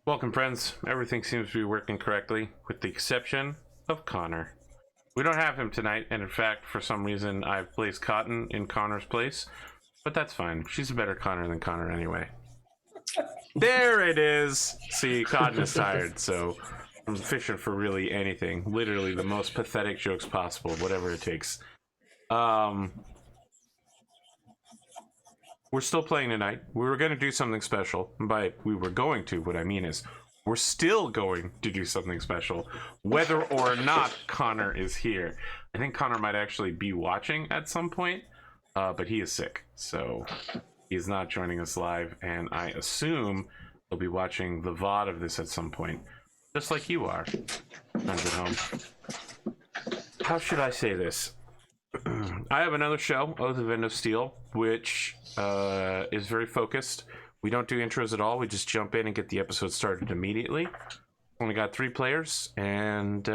Welcome, friends. Everything seems to be working correctly, with the exception of Connor. We don't have him tonight, and in fact, for some reason, I've placed Cotton in Connor's place, but that's fine. She's a better Connor than Connor anyway. There it is! See, Cotton is tired, so I'm fishing for really anything. Literally the most pathetic jokes possible, whatever it takes. We're still playing tonight. We were going to do something special. By we were going to, what I mean is, we're still going to do something special, whether or not Connor is here. I think Connor might actually be watching at some point, but he is sick, so he's not joining us live, and I assume he'll be watching the VOD of this at some point, just like you are. Friends at home. How should I say this? I have another show, Oath of End of Steel, which is very focused. We don't do intros at all. We just jump in and get the episode started immediately. Only got 3 players, and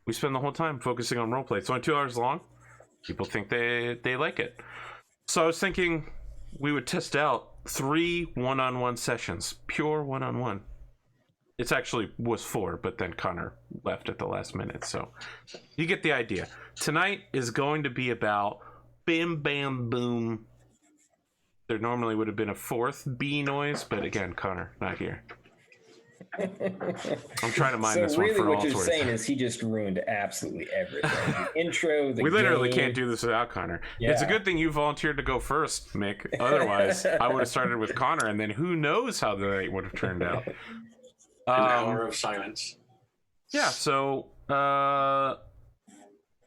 we spend the whole time focusing on roleplay. It's only 2 hours long. People think they like it. So I was thinking we would test out 3 one-on-one sessions, pure one-on-one. It's actually was 4, but then Connor left at the last minute, so you get the idea. Tonight is going to be about bim bam boom. There normally would have been a 4th B noise, but again, Connor not here. I'm trying to mind this one for all it's worth. So really what you're saying is he just ruined absolutely everything. The intro, the We literally can't do this without Connor. Yeah. It's a good thing you volunteered to go first, Mick. Otherwise, I would have started with Connor, and then who knows how the night would have turned out. An hour of silence. Yeah, so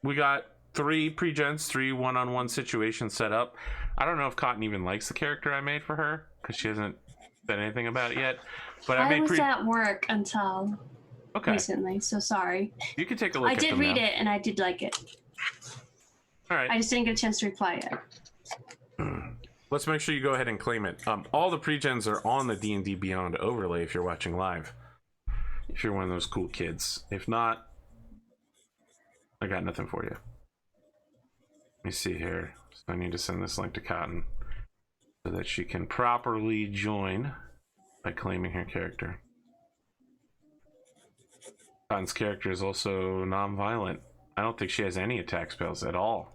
we got 3 pre-gens, 3 one-on-one situations set up. I don't know if Cotton even likes the character I made for her, because she hasn't said anything about it yet. But I was at work until recently, so sorry. You can take a look at them. I did read it, and I did like it. All right. I just didn't get a chance to reply yet. Let's make sure you go ahead and claim it. All the pre-gens are on the D&D Beyond overlay if you're watching live. If you're one of those cool kids. If not, I got nothing for you. Let me see here. So I need to send this link to Cotton so that she can properly join by claiming her character. Cotton's character is also non-violent. I don't think she has any attack spells at all.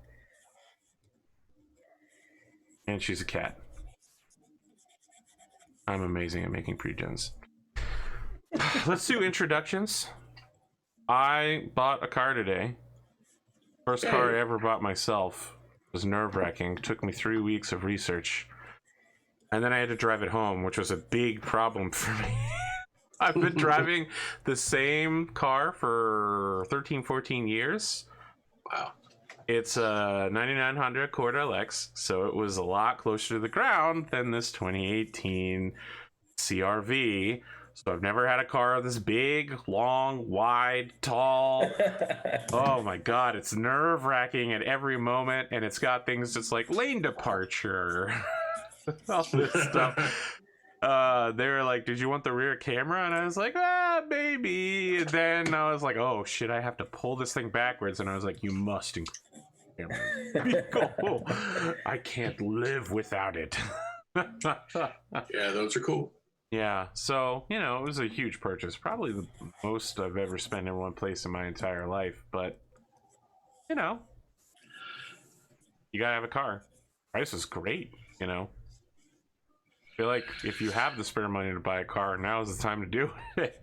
And she's a cat. I'm amazing at making pre-gens. Let's do introductions. I bought a car today. First car I ever bought myself. It was nerve-wracking. Took me 3 weeks of research. And then I had to drive it home, which was a big problem for me. I've been driving the same car for 13, 14 years. Wow. It's a 9900 Accord LX, so it was a lot closer to the ground than this 2018 CRV. So I've never had a car this big, long, wide, tall. Oh my god, it's nerve-wracking at every moment, and it's got things that's like lane departure. All this stuff. They were like, did you want the rear camera? And I was like, maybe. And then I was like, oh shit, I have to pull this thing backwards. And I was like, you must include the camera. I can't live without it. Yeah, those are cool. Yeah, so, you know, it was a huge purchase. Probably the most I've ever spent in one place in my entire life. But, you know, you gotta have a car. Price is great, you know. I feel like if you have the spare money to buy a car, now is the time to do it.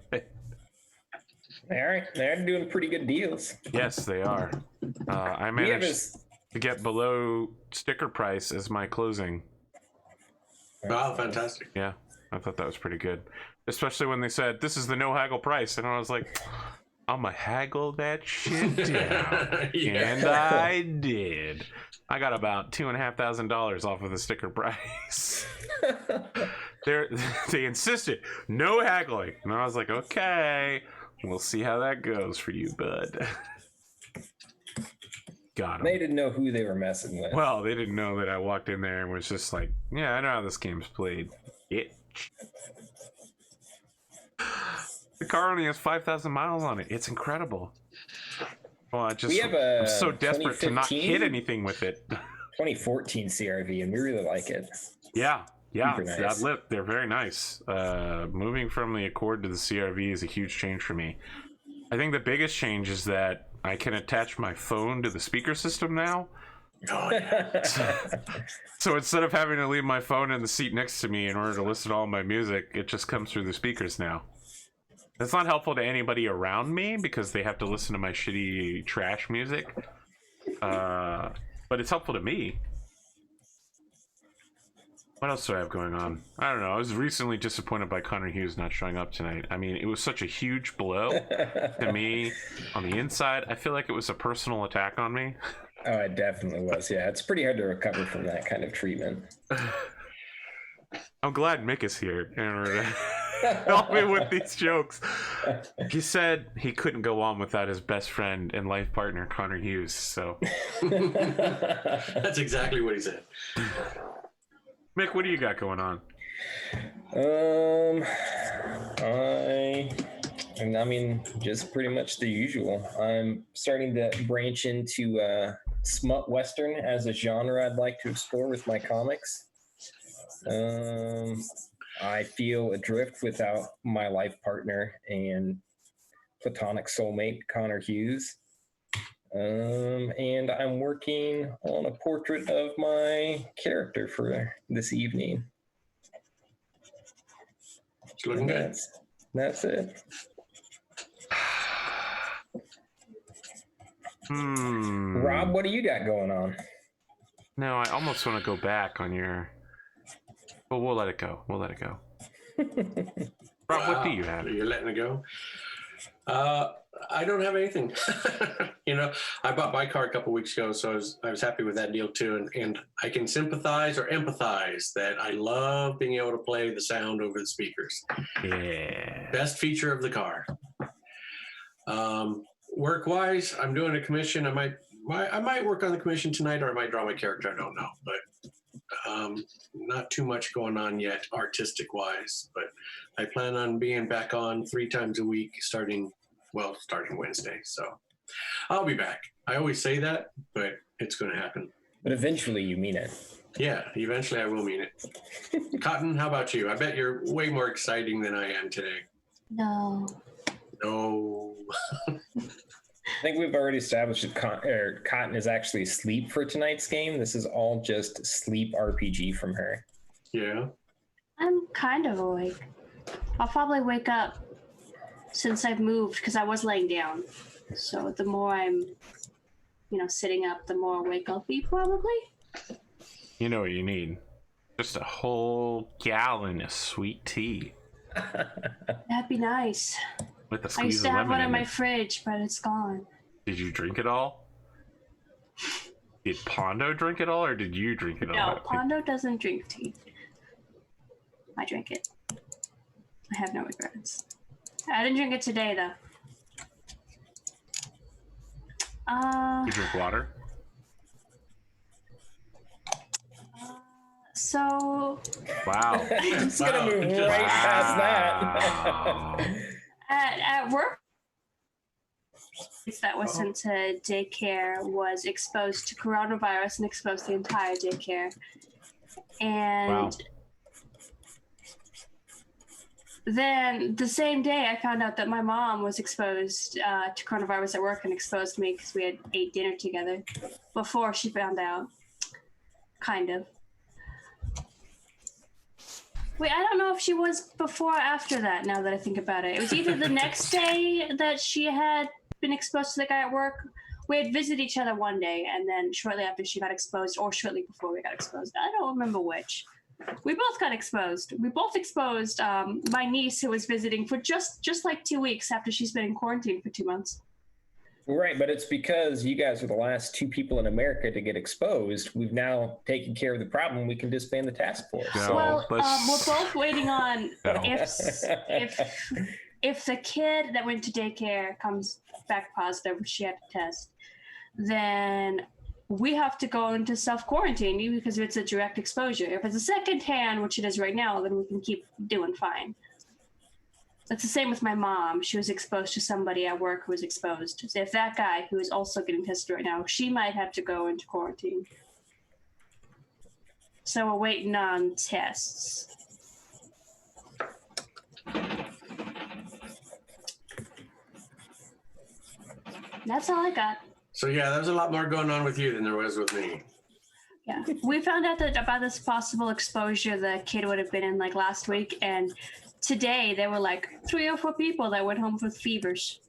They're doing pretty good deals. Yes, they are. I managed to get below sticker price as my closing. Wow, fantastic. Yeah, I thought that was pretty good. Especially when they said, this is the no haggle price. And I was like, I'ma haggle that shit down. Yeah. And I did. I got about $2,500 off of the sticker price. They insisted, no haggling. And I was like, okay, we'll see how that goes for you, bud. Got 'em. They didn't know who they were messing with. Well, they didn't know that I walked in there and was just like, yeah, I know how this game's played. Bitch. The car only has 5,000 miles on it. It's incredible. Well, I'm so desperate to not hit anything with it. 2014 CRV, and we really like it. Yeah, Yeah, Super nice. that lip, they're very nice. Moving from the Accord to the CRV is a huge change for me. I think the biggest change is that I can attach my phone to the speaker system now. Oh, yeah. So instead of having to leave my phone in the seat next to me in order to listen to all my music, it just comes through the speakers now. That's not helpful to anybody around me because they have to listen to my shitty trash music. But it's helpful to me. What else do I have going on? I don't know. I was recently disappointed by conorhughes not showing up tonight. I mean, it was such a huge blow to me on the inside. I feel like it was a personal attack on me. Oh, it definitely was. Yeah, it's pretty hard to recover from that kind of treatment. I'm glad Mick is here in order to help me with these jokes. He said he couldn't go on without his best friend and life partner, conorhughes. So That's exactly what he said. Mick, what do you got going on? I mean, just pretty much the usual. I'm starting to branch into smut western as a genre I'd like to explore with my comics. I feel adrift without my life partner and platonic soulmate, conorhughes. And I'm working on a portrait of my character for this evening. It's looking good. That's it. Rob, what do you got going on? No, I almost want to go back on your... Well, we'll let it go. We'll let it go. Rob, what do you have? You're letting it go? I don't have anything. You know, I bought my car a couple weeks ago, so I was happy with that deal too. And I can sympathize or empathize that I love being able to play the sound over the speakers. Yeah. Best feature of the car. Work-wise, I'm doing a commission. I might work on the commission tonight, or I might draw my character. I don't know, but not too much going on yet, artistic-wise. But I plan on being back on 3 times a week, starting Wednesday. So I'll be back. I always say that, but it's going to happen. But eventually, you mean it. Yeah, eventually I will mean it. Cotton, how about you? I bet you're way more exciting than I am today. No. No. I think we've already established that Cotton is actually asleep for tonight's game. This is all just sleep RPG from her. Yeah. I'm kind of awake. I'll probably wake up since I've moved because I was laying down. So the more I'm, sitting up, the more awake I'll be probably. You know what you need? Just a whole gallon of sweet tea. That'd be nice. With a I squeeze used to of have lemon one in in my it. fridge, but it's gone. Did you drink it all? Did Pondo drink it all, or did you drink it all? No, Pondo doesn't drink tea. I drink it. I have no regrets. I didn't drink it today, though. You drink water? So Wow. It's gonna move right past that. at work, that was sent to daycare was exposed to coronavirus and exposed the entire daycare. And Wow. then the same day, I found out that my mom was exposed to coronavirus at work and exposed me because we had ate dinner together before she found out. Kind of. Wait, I don't know if she was before or after that, now that I think about it. It was either the next day that she had been exposed to the guy at work. We had visited each other one day, and then shortly after she got exposed, or shortly before we got exposed. I don't remember which. We both got exposed. We both exposed my niece, who was visiting for just like 2 weeks after she's been in quarantine for 2 months. Right, but it's because you guys were the last 2 people in America to get exposed. We've now taken care of the problem. We can disband the task force. No. So. Well, let's- we're both waiting on No. if the kid that went to daycare comes back positive, which she had to test, then we have to go into self-quarantine because it's a direct exposure. If it's a second-hand, which it is right now, then we can keep doing fine. That's the same with my mom. She was exposed to somebody at work who was exposed. So if that guy, who is also getting tested right now, she might have to go into quarantine. So we're waiting on tests. That's all I got. So yeah, there's a lot more going on with you than there was with me. Yeah, we found out that about this possible exposure the kid would have been in like last week, and today there were like 3 or 4 people that went home with fevers.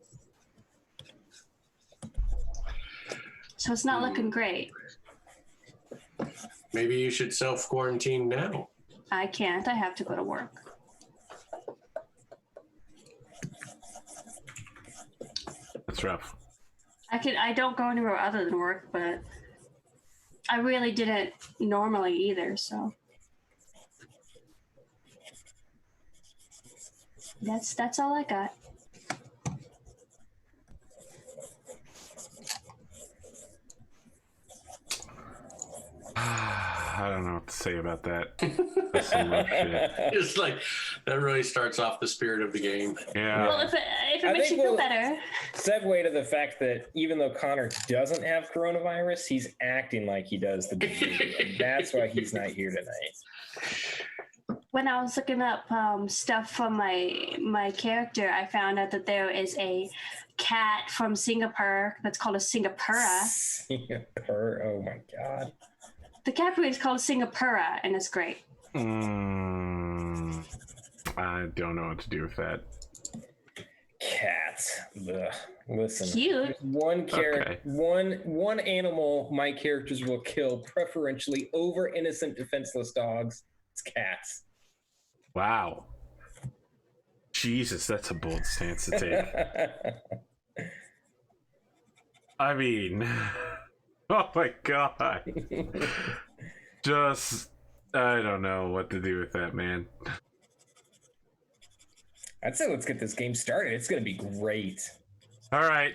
So it's not looking great. Maybe you should self-quarantine now. I can't. I have to go to work. That's rough. I don't go anywhere other than work, but I really didn't normally either, so that's all I got. I don't know what to say about that. That's some rough shit. It's like that really starts off the spirit of the game. Yeah. Well, if it I makes you think feel we'll- better. Segue to the fact that even though Connor doesn't have coronavirus, he's acting like he does the disease. And that's why he's not here tonight. When I was looking up stuff for my character, I found out that there is a cat from Singapore that's called a Singapura. Singapore, oh my god. The cat breed is called Singapura, and it's great. I don't know what to do with that. Cats. Ugh. Listen. Cute. There's one character, Okay. one animal my characters will kill preferentially over innocent defenseless dogs. It's cats. Wow. Jesus, that's a bold stance to take. I mean, oh my god. Just, I don't know what to do with that, man. I'd say let's get this game started. It's going to be great. All right.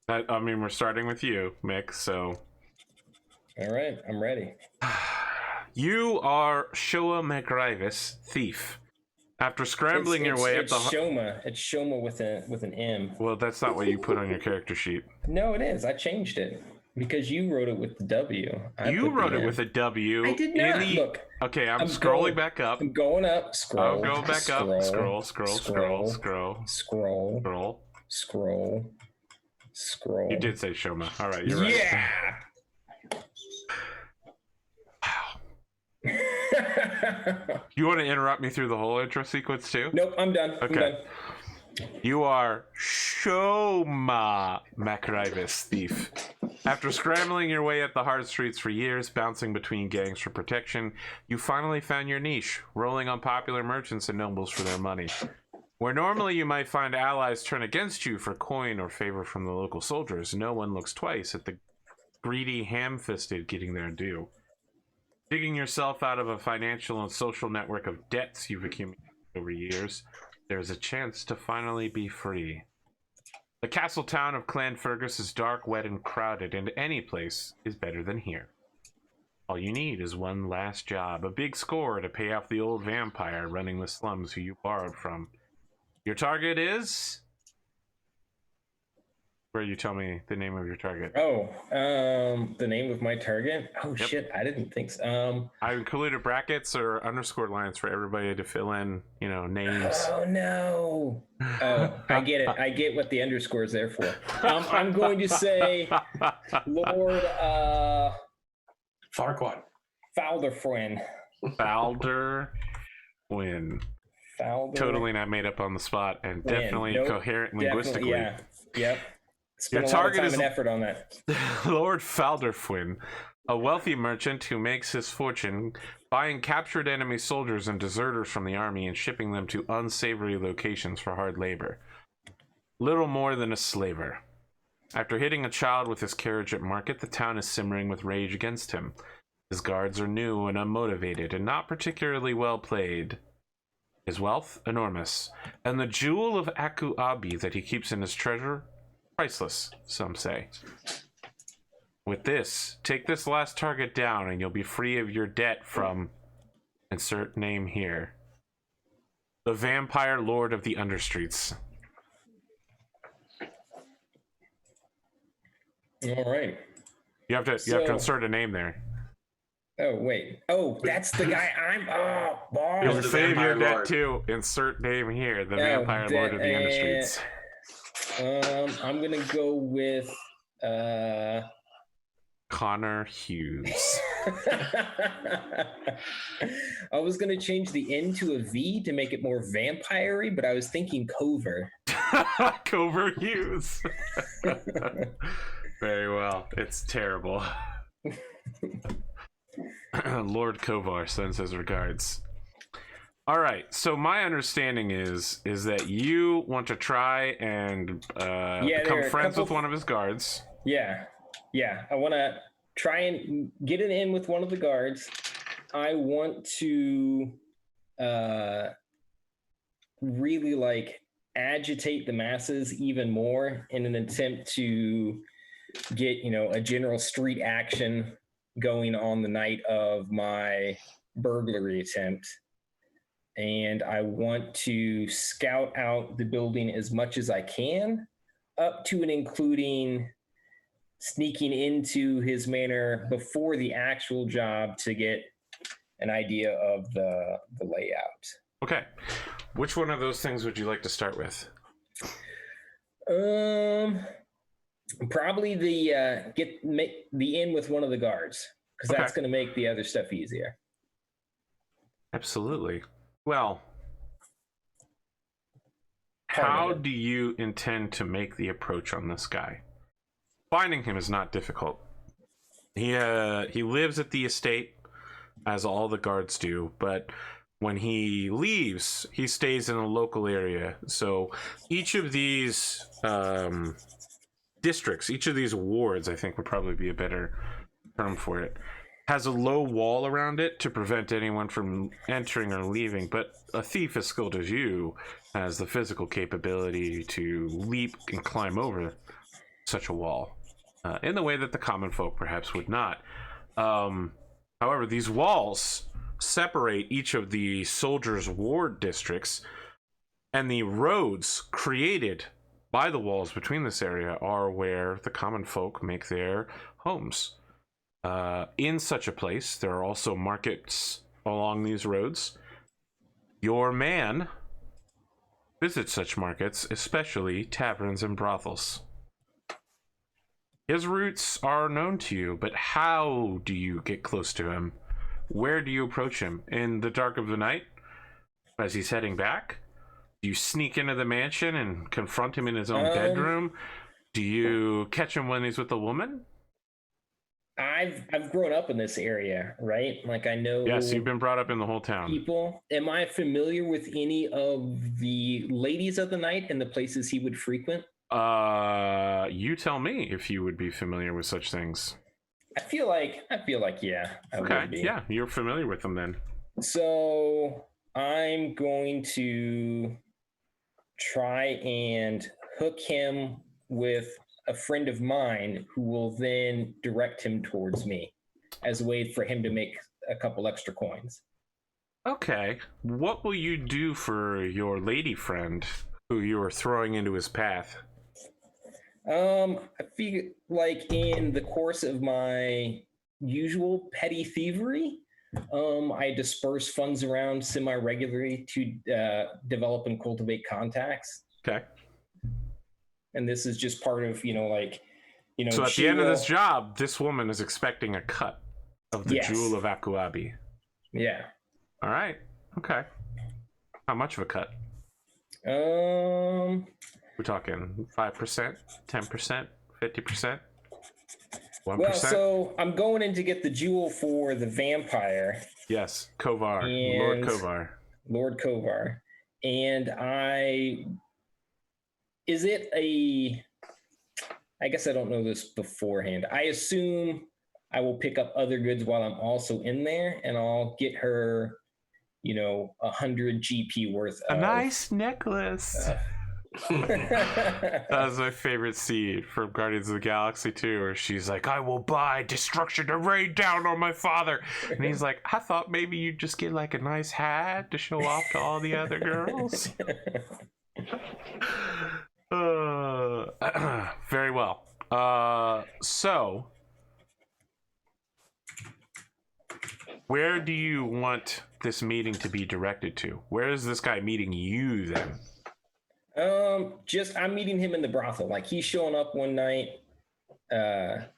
I mean, we're starting with you, Mick, so. All right, I'm ready. You are Showa McRivis, thief. After scrambling your way up it's the... Shoma. It's Shoma with an M. Well, that's not what you put on your character sheet. No, it is. I changed it because you wrote it with the W. You wrote it with a W. I did not. in the- Look, Okay, I'm I'm scrolling going- back up. I'm going up. Scroll. I'll go back up. Scroll, scroll, scroll, scroll, Scroll. scroll. Scroll. Scroll. You did say Shoma. All right, you're right. Yeah. You want to interrupt me through the whole intro sequence too? Nope, I'm done. I'm Okay. done. You are Shoma McRivis, thief. After scrambling your way up the hard streets for years, bouncing between gangs for protection, you finally found your niche, rolling on popular merchants and nobles for their money. Where normally you might find allies turn against you for coin or favor from the local soldiers, no one looks twice at the greedy ham-fisted getting their due. Digging yourself out of a financial and social network of debts you've accumulated over years, there's a chance to finally be free. The castle town of Clan Fergus is dark, wet, and crowded, and any place is better than here. All you need is one last job, a big score to pay off the old vampire running the slums who you borrowed from. Your target is... Where you tell me the name of your target. Oh, the name of my target? Oh, Yep. shit. I didn't think so. I included brackets or underscore lines for everybody to fill in, you know, names. Oh, no. Oh, I get it. I get what the underscore is there for. I'm going to say Lord Farquaad. Falderfwyn. Balder Win. Falder. Totally not made up on the spot and Win. definitely Nope. coherent Definitely, linguistically. yeah. Yep. Spent Your a lot of target time is- and effort on that. Lord Falderfwyn, a wealthy merchant who makes his fortune buying captured enemy soldiers and deserters from the army and shipping them to unsavory locations for hard labor. Little more than a slaver. After hitting a child with his carriage at market, the town is simmering with rage against him. His guards are new and unmotivated and not particularly well played. His wealth, enormous, and the jewel of Aku Abi that he keeps in his treasure, priceless, some say. With this, take this last target down and you'll be free of your debt from... Insert name here. The Vampire Lord of the Understreets. All right. You have to insert a name there. Oh wait. Oh, that's the guy. Oh, You'll You'll the save your Vampire debt Lord. too. Insert name here. The Vampire Lord of the Understreets. I'm gonna go with Conorhughes. I was gonna change the N to a V to make it more vampire-y, but I was thinking Cover. Cover Hughes. Very well. It's terrible. Lord Kovar sends his regards. All right. So my understanding is that you want to try and become friends with one of his guards. Yeah. I want to try and get it in with one of the guards. I want to really like agitate the masses even more in an attempt to get, a general street action going on the night of my burglary attempt. And I want to scout out the building as much as I can, up to and including sneaking into his manor before the actual job to get an idea of the layout. Okay. Which one of those things would you like to start with? Probably make the in with one of the guards, because that's going to make the other stuff easier. Absolutely. Well, how do you intend to make the approach on this guy? Finding him is not difficult. He lives at the estate, as all the guards do, but when he leaves, he stays in a local area. So each of these districts, each of these wards, I think would probably be a better term for it, has a low wall around it to prevent anyone from entering or leaving. But a thief as skilled as you has the physical capability to leap and climb over such a wall in the way that the common folk perhaps would not. However, these walls separate each of the soldiers' ward districts, and the roads created by the walls between this area are where the common folk make their homes. In such a place, there are also markets along these roads. Your man visits such markets, especially taverns and brothels. His routes are known to you, but how do you get close to him? Where do you approach him? In the dark of the night? As he's heading back? Do you sneak into the mansion and confront him in his own bedroom? Do you catch him when he's with a woman? I've grown up in this area, right? Like I know. Yes, you've been brought up in the whole town. People. Am I familiar with any of the ladies of the night and the places he would frequent? You tell me if you would be familiar with such things. I feel like yeah. I would be. Yeah, you're familiar with them then. So I'm going to try and hook him with a friend of mine who will then direct him towards me as a way for him to make a couple extra coins. Okay. What will you do for your lady friend who you are throwing into his path? I feel like in the course of my usual petty thievery, I disperse funds around semi-regularly to develop and cultivate contacts. Okay. And this is just part of, So at the end of this job, this woman is expecting a cut of the jewel of Akuabi. Yeah. All right. Okay. How much of a cut? We're talking 5%, 10%, 50%, 1%. Well, so I'm going in to get the jewel for the vampire. Yes, Kovar, Lord Kovar. And I guess I don't know this beforehand. I assume I will pick up other goods while I'm also in there, and I'll get her, 100 GP worth of... A nice necklace. That was my favorite scene from Guardians of the Galaxy 2, where she's like, I will buy destruction to rain down on my father. And he's like, I thought maybe you'd just get like a nice hat to show off to all the other girls. Very well. So Where do you want this meeting to be directed to? Where is this guy meeting you then? I'm meeting him in the brothel. Like he's showing up one night to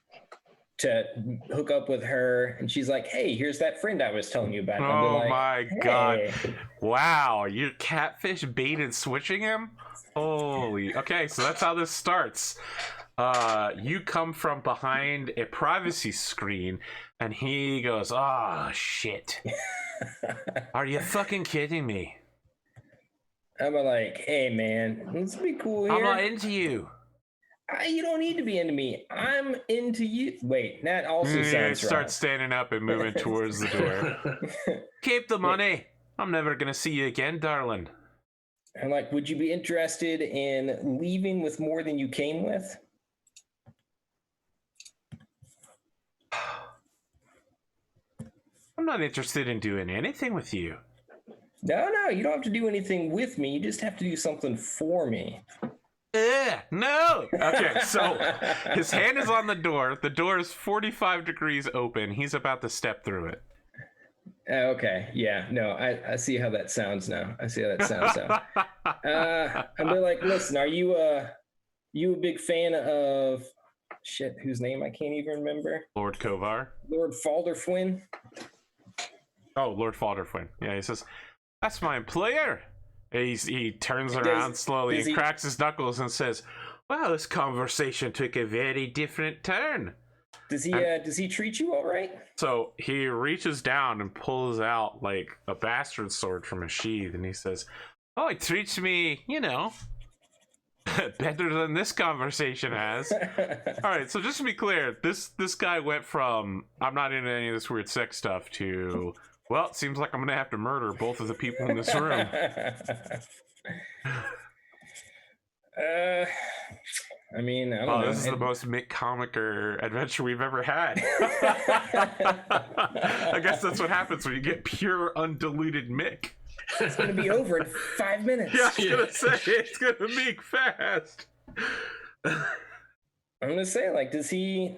hook up with her, and she's like, "Hey, here's that friend I was telling you about." And I'll be Oh like, my "Hey." god. Wow, you catfish baited switching him? Holy. Okay, so that's how this starts. You come from behind a privacy screen, and he goes, "Oh, shit. Are you fucking kidding me? I'm like, "Hey, man, let's be cool here. I'm not into you." You don't need to be into me. I'm into you. Wait, that also sounds Start wrong. standing up and moving towards the door. Keep the money. I'm never gonna see you again, darling. I'm like, would you be interested in leaving with more than you came with? I'm not interested in doing anything with you. No, you don't have to do anything with me. You just have to do something for me. No. Okay, so his hand is on the door. The door is 45 degrees open. He's about to step through it. Okay, yeah, no, I see how that sounds now. I see how that sounds now. I'm like, listen, are you a big fan of shit? Whose name I can't even remember? Lord Kovar. Lord Falderfwyn. Oh, Lord Falderfwyn. Yeah, he says, "That's my employer." He turns around slowly and cracks his knuckles and says, "Well, this conversation took a very different turn." Does he treat you all right? So he reaches down and pulls out like a bastard sword from his sheath, and he says, "Oh, he treats me, better than this conversation has." All right, so just to be clear, this guy went from "I'm not into any of this weird sex stuff" to, "Well, it seems like I'm gonna have to murder both of the people in this room." I mean, I don't know. This is the most McComicker adventure we've ever had. I guess that's what happens when you get pure, undiluted Mick. It's going to be over in 5 minutes. Yeah, I was going to say, it's going to be fast. I'm going to say, like, does he...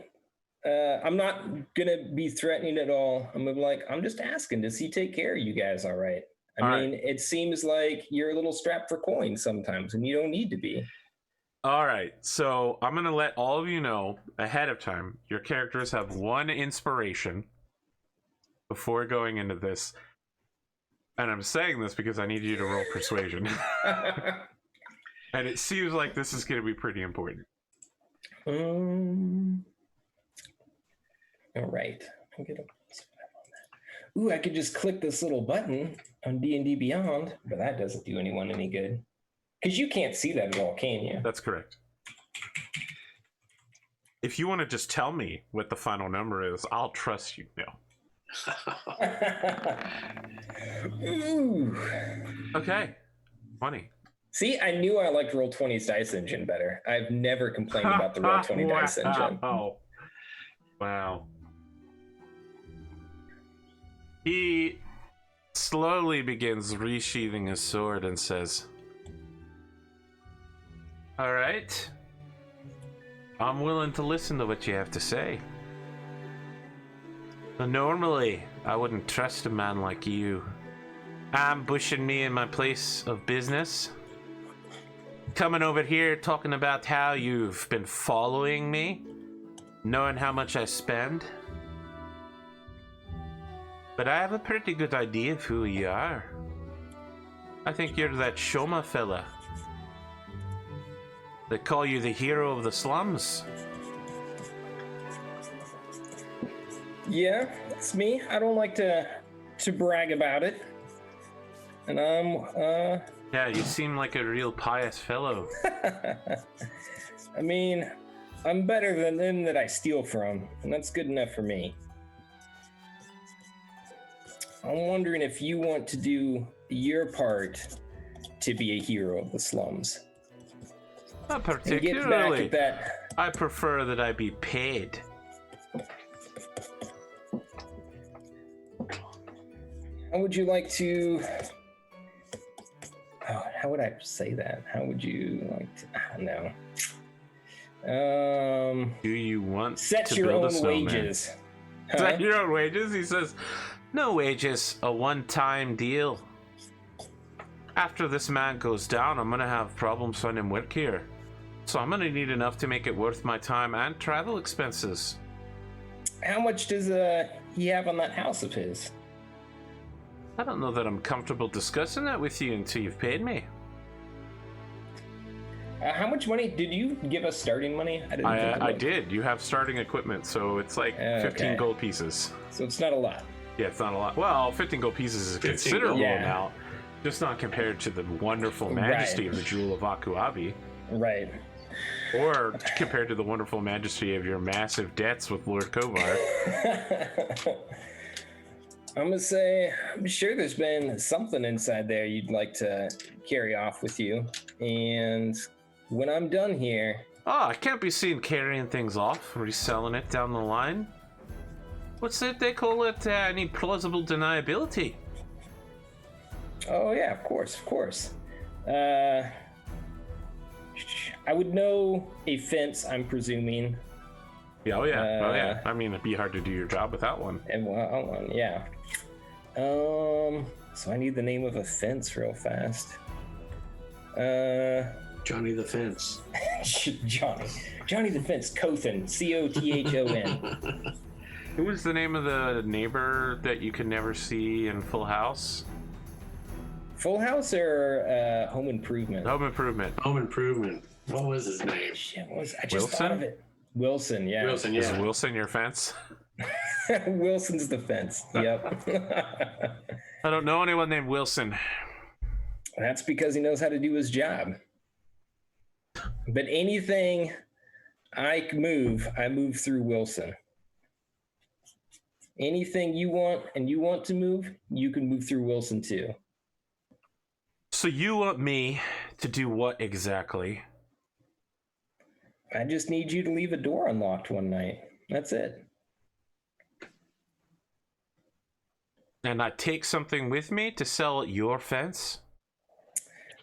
I'm not going to be threatening at all. I'm going to be like, I'm just asking, does he take care of you guys all right? I mean, it seems like you're a little strapped for coins sometimes, and you don't need to be. All right, so I'm going to let all of you know ahead of time, your characters have one inspiration before going into this. And I'm saying this because I need you to roll persuasion. And it seems like this is going to be pretty important. All right. I'm gonna... Ooh, I could just click this little button on D&D Beyond, but that doesn't do anyone any good. Because you can't see that at all, can you? That's correct. If you want to just tell me what the final number is, I'll trust you. No. Ooh. Okay. 20. See, I knew I liked Roll20's Dice Engine better. I've never complained about the Roll20 Dice Engine. Oh. Wow. He slowly begins resheathing his sword and says, "All right. I'm willing to listen to what you have to say. Normally, I wouldn't trust a man like you, ambushing me in my place of business. Coming over here talking about how you've been following me, knowing how much I spend. But I have a pretty good idea of who you are. I think you're that Shoma fella. They call you the hero of the slums." Yeah, it's me. I don't like to brag about it. And I'm, Yeah, you seem like a real pious fellow. I mean, I'm better than them that I steal from, and that's good enough for me. I'm wondering if you want to do your part to be a hero of the slums. Not And get back particularly. at that. I prefer that I be paid. How would you like to... Oh, how would I say that? How would you like to... I don't know. Do you want Set to your build a own snowman? wages. Set your own wages? He says, No wages, a one-time deal. After this man goes down, I'm gonna have problems finding work here. So I'm gonna need enough to make it worth my time and travel expenses. How much does he have on that house of his? I don't know that I'm comfortable discussing that with you until you've paid me. How much money did you give us? Starting money? I did. You have starting equipment, so it's like 15 Okay. gold pieces. So it's not a lot. Yeah, it's not a lot. Well, 15 gold pieces is a 15 considerable gold. Yeah. amount. Just not compared to the wonderful majesty Right. of the Jewel of Akuabi. Right. Or compared to the wonderful majesty of your massive debts with Lord Kovar. I'm gonna say, I'm sure there's been something inside there you'd like to carry off with you. And when I'm done here, Oh, I can't be seen carrying things off, reselling it down the line. What's it they call it? Any plausible deniability? oh yeah, of course. I would know a fence, I'm presuming. Yeah, oh yeah. I mean, it'd be hard to do your job without one. And well, yeah. So I need the name of a fence real fast. Johnny the Fence. Johnny the Fence, Cothan, Cothon. Who was the name of the neighbor that you could never see in Full House? Full House or Home Improvement? Home Improvement. Home Improvement. What was his name? Shit, I just thought of Wilson? it. Wilson, yeah. Wilson, Is yeah. Wilson your fence? Wilson's the fence. Yep. I don't know anyone named Wilson. That's because he knows how to do his job. But anything I move through Wilson. Anything you want and you want to move, you can move through Wilson too. So you want me to do what exactly? I just need you to leave a door unlocked one night. That's it. And I take something with me to sell at your fence?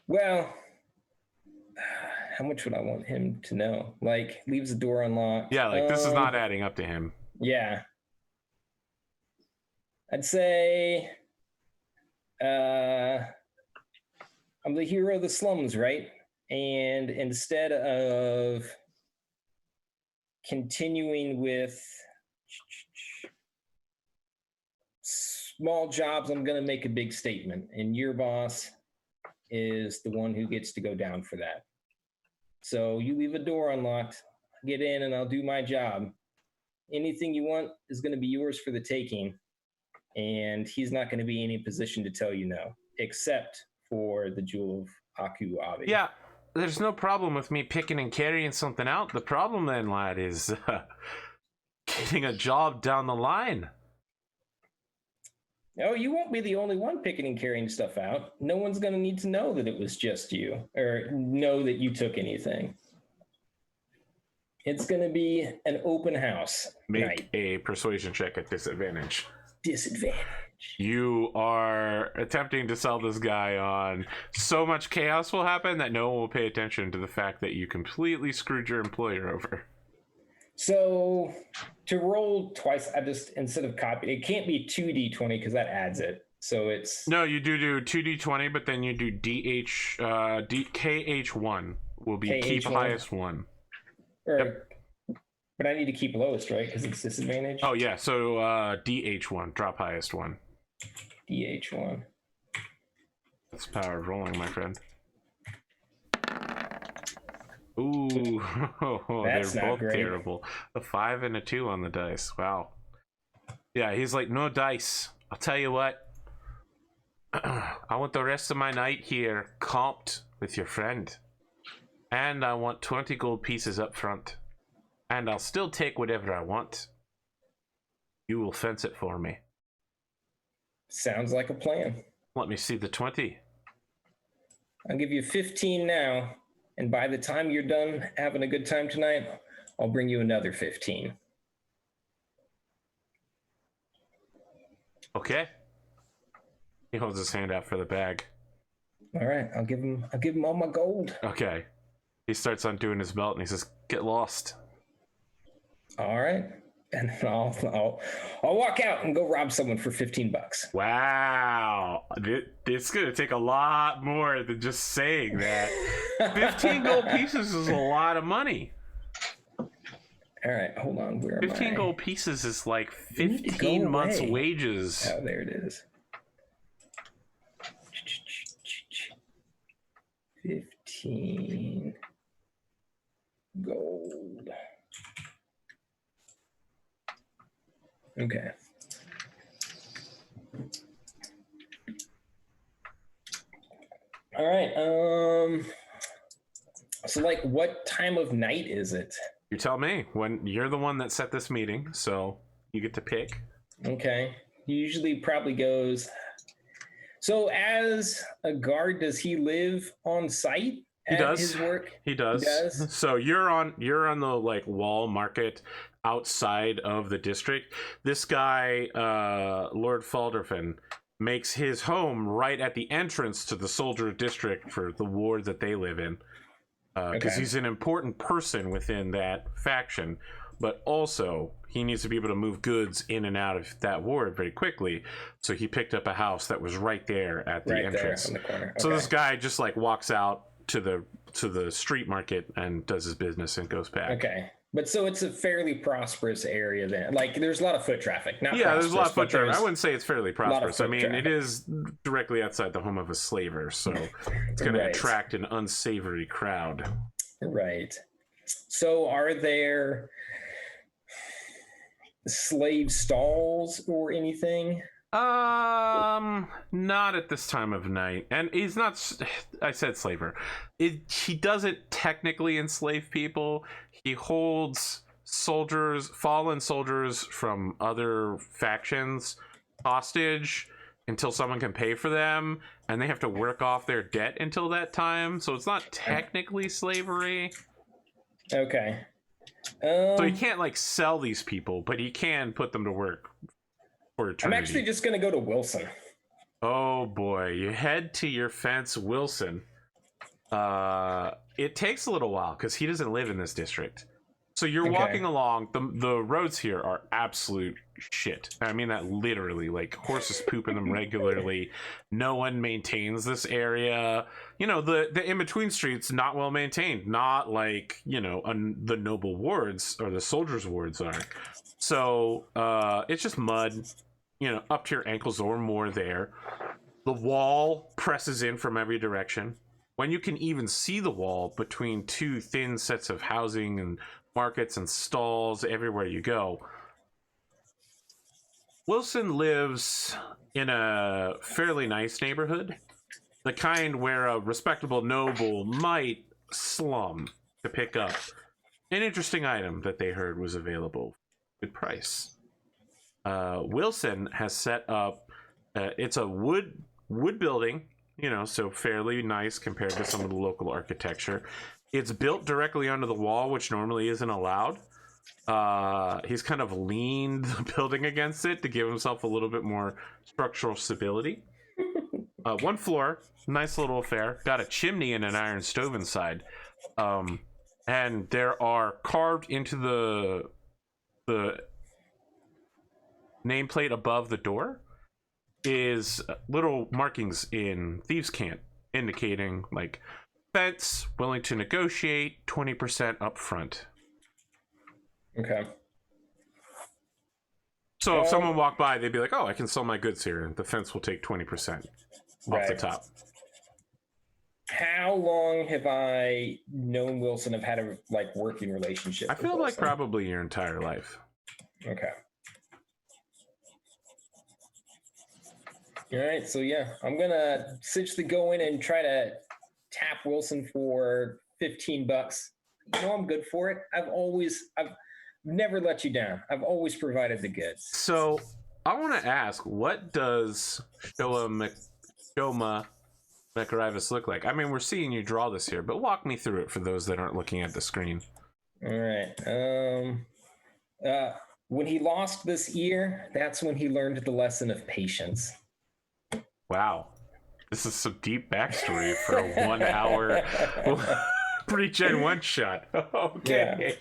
Well, how much would I want him to know? Like, leaves the door unlocked. Yeah, like this is not adding up to him. Yeah. I'd say I'm the hero of the slums, right? And instead of continuing with small jobs, I'm going to make a big statement. And your boss is the one who gets to go down for that. So you leave a door unlocked, get in, and I'll do my job. Anything you want is going to be yours for the taking. And he's not going to be in any position to tell you no, except for the Jewel of Aku Avi. Yeah, there's no problem with me picking and carrying something out. The problem then, lad, is getting a job down the line. Oh, you won't be the only one picking and carrying stuff out. No one's going to need to know that it was just you or know that you took anything. It's going to be an open house Make night. a persuasion check at disadvantage. Disadvantage. You are attempting to sell this guy on so much chaos will happen that no one will pay attention to the fact that you completely screwed your employer over. So to roll twice, I just, instead of copy, it can't be 2d20 because that adds it. So it's No, you do 2d20, but then you do KH1 will be keep KH1. highest one. or, but I need to keep lowest, right? Because it's disadvantage. Oh yeah, so DH1, drop highest one. DH1. That's the power of rolling, my friend. Ooh, That's they're not both great. terrible. A 5 and a 2 on the dice. Wow. Yeah, he's like, no dice. I'll tell you what. I want the rest of my night here comped with your friend. And I want 20 gold pieces up front. And I'll still take whatever I want. You will fence it for me. Sounds like a plan. Let me see the 20. I'll give you 15 now, and by the time you're done having a good time tonight, I'll bring you another 15. Okay. He holds his hand out for the bag. All right, I'll give him all my gold. Okay. He starts undoing his belt and he says, get lost. All right. And then I'll walk out and go rob someone for $15. Wow. It's going to take a lot more than just saying that. 15 gold pieces is a lot of money. All right, hold on. Where am 15 I? gold pieces is like You need to go 15 months' away. wages. Oh, there it is. 15 gold. Okay. All right. So like what time of night is it? You tell me. When you're the one that set this meeting, so you get to pick. Okay. He usually probably goes. So as a guard, does he live on site He at does. his work? He does. He does? So you're on the like wall market outside of the district. This guy, Lord Falderfin, makes his home right at the entrance to the soldier district for the ward that they live in. Because Okay. he's an important person within that faction, but also he needs to be able to move goods in and out of that ward very quickly. So he picked up a house that was right there at the Right entrance. there on the corner. So Okay. this guy just like walks out to the street market and does his business and goes back. Okay. But so it's a fairly prosperous area then. Like there's a lot of foot traffic. Not Yeah, there's a lot of prosperous, foot but traffic. I there's- wouldn't say it's fairly prosperous. I foot mean, traffic. it is directly outside the home of a slaver, so it's going to Right. attract an unsavory crowd. Right. So are there slave stalls or anything? Not at this time of night. And he's not, I said slaver. He doesn't technically enslave people. He holds fallen soldiers from other factions hostage until someone can pay for them, and they have to work off their debt until that time. So it's not technically slavery. Okay. So he can't like sell these people, but he can put them to work for I'm eternity. actually just going to go to Wilson. Oh boy, you head to your fence, Wilson. It takes a little while because he doesn't live in this district. So you're Okay. walking along. The roads here are absolute shit. I mean that literally. Like horses poop in them regularly. No one maintains this area. You know, the in between streets not well maintained. Not like the noble wards or the soldiers' wards are. So it's just mud. Up to your ankles or more there. The wall presses in from every direction. When you can even see the wall between two thin sets of housing and markets and stalls everywhere you go. Wilson lives in a fairly nice neighborhood. The kind where a respectable noble might slum to pick up an interesting item that they heard was available. Good price. Wilson has set up, it's a wood building, so fairly nice compared to some of the local architecture. It's built directly under the wall, which normally isn't allowed. He's kind of leaned the building against it to give himself a little bit more structural stability. One floor, nice little affair. Got a chimney and an iron stove inside. And there are carved into the nameplate above the door is little markings in thieves' cant indicating like fence, willing to negotiate, 20% up front. Okay. So if someone walked by, they'd be like, oh, I can sell my goods here, and the fence will take 20% off the Right. top. How long have I known Wilson? Have had a working relationship? I with feel like Wilson? probably your entire life. Okay. All right, so yeah, I'm gonna essentially go in and try to tap Wilson for $15. I'm good for it. I've never let you down. I've always provided the goods. So I want to ask, what does Shoma McComicker look like? I mean, we're seeing you draw this here, but walk me through it for those that aren't looking at the screen. All right. When he lost this ear, that's when he learned the lesson of patience. Wow. This is some deep backstory for a 1 hour pre-gen one shot. Okay.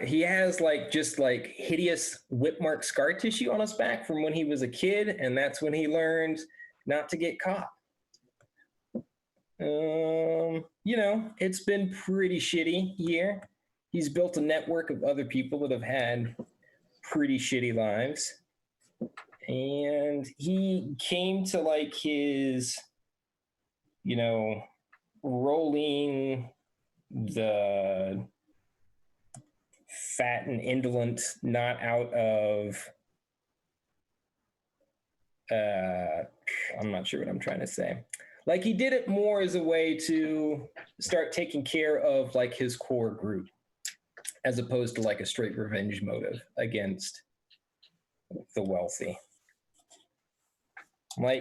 He has just hideous whip mark scar tissue on his back from when he was a kid, and that's when he learned not to get caught. It's been pretty shitty year. He's built a network of other people that have had pretty shitty lives. And he came to his, rolling the fat and indolent not out of, I'm not sure what I'm trying to say. He did it more as a way to start taking care of his core group, as opposed to a straight revenge motive against the wealthy.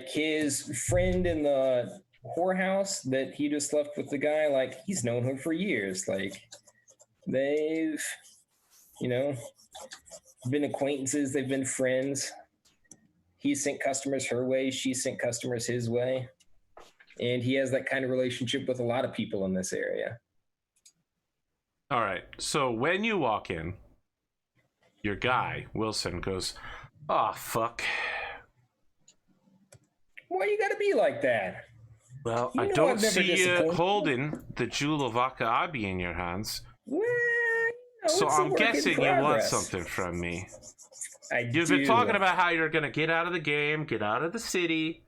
His friend in the whorehouse that he just left with the guy, he's known her for years. They've, been acquaintances, they've been friends. He sent customers her way, she sent customers his way. And he has that kind of relationship with a lot of people in this area. All right. So when you walk in, your guy, Wilson, goes, "Oh, fuck. Why you gotta be like that?" Well, You I know don't I've never see you disappointed you. holding the Jewel of Akaabi in your hands. Well, So it's a I'm work in guessing you want progress. something from me. do. You've been talking about how you're going to get out of the game, get out of the city,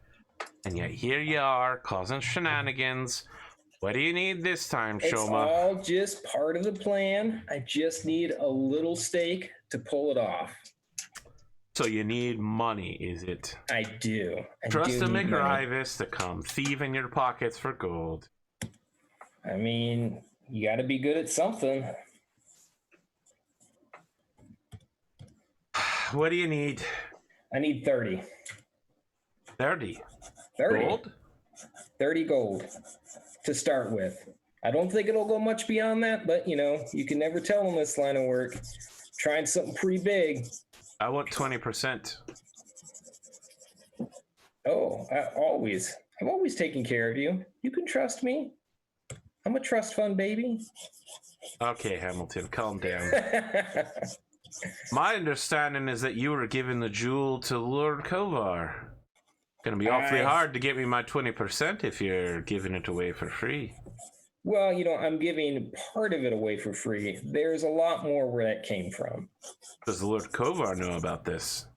and yet here you are causing shenanigans. What do you need this time, It's Shoma? all just part of the plan. I just need a little stake to pull it off. So you need money, is it? I do. Trust do a need money. McRivis to come thieve in your pockets for gold. I mean, you got to be good at something. What do you need? I need 30. 30. 30. Gold? 30 gold to start with. I don't think it'll go much beyond that, but you can never tell in this line of work. Trying something pretty big. I want 20%. Oh, I've always taken care of you. You can trust me. I'm a trust fund baby. Okay, Hamilton, calm down. My understanding is that you were giving the jewel to Lord Kovar. Gonna be awfully hard to get me my 20% if you're giving it away for free. Well, I'm giving part of it away for free. There's a lot more where that came from. Does Lord Kovar know about this?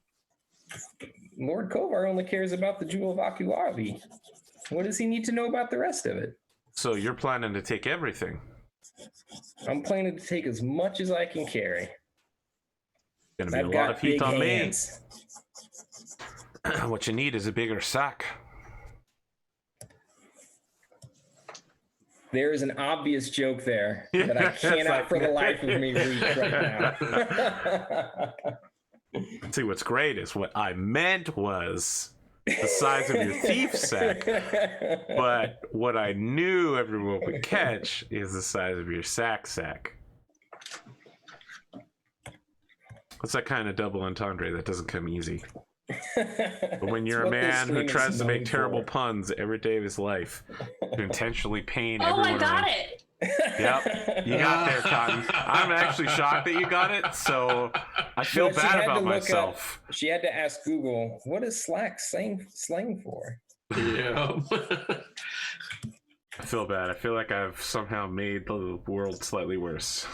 Lord Kovar only cares about the Jewel of Akuavi. What does he need to know about the rest of it? So you're planning to take everything? I'm planning to take as much as I can carry. Gonna be I've a got lot of heat big on hands. me. What you need is a bigger sack. There is an obvious joke there that I cannot for the life of me reach right now. See, what's great is what I meant was the size of your thief sack, but what I knew everyone would catch is the size of your sack. What's that kind of double entendre that doesn't come easy? But when you're a man who tries to make terrible puns every day of his life to intentionally pain everyone I got around. it. Yep, you got there, Cotton. I'm actually shocked that you got it, so I feel Well, she bad had about to look myself. She had to ask Google, what is Slack slang for? Yeah. I feel bad. I feel like I've somehow made the world slightly worse.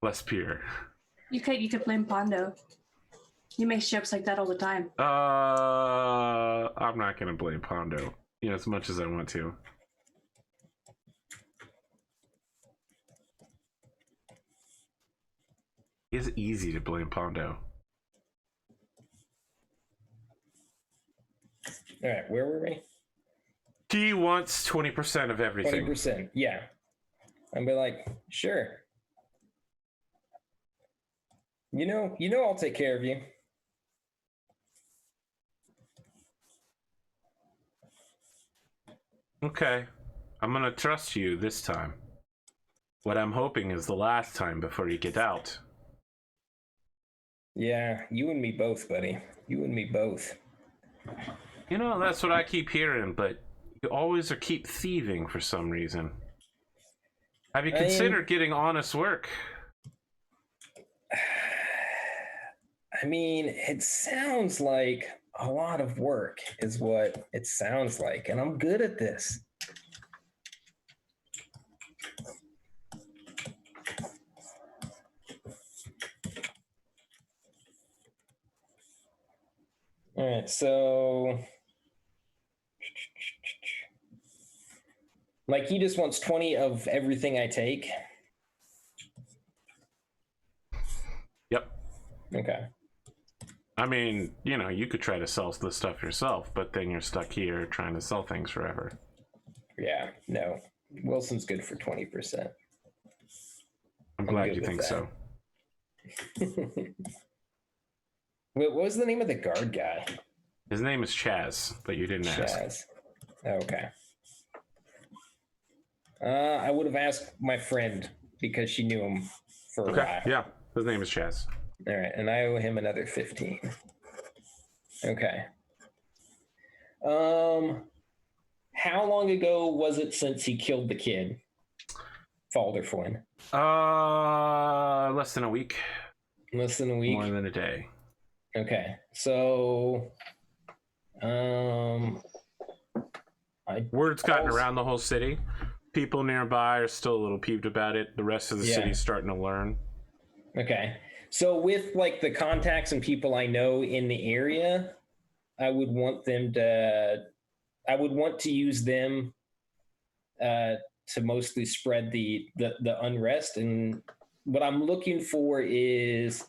Less pure. You could blame Pondo. He makes jokes like that all the time. I'm not gonna blame Pondo, as much as I want to. It's easy to blame Pondo. All right, where were we? He wants 20% of everything. 20%. Yeah. I'd be like, sure. I'll take care of you. Okay. I'm gonna trust you this time. What I'm hoping is the last time before you get out. Yeah, you and me both, buddy. You and me both. That's what I keep hearing, but you always keep thieving for some reason. Have you considered getting honest work? I mean, it sounds like a lot of work is what it sounds like, and I'm good at this. All right, so like he just wants 20 of everything I take. Yep. Okay. I mean, you know, you could try to sell the stuff yourself, but then you're stuck here trying to sell things forever. Yeah, no. Wilson's good for 20%. I'm glad you think so. Wait, what was the name of the guard guy? His name is Chaz, but you didn't ask. Chaz. Okay. I would have asked my friend because she knew him for a while. Yeah, his name is Chaz. All right, and I owe him another 15. Okay. How long ago was it since he killed the kid? Falderflynn. Less than a week. Less than a week? More than a day. Okay. So word's gotten around the whole city. People nearby are still a little peeved about it. The rest of the city's starting to learn. Okay. So with like the contacts and people I know in the area, I would want to use them to mostly spread the unrest. And what I'm looking for is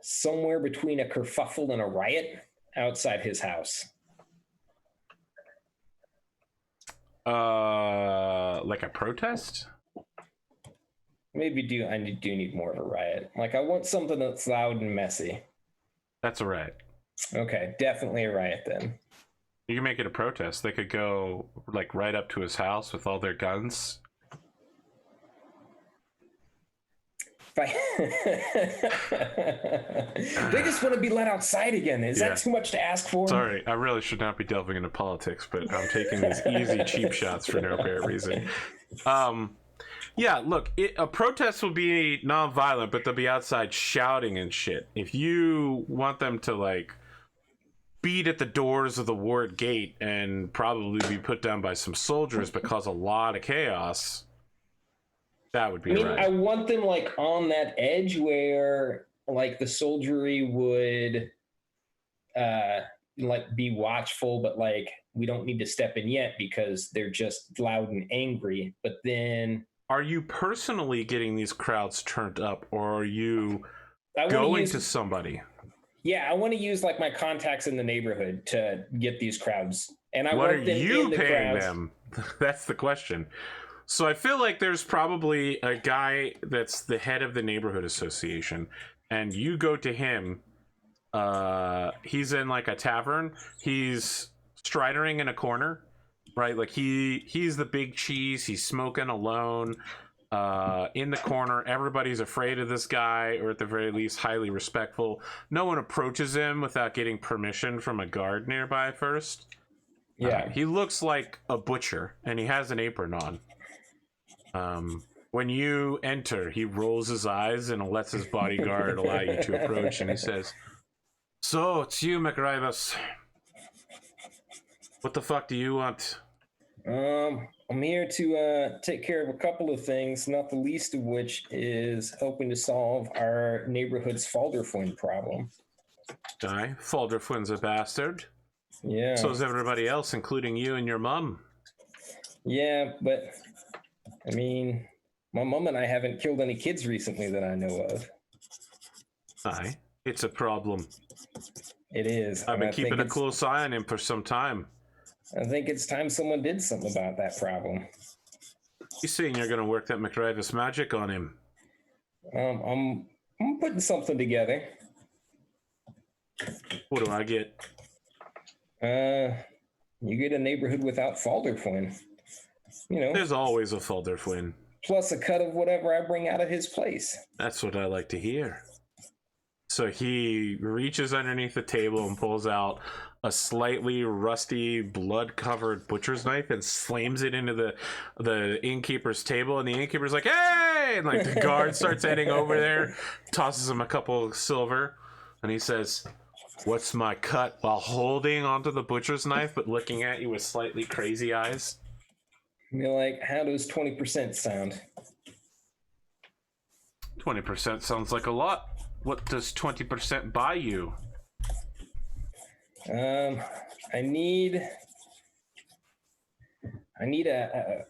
somewhere between a kerfuffle and a riot outside his house. Like a protest? Maybe I do need more of a riot. Like I want something that's loud and messy. That's a riot. Okay, definitely a riot then. You can make it a protest. They could go like right up to his house with all their guns. They just want to be let outside again. Is that too much to ask for? Sorry, I really should not be delving into politics, but I'm taking these easy cheap shots for no apparent reason. Yeah, look, a protest will be non-violent, but they'll be outside shouting and shit. If you want them to like beat at the doors of the ward gate and probably be put down by some soldiers but cause a lot of chaos, that would be right. I want them like on that edge where like the soldiery would like be watchful, but like we don't need to step in yet because they're just loud and angry. But then are you personally getting these crowds turned up, or are you going to somebody? Yeah, I want to use like my contacts in the neighborhood to get these crowds. And what are you paying them? That's the question. So I feel like there's probably a guy that's the head of the neighborhood association, and you go to him. He's in like a tavern. He's stridering in a corner, right? Like he's the big cheese. He's smoking alone in the corner. Everybody's afraid of this guy, or at the very least highly respectful. No one approaches him without getting permission from a guard nearby first. Yeah. He looks like a butcher, and he has an apron on. When you enter, he rolls his eyes and lets his bodyguard allow you to approach, and he says, "So, it's you, McRivas. What the fuck do you want?" I'm here to take care of a couple of things, not the least of which is helping to solve our neighborhood's Falderflynn problem. Aye, Falderflynn's a bastard. Yeah. So is everybody else, including you and your mum. Yeah, but I mean, my mom and I haven't killed any kids recently that I know of. Aye, it's a problem. It is. I've been keeping a close eye on him for some time. I think it's time someone did something about that problem. You saying you're going to work that McRivas magic on him? I'm putting something together. What do I get? You get a neighborhood without Falderflynn. You know, there's always a Falderflynn. Plus a cut of whatever I bring out of his place. That's what I like to hear. So he reaches underneath the table and pulls out a slightly rusty, blood-covered butcher's knife and slams it into the innkeeper's table. And the innkeeper's like, "Hey!" And like the guard starts heading over there, tosses him a couple of silver, and he says, "What's my cut?" While holding onto the butcher's knife, but looking at you with slightly crazy eyes. You're like, how does 20% sound? 20% sounds like a lot. What does 20% buy you? I need a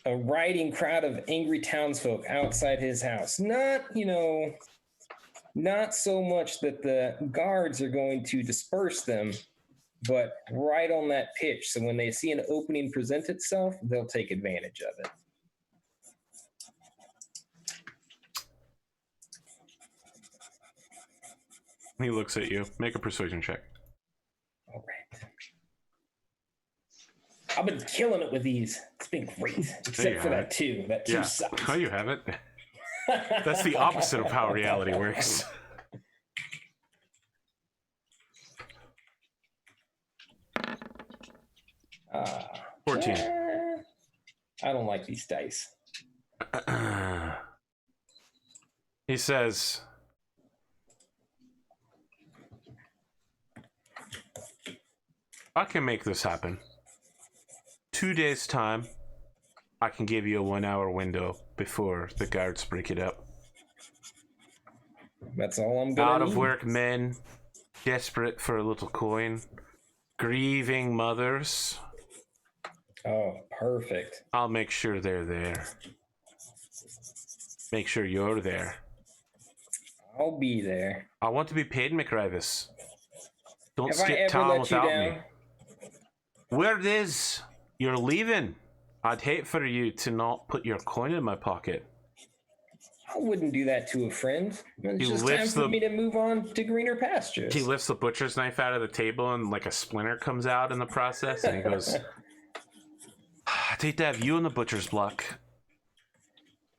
riding crowd of angry townsfolk outside his house. Not, not so much that the guards are going to disperse them, but right on that pitch. So when they see an opening present itself, they'll take advantage of it. He looks at you. Make a persuasion check. All right. I've been killing it with these. It's been great, except for that two. That two sucks. Oh, you have it. That's the opposite of how reality works. Uh, 14. I don't like these dice. He says, "I can make this happen. 2 days' time, I can give you a 1 hour window before the guards break it up. That's all I'm gonna Out of need. work men, desperate for a little coin, grieving mothers. Oh, perfect. I'll make sure they're there. Make sure you're there. I'll be there. I want to be paid, McRivis. Don't Have I skip ever town let you without down? me. Where it is, you're leaving. I'd hate for you to not put your coin in my pocket." I wouldn't do that to a friend. It's He just time lifts for me to move on to greener pastures. He lifts the butcher's knife out of the table and like a splinter comes out in the process, and he goes, "I'd hate to have you on the butcher's block.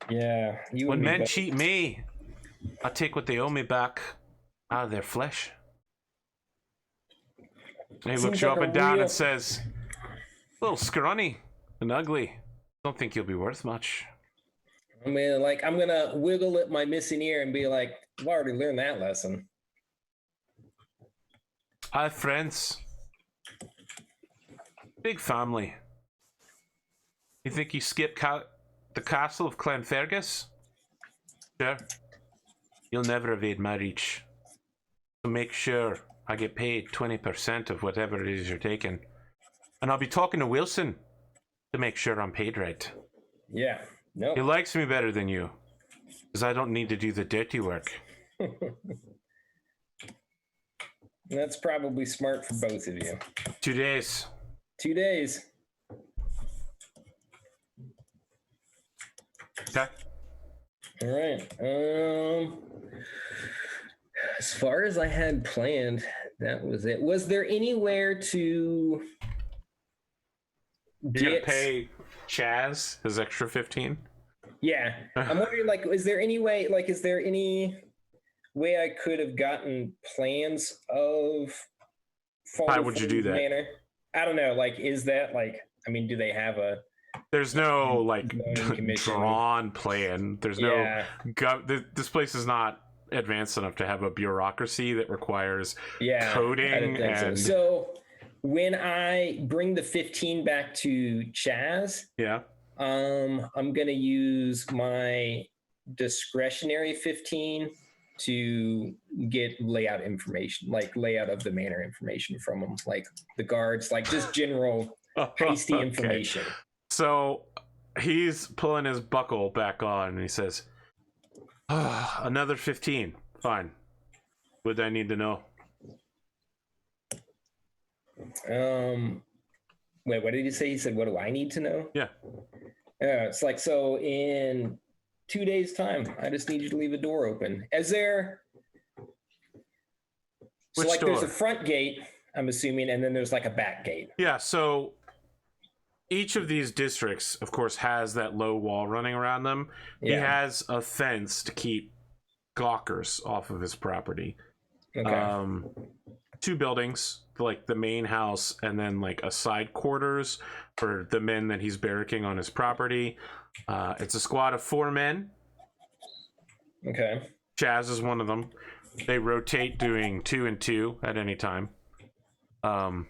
Yeah. You When and me men both. cheat me, I take what they owe me back out of their flesh." And he Seems looks you like up a and down real- and says, "Little scrawny and ugly. Don't think you'll be worth much." I'm gonna wiggle at my missing ear and be like, I've already learned that lesson. I have friends. Big family. You think you skip the castle of Clanfergus? Sure. You'll never evade my reach. So make sure I get paid 20% of whatever it is you're taking. And I'll be talking to Wilson to make sure I'm paid right. Yeah. No. He likes me better than you, because I don't need to do the dirty work. That's probably smart for both of you. 2 days. 2 days. Okay. All right. As far as I had planned, that was it. Was there anywhere to You're gonna pay Chaz his extra 15? Yeah. I'm wondering, is there any way I could have gotten plans of How would you do that? Manor? I don't know. Is that do they have a There's no zoning commission? drawn plan. There's no Yeah. this place is not advanced enough to have a bureaucracy that requires Yeah. coding I didn't think and so when I bring the 15 back to Chaz, yeah. I'm gonna use my discretionary 15 to get layout information, layout of the manor information from them, the guards, just general hasty Okay. information. So he's pulling his buckle back on and he says, another 15. Fine. What do I need to know? Wait, what did he say? He said, what do I need to know? Yeah. It's so in 2 days' time, I just need you to leave a door open. Which door? There's a front gate, I'm assuming, and then there's a back gate. Yeah, so each of these districts, of course, has that low wall running around them. Yeah. He has a fence to keep gawkers off of his property. Okay. 2 buildings, like the main house, and then like a side quarters for the men that he's barracking on his property. It's a squad of 4 men. Okay. Chaz is one of them. They rotate doing 2 and 2 at any time. The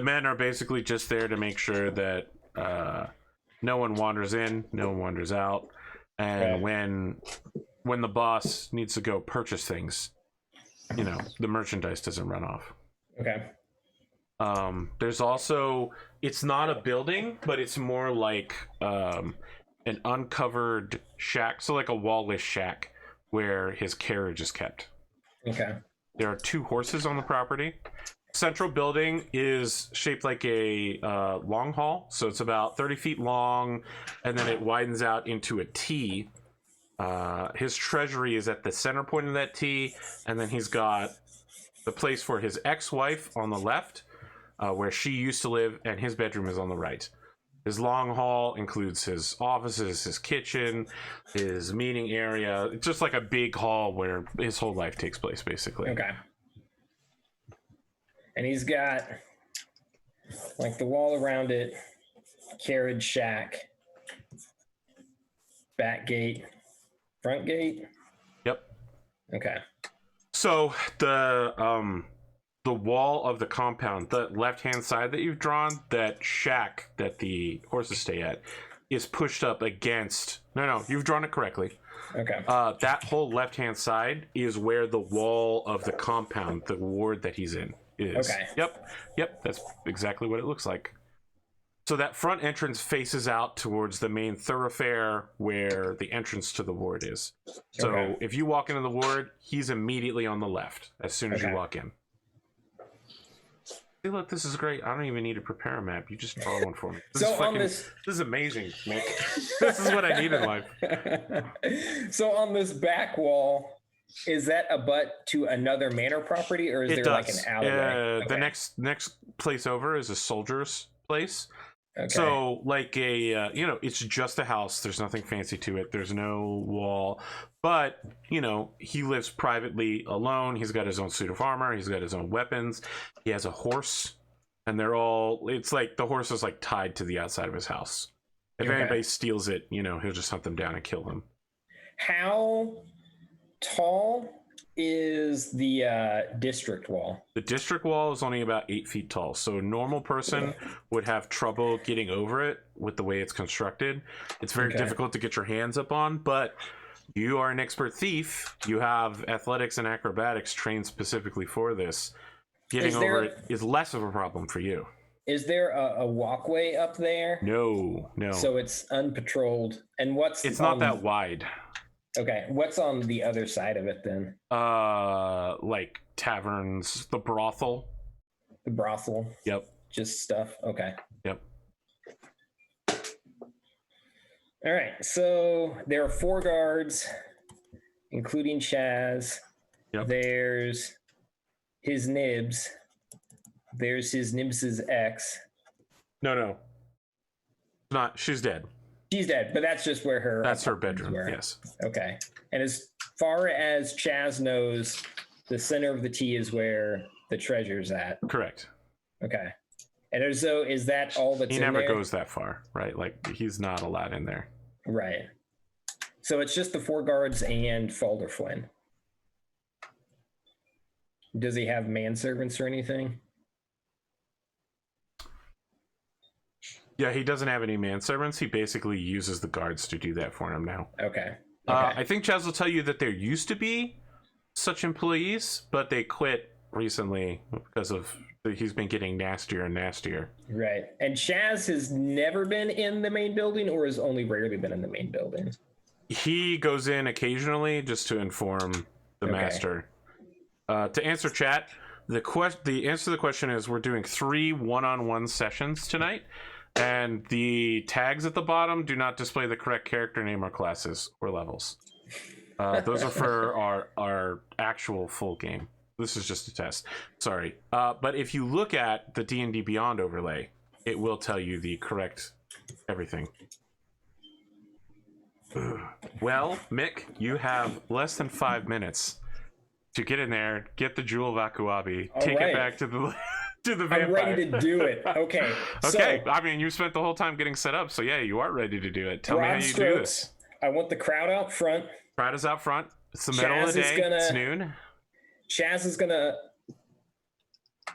men are basically just there to make sure that no one wanders in, no one wanders out, and when the boss needs to go purchase things, you know, the merchandise doesn't run off. Okay. There's also, it's not a building, but it's more like an uncovered shack, so like a wall-less shack where his carriage is kept. Okay. There are 2 horses on the property. Central building is shaped like a long hall, so it's about 30 feet long, and then it widens out into a T. His treasury is at the center point of that T, and then he's got the place for his ex-wife on the left, where she used to live, and his bedroom is on the right. His long hall includes his offices, his kitchen, his meeting area. It's just like a big hall where his whole life takes place, basically. Okay. And he's got like the wall around it, carriage shack, back gate, front gate. Yep. Okay. So the wall of the compound, the left-hand side that you've drawn, that shack that the horses stay at, is pushed up against. No, you've drawn it correctly. Okay. That whole left-hand side is where the wall of the compound, the ward that he's in, is. Okay. Yep. That's exactly what it looks like. So that front entrance faces out towards the main thoroughfare where the entrance to the ward is. So Okay. if you walk into the ward, he's immediately on the left as soon as you Okay. walk in. Hey, look, this is great. I don't even need to prepare a map. You just draw one for me. This So is on fucking- this- this is amazing, Nick. This is what I need in life. So on this back wall, is that a butt to another manor property, or is there like an alleyway? The next place over is a soldier's place. Okay. So like a it's just a house. There's nothing fancy to it. There's no wall, but he lives privately alone. He's got his own suit of armor. He's got his own weapons. He has a horse, and it's like the horse is like tied to the outside of his house. If anybody steals it, he'll just hunt them down and kill them. How tall is the district wall? The district wall is only about 8 feet tall, so a normal person would have trouble getting over it with the way it's constructed. It's very difficult to get your hands up on, but you are an expert thief. You have athletics and acrobatics trained specifically for this. Getting over it is less of a problem for you. Is there a walkway up there? No. So it's unpatrolled. And It's not that wide. Okay, what's on the other side of it then? Like taverns, the brothel. The brothel? Yep. Just stuff? Okay. Yep. All right, so there are 4 guards, including Chaz. Yep. There's his Nibs. There's his Nibs' ex. No. She's dead. She's dead, but that's just where her... That's her bedroom, were. yes. Okay. And as far as Chaz knows, the center of the T is where the treasure's at. Correct. Okay. And so is that all that's He in never there? goes that far, right? Like, he's not allowed in there. Right. So it's just the 4 guards and Falder Flynn. Does he have manservants or anything? Yeah, he doesn't have any manservants. He basically uses the guards to do that for him now. Okay. I think Chaz will tell you that there used to be such employees, but they quit recently because of he's been getting nastier and nastier. Right. And Chaz has never been in the main building, or has only rarely been in the main building? He goes in occasionally just to inform the master. To answer chat, the answer to the question is we're doing 3 one-on-one sessions tonight. And the tags at the bottom do not display the correct character name or classes or levels. Those are for our actual full game. This is just a test. Sorry. But if you look at the D&D Beyond overlay, it will tell you the correct everything. Well, Mick, you have less than 5 minutes to get in there, get the jewel of Akuabi, All take right. it back to the to the vampire. I'm ready to do it. Okay. Okay, So, I mean, you spent the whole time getting set up, so yeah, you are ready to do it. Tell me how broad you do strokes. this. I want the crowd out front. Crowd is out front. It's the middle of the day. It's noon. Chaz is gonna.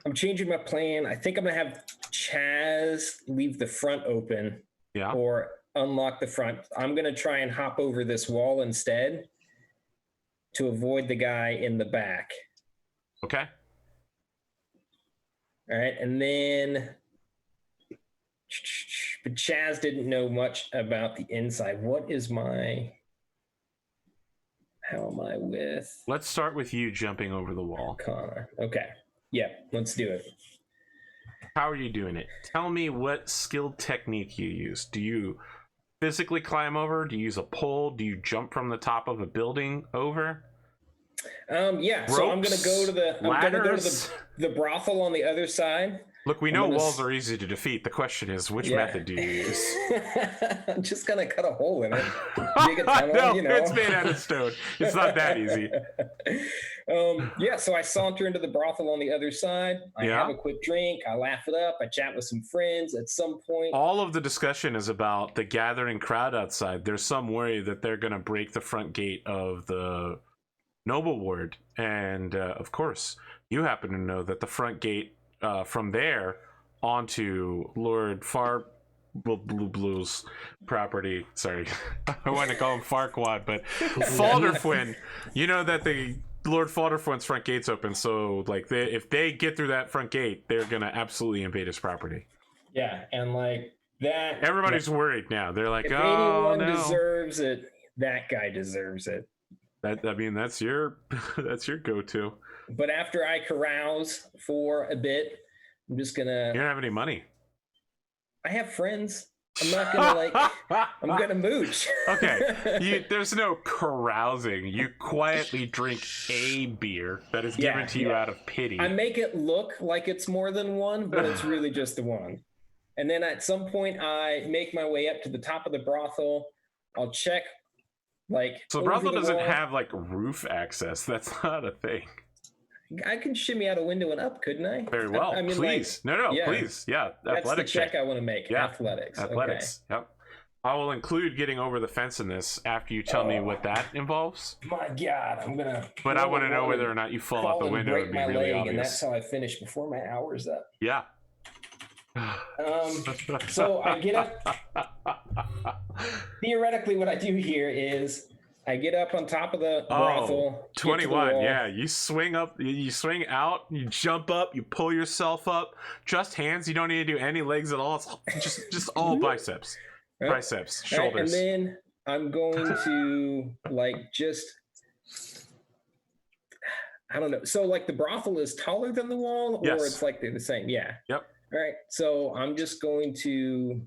I'm changing my plan. I think I'm gonna have Chaz leave the front open Yeah. or unlock the front. I'm gonna try and hop over this wall instead to avoid the guy in the back. Okay. All right, and then, but Chaz didn't know much about the inside. What is my? How am I with Let's start with you jumping over the wall. Connor? Okay, yeah, let's do it. How are you doing it? Tell me what skilled technique you use. Do you physically climb over? Do you use a pole? Do you jump from the top of a building over? Yeah, so I'm gonna go to the ladders? the brothel on the other side. Look, we know walls are easy to defeat. The question is, which Yeah. method do you use? I'm just gonna cut a hole in it. Dig a tunnel, No, you know. it's made out of stone. It's not that easy. Yeah, so I saunter into the brothel on the other side. I Yeah. have a quick drink. I laugh it up. I chat with some friends. At some point, All of the discussion is about the gathering crowd outside. There's some worry that they're going to break the front gate of the noble ward. And of course, you happen to know that the front gate from there onto Lord Blue's property. Sorry, I want to call him Farquaad, but Falderfwyn. You know that the Lord Falderfwyn's front gate's open, so like if they get through that front gate, they're gonna absolutely invade his property. yeah, and like that. Everybody's worried now. They're like, If "Oh anyone no!" deserves it, that guy deserves it. I mean, that's your that's your go-to. But after I carouse for a bit, I'm just gonna. You don't have any money. I have friends. I'm not gonna like. I'm gonna mooch. Okay, there's no carousing. You quietly drink a beer that is given to you out of pity. I make it look like it's more than one, but it's really just the one. And then at some point, I make my way up to the top of the brothel. I'll check, like. So the over brothel the doesn't wall. have like roof access. That's not a thing. I can shimmy out a window and up, couldn't I? Very well. I mean, please. like, No, yeah. please. Yeah. That's Athletics the check I want to make. Yeah. Athletics. Athletics. Yep. I will include getting over the fence in this after you tell me what that involves. Okay. My God, I'm gonna. But I want to know whether or not you fall out the window. Break It'd be my really leg, and that's obvious. how I finish before my hour's up. Yeah. So I get up. Theoretically, what I do here is I get up on top of the brothel. 21. Yeah, you swing up, you swing out, you jump up, you pull yourself up. Just hands. You don't need to do any legs at all. It's just all biceps, triceps, shoulders. And then I'm going to like just. I don't know. So like the brothel is taller than the wall, or Yes. it's like they're the same. Yeah. Yep. All right. So I'm just going to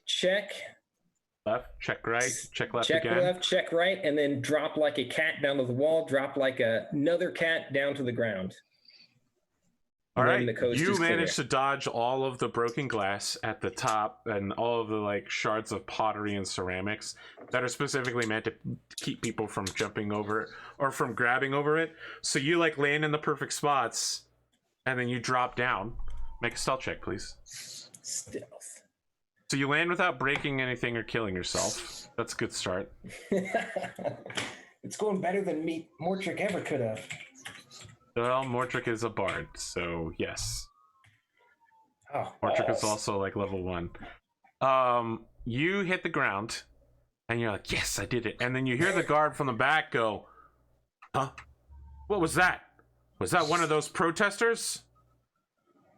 check. Left, check right, check left Check again. left, check right, and then drop like a cat down to the wall, drop like another cat down to the ground. All And right, then the coast you is clear. managed to dodge all of the broken glass at the top and all of the like shards of pottery and ceramics that are specifically meant to keep people from jumping over or from grabbing over it. So you like land in the perfect spots and then you drop down. Make a stealth check, please. Stealth. So you land without breaking anything or killing yourself. That's a good start. It's going better than Mortrick ever could have. Well, Mortrick is a bard, so yes. Oh, Mortrick is also like level 1. You hit the ground, and you're like, yes, I did it. And then you hear the guard from the back go, huh? What was that? Was that one of those protesters?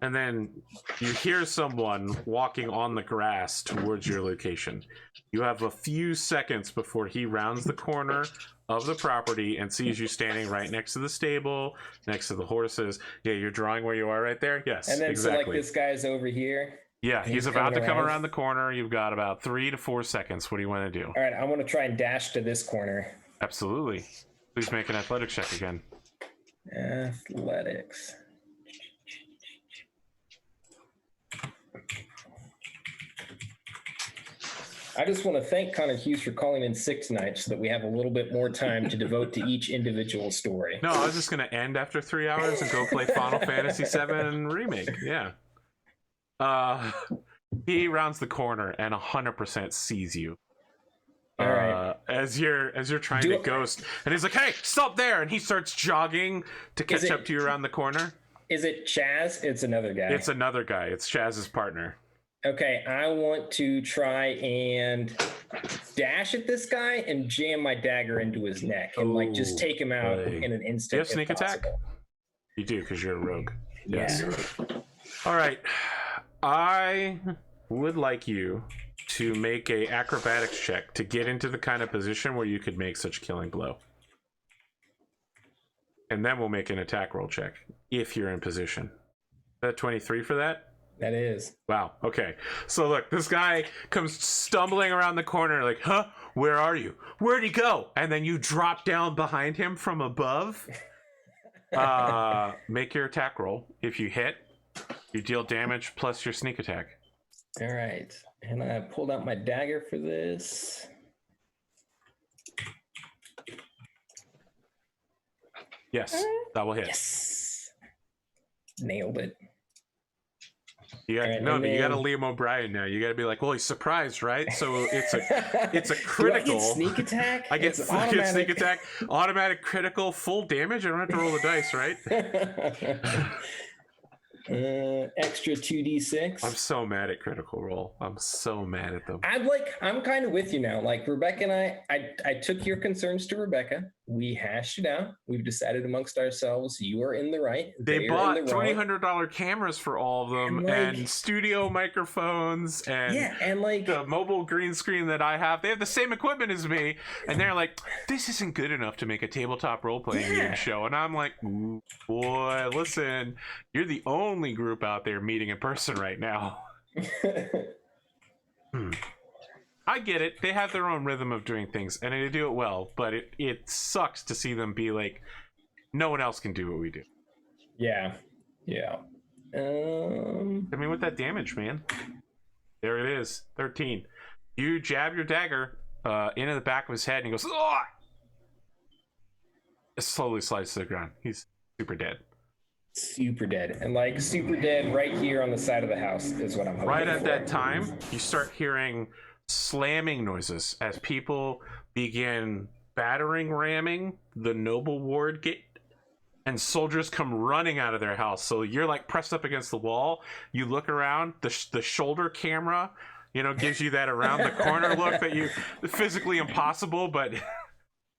And then you hear someone walking on the grass towards your location. You have a few seconds before he rounds the corner of the property and sees you standing right next to the stable, next to the horses. Yeah, you're drawing where you are right there? Yes, and then exactly. so like this guy's over here. Yeah, he's about to come around. around the corner. You've got about 3 to 4 seconds. What do you want to do? All right, I want to try and dash to this corner. Absolutely. Please make an athletics check again. Athletics. I just want to thank Connor Hughes for calling in sick tonight so that we have a little bit more time to devote to each individual story. No, I was just gonna end after 3 hours and go play Final Fantasy VII Remake. Yeah. He rounds the corner and 100% sees you. All right. As you're trying to ghost, and he's like, "Hey, stop there!" And he starts jogging to catch up to you around the corner. Is it Chaz? It's another guy. It's another guy. It's Chaz's partner. Okay, I want to try and dash at this guy and jam my dagger into his neck and like just take him out in an instant. Do you have sneak attack? You do, because you're a rogue. Yes. Yeah. All right. I would like you to make a acrobatics check to get into the kind of position where you could make such a killing blow. And then we'll make an attack roll check if you're in position. Is that 23 for that? That is. Wow. Okay. So look, this guy comes stumbling around the corner like, huh? Where are you? Where'd he go? And then you drop down behind him from above. Make your attack roll. If you hit, you deal damage plus your sneak attack. All right. And I pulled out my dagger for this. Yes, that will hit. Yes. Nailed it. You got, right, no, but you got to then- Liam O'Brien now. You got to be like, well, he's surprised, right? So it's a critical. Do I get sneak attack? I get It's sneak attack, automatic critical, full damage. I don't have to roll the dice, right? Extra 2d6. I'm so mad at critical roll. I'm so mad at them. I'm kind of with you now. Like Rebecca and I took your concerns to Rebecca. We hashed it out. We've decided amongst ourselves, you are in the right. They are bought in the wrong. $300 cameras for all of them, And, like- and studio microphones, and Yeah, and like the mobile green screen that I have. They have the same equipment as me, and they're like, this isn't good enough to make a tabletop role-playing game show. And I'm like, ooh, boy, listen, you're the only group out there meeting in person right now. I get it. They have their own rhythm of doing things, and they do it well, but it sucks to see them be like, no one else can do what we do. yeah. I mean, with that damage, man. There it is. 13. You jab your dagger into the back of his head, and he goes, "Ugh!" It slowly slides to the ground. He's super dead. Super dead. And like super dead right here on the side of the house is what I'm hoping Right at for. that time, you start hearing slamming noises as people begin battering ramming the noble ward gate, and soldiers come running out of their house. So you're like pressed up against the wall. You look around, the shoulder camera, gives you that around the corner look that you physically impossible, but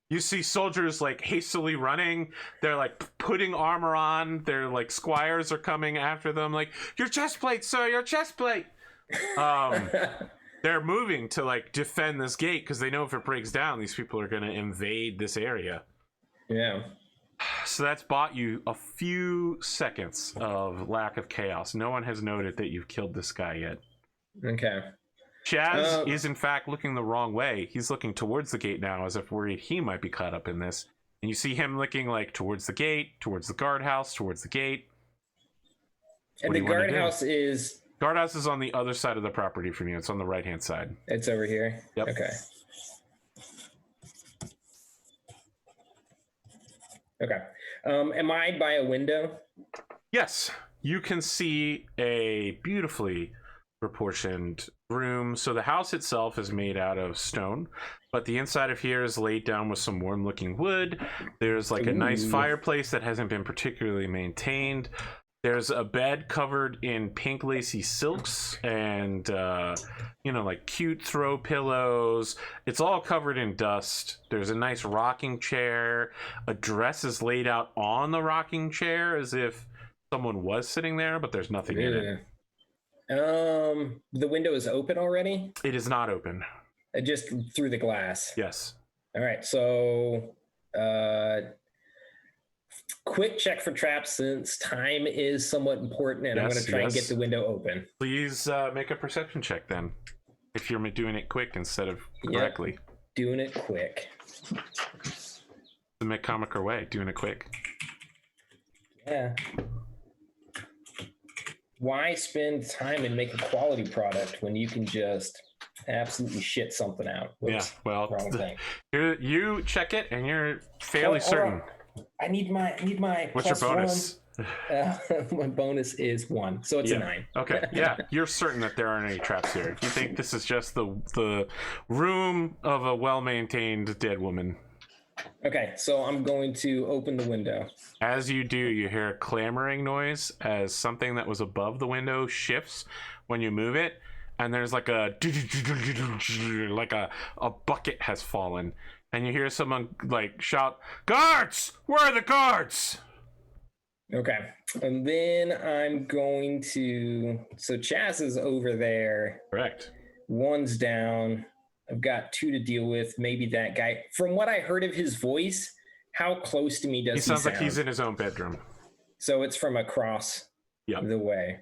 you see soldiers like hastily running. They're like putting armor on. They're like squires are coming after them like, your chest plate, sir, your chest plate. They're moving to like defend this gate because they know if it breaks down, these people are going to invade this area. Yeah. So that's bought you a few seconds of lack of chaos. No one has noted that you've killed this guy yet. Okay. Chaz is in fact looking the wrong way. He's looking towards the gate now as if worried he might be caught up in this. And you see him looking like towards the gate, towards the guardhouse, towards the gate. And the guardhouse is... Guardhouse is on the other side of the property from you. It's on the right-hand side. It's over here? Yep. Okay. Am I by a window? Yes. You can see a beautifully proportioned room. So the house itself is made out of stone, but the inside of here is laid down with some warm looking wood. There's like a nice fireplace that hasn't been particularly maintained. There's a bed covered in pink lacy silks and like cute throw pillows. It's all covered in dust. There's a nice rocking chair. A dress is laid out on the rocking chair as if someone was sitting there, but there's nothing in it. The window is open already? It is not open. Just through the glass. Yes. All right. So, quick check for traps since time is somewhat important, and I'm going to try and get the window open. Please make a perception check then, if you're doing it quick instead of correctly. Yep. Doing it quick. The McComicker way, doing it quick. Yeah. Why spend time and make a quality product when you can just absolutely shit something out. Yeah, Whoops, well, wrong thing. you check it, and you're fairly Oh, certain. I need my. What's your plus bonus? 1. My bonus is 1, so it's a 9. Okay. Yeah, you're certain that there aren't any traps here. You think this is just the room of a well-maintained dead woman. Okay, so I'm going to open the window. As you do, you hear a clamoring noise as something that was above the window shifts when you move it, and there's like a bucket has fallen, and you hear someone like shout, "Guards! Where are the guards?" Okay, and then I'm going to. So Chaz is over there. Correct. 1's down. I've got 2 to deal with. Maybe that guy. From what I heard of his voice, how close to me does he sounds sound? like he's in his own bedroom. So it's from across the way.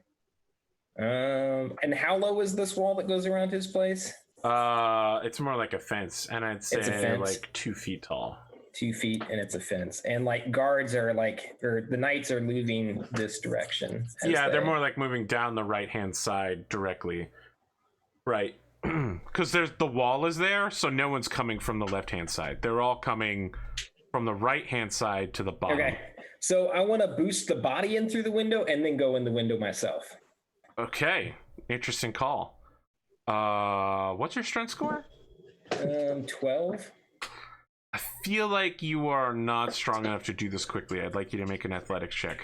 And how low is this wall that goes around his place? It's more like a fence, and I'd say like 2 feet tall. 2 feet, and it's a fence. And like guards are like, or the knights are moving this direction. Yeah, they're more like moving down the right-hand side directly. Right. Because the wall is there, so no one's coming from the left-hand side. They're all coming from the right-hand side to the bottom. Okay. So I want to boost the body in through the window and then go in the window myself. Okay. Interesting call. What's your strength score? 12. I feel like you are not strong enough to do this quickly. I'd like you to make an athletics check.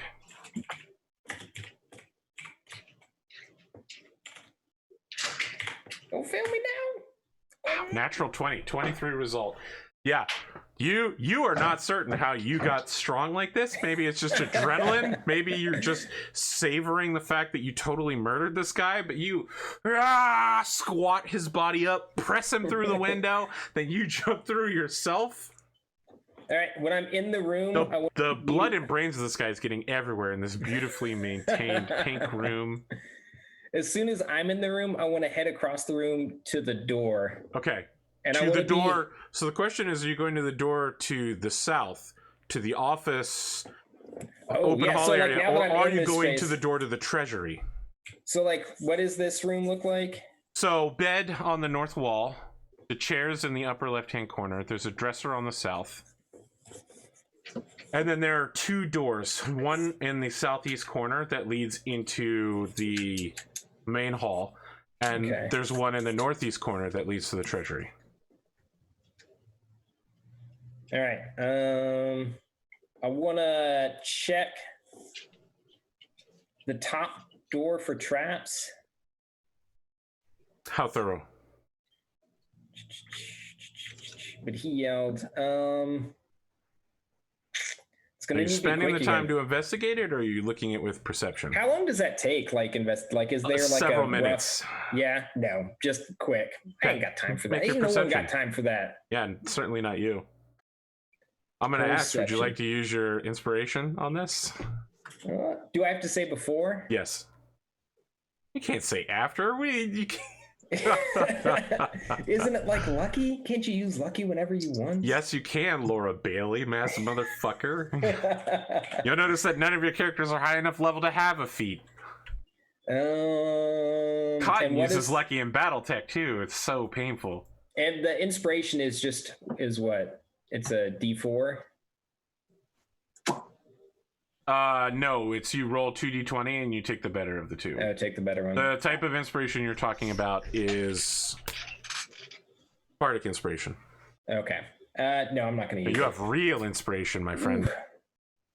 Don't fail me now. Natural 20, 23 result. Yeah, you are not certain how you got strong like this. Maybe it's just adrenaline. Maybe you're just savoring the fact that you totally murdered this guy, but you squat his body up, press him through the window, then you jump through yourself. All right, when I'm in the room, The blood and brains of this guy is getting everywhere in this beautifully maintained pink room. As soon as I'm in the room, I want to head across the room to the door. Okay. And to the door. So the question is, are you going to the door to the south, to the office, open hall area, or are you going to the door to the treasury? So, like, what does this room look like? So, bed on the north wall, the chairs in the upper left-hand corner. There's a dresser on the south. And then there are 2 doors. One in the southeast corner that leads into the main hall. And there's one in the northeast corner that leads to the treasury. All right. I want to check the top door for traps. How thorough? But he yelled, Are you spending the time to investigate it, or are you looking at it with perception? How long does that take? Like, is there like several minutes? Yeah, no, just quick. I ain't got time for that. Ain't no one got time for that. Yeah, and certainly not you. I'm going to ask, would you like to use your inspiration on this? Do I have to say before? Yes. You can't say after. You can't. Isn't it like lucky? Can't you use lucky whenever you want? Yes, you can, Laura Bailey, mass motherfucker. You'll notice that none of your characters are high enough level to have a feat. Cotton uses lucky in BattleTech too. It's so painful. And the inspiration is what? It's a D4. No, it's you roll 2d20 and you take the better of the 2. Take the better one. The type of inspiration you're talking about is bardic inspiration. Okay. No, I'm not going to use it. You have real inspiration, my friend.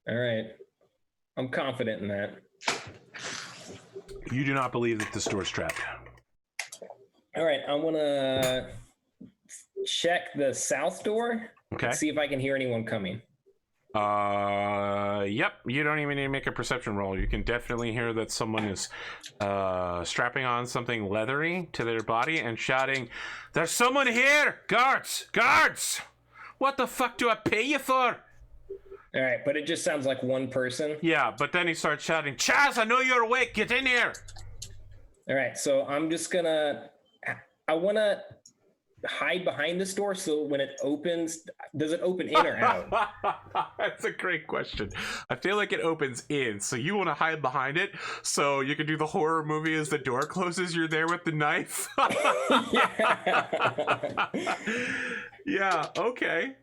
All right. I'm confident in that. You do not believe that this door's trapped. All right. I want to check the south door. Okay. See if I can hear anyone coming. Yep. You don't even need to make a perception roll. You can definitely hear that someone is strapping on something leathery to their body and shouting, "There's someone here! Guards! Guards! What the fuck do I pay you for?" All right, but it just sounds like one person. Yeah, but then he starts shouting, "Chaz, I know you're awake. Get in here!" All right, so I'm just gonna. I want to hide behind this door so when it opens, does it open in or out? That's a great question. I feel like it opens in, so you want to hide behind it so you can do the horror movie as the door closes, you're there with the knife. Yeah. Yeah, okay.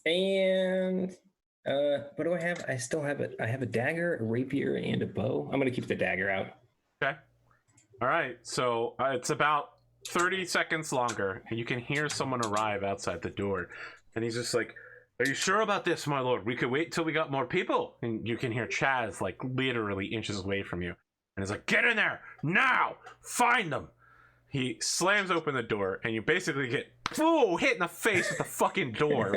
And what do I have? I still have it. I have a dagger, a rapier, and a bow. I'm gonna keep the dagger out. Okay. All right. So it's about 30 seconds longer, and you can hear someone arrive outside the door. And he's just like, "Are you sure about this, my lord? We could wait till we got more people." And you can hear Chaz like literally inches away from you. And he's like, "Get in there now! Find them!" He slams open the door, and you basically get hit in the face with the fucking door.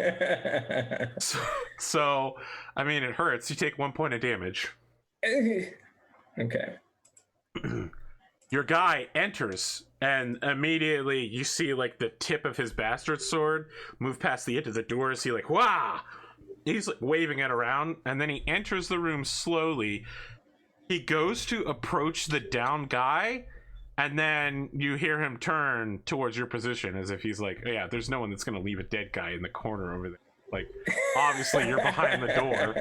So, I mean, it hurts. You take 1 point of damage. Okay. Your guy enters, and immediately you see like the tip of his bastard sword move past the edge of the door. See, like, wah! He's like waving it around, and then he enters the room slowly. He goes to approach the down guy, and then you hear him turn towards your position as if he's like, oh, yeah, there's no one that's going to leave a dead guy in the corner over there. Like, obviously, you're behind the door.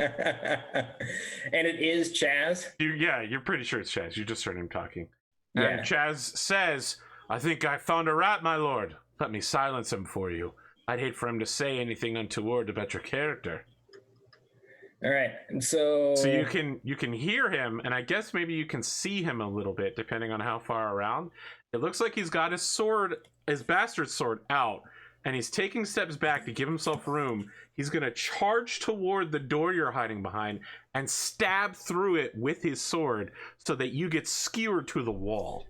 And it is Chaz? You're pretty sure it's Chaz. You just heard him talking. Yeah. And Chaz says, I think I found a rat, my lord. Let me silence him for you. I'd hate for him to say anything untoward about your character. All right. And so you can hear him, and I guess maybe you can see him a little bit depending on how far around. It looks like he's got his sword, his bastard sword, out, and he's taking steps back to give himself room. He's gonna charge toward the door you're hiding behind and stab through it with his sword so that you get skewered to the wall.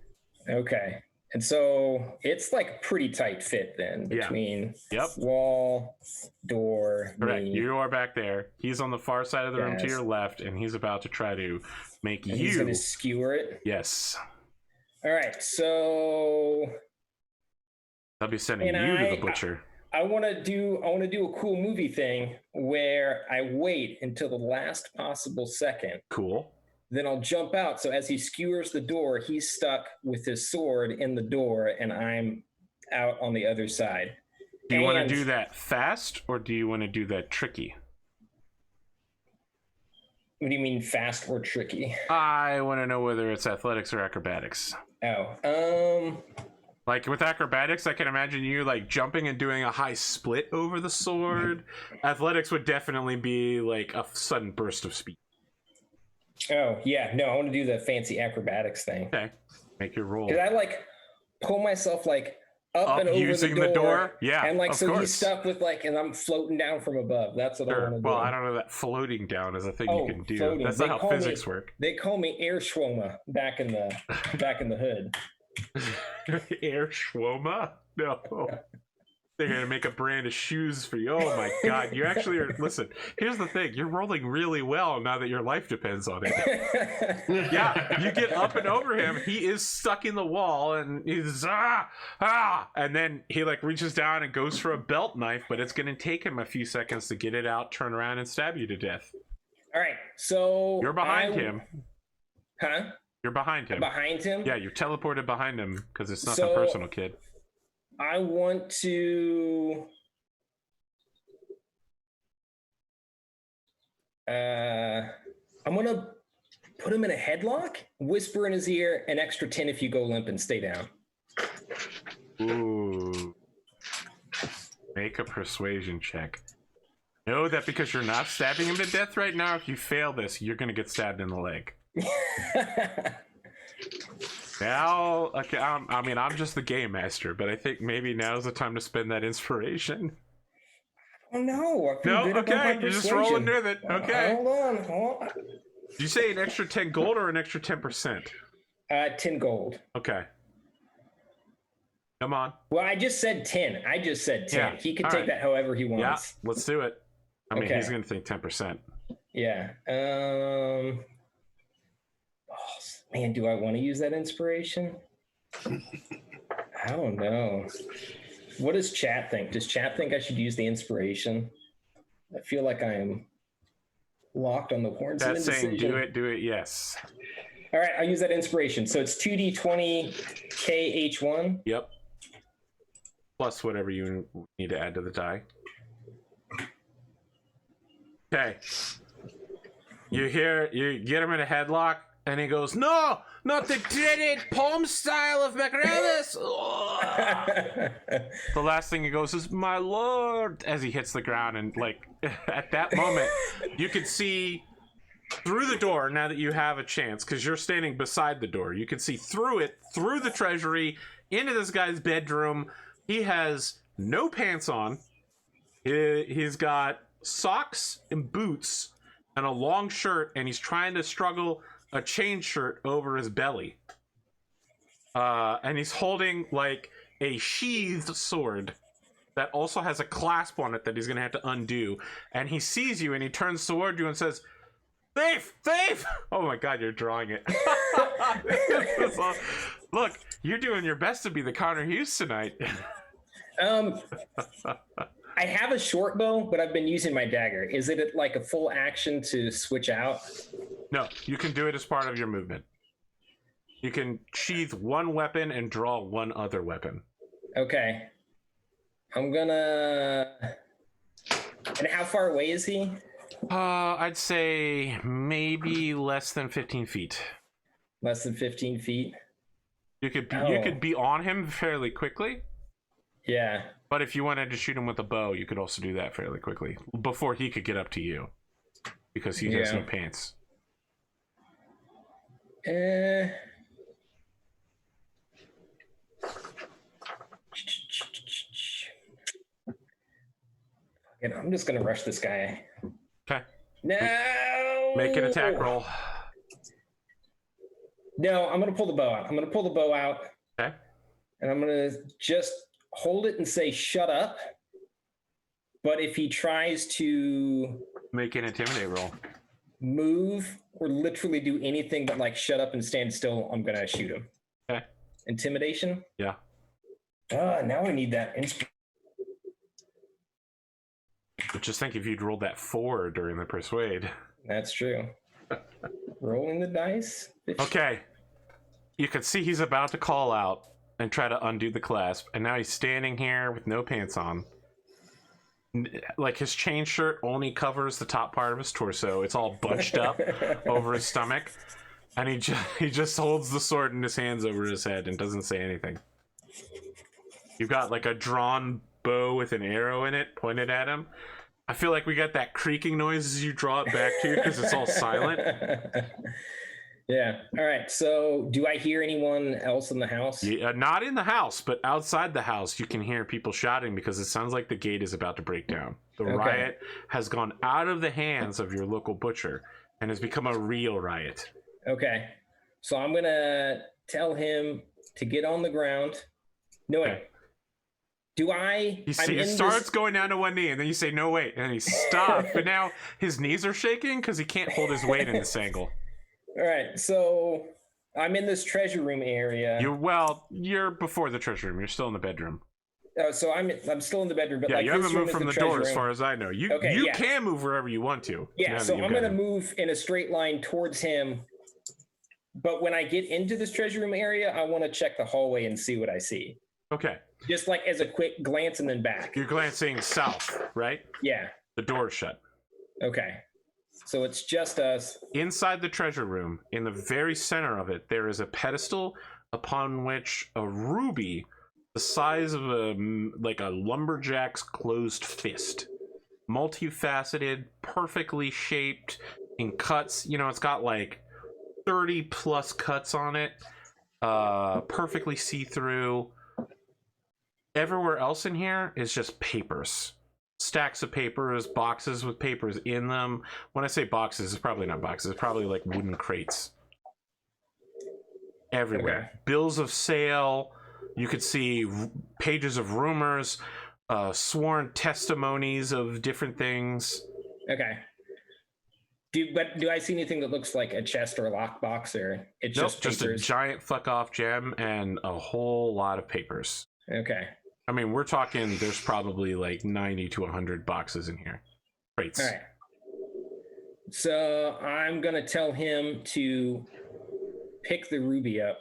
Okay. And so it's like a pretty tight fit then between wall, door, correct. me. You are back there. He's on the far side of the room to your left, and he's about to try to make you. He's gonna skewer it. Yes. All right. So I'll be sending you to the butcher. I want to do a cool movie thing where I wait until the last possible second. Cool. Then I'll jump out. So as he skewers the door, he's stuck with his sword in the door, and I'm out on the other side. Do you want to do that fast, or do you want to do that tricky? What do you mean fast or tricky? I want to know whether it's athletics or acrobatics. Oh, like with acrobatics, I can imagine you like jumping and doing a high split over the sword. Athletics would definitely be like a sudden burst of speed. Oh, yeah. No, I want to do the fancy acrobatics thing. Okay. Make your roll. Because I like pull myself like up and over using the door. Yeah. And like, so course. he's stuck with like, and I'm floating down from above. That's what I want to do. Well, I don't know that floating down is a thing you can do. Floating. That's not how physics work. They call me Air Schwoma back in the hood. Air Schwoma? No. They're going to make a brand of shoes for you. Oh my God. You actually are. Listen, here's the thing. You're rolling really well now that your life depends on it. Yeah. You get up and over him. He is stuck in the wall and he's, and then he like reaches down and goes for a belt knife, but it's going to take him a few seconds to get it out, turn around, and stab you to death. All right. So you're behind him. Huh? You're behind him. Behind him? Yeah, you're teleported behind him because it's nothing personal, kid. I want to I'm gonna put him in a headlock, whisper in his ear, an extra 10 if you go limp and stay down. Ooh. Make a persuasion check. Know that because you're not stabbing him to death right now, if you fail this, you're gonna get stabbed in the leg. Now, okay, I mean, I'm just the game master, but I think maybe now's the time to spend that inspiration. Oh no! Okay, you're just rolling with it. Okay. Hold on. Did you say an extra 10 gold or an extra 10%? 10 gold. Okay. Come on. Well, I just said 10. Yeah. He can take that however he wants. Yeah, let's do it. I mean, he's going to think 10%. Yeah. Man, do I want to use that inspiration? I don't know. What does chat think? Does chat think I should use the inspiration? I feel like I am locked on the horns. That's saying do it, yes. All right, I'll use that inspiration. So it's 2d20 KH1. Yep. Plus whatever you need to add to the die. Okay. You get him in a headlock, and he goes, "No, not the dreaded palm style of Macrelis." The last thing he goes is, "My lord," as he hits the ground, and like at that moment, you could see through the door. Now that you have a chance, because you're standing beside the door, you can see through it, through the treasury, into this guy's bedroom. He has no pants on. He's got socks and boots and a long shirt, and he's trying to struggle a chain shirt over his belly. And he's holding like a sheathed sword that also has a clasp on it that he's gonna have to undo. And he sees you and he turns toward you and says, "Thief! Thief!" Oh my god, you're drawing it. Look, you're doing your best to be the conorhughes tonight. I have a short bow, but I've been using my dagger. Is it like a full action to switch out? No, you can do it as part of your movement. You can sheath one weapon and draw one other weapon. Okay. I'm gonna... And how far away is he? I'd say maybe less than 15 feet. Less than 15 feet? You could be on him fairly quickly. Yeah. But if you wanted to shoot him with a bow, you could also do that fairly quickly before he could get up to you, because he has no pants. I'm just gonna rush this guy. Okay. No. Make an attack roll. No, I'm gonna pull the bow out. Okay. And I'm gonna just hold it and say, "Shut up." But if he tries to Make an intimidate roll. move or literally do anything but like shut up and stand still, I'm gonna shoot him. Okay. Intimidation? Yeah. Now I need that. But just think if you'd rolled that 4 during the persuade. That's true. Rolling the dice. Okay. You can see he's about to call out and try to undo the clasp, and now he's standing here with no pants on. Like, his chain shirt only covers the top part of his torso. It's all bunched up over his stomach, and he just holds the sword in his hands over his head and doesn't say anything. You've got like a drawn bow with an arrow in it pointed at him. I feel like we got that creaking noise as you draw it back to you because it's all silent. Yeah. All right. So do I hear anyone else in the house? Yeah, not in the house, but outside the house, you can hear people shouting because it sounds like the gate is about to break down. The riot has gone out of the hands of your local butcher and has become a real riot. Okay. So I'm going to tell him to get on the ground. No, wait. Do I... He starts going down to one knee, and then you say, "No, wait," and he stops. But now his knees are shaking because he can't hold his weight in this angle. All right, so I'm in this treasure room area. You're before the treasure room. You're still in the bedroom. So I'm still in the bedroom. But yeah, like, you haven't moved from the door as far as I know. You can move wherever you want to. Yeah, so I'm going to move in a straight line towards him. But when I get into this treasure room area, I want to check the hallway and see what I see. Okay. Just like as a quick glance and then back. You're glancing south, right? Yeah. The door's shut. Okay. So it's just us. Inside the treasure room, in the very center of it, there is a pedestal upon which a ruby the size of a lumberjack's closed fist. Multifaceted, perfectly shaped, in cuts. You know, it's got like 30 plus cuts on it. Perfectly see-through. Everywhere else in here is just papers. Stacks of papers, boxes with papers in them. When I say boxes, it's probably not boxes. It's probably like wooden crates. Everywhere. Okay. Bills of sale. You could see pages of rumors, sworn testimonies of different things. Okay. Do I see anything that looks like a chest or a lockbox, or it's just papers? Just a giant fuck-off gem and a whole lot of papers. Okay. I mean, we're talking, there's probably like 90 to 100 boxes in here. Crates. All right. So I'm gonna tell him to pick the ruby up.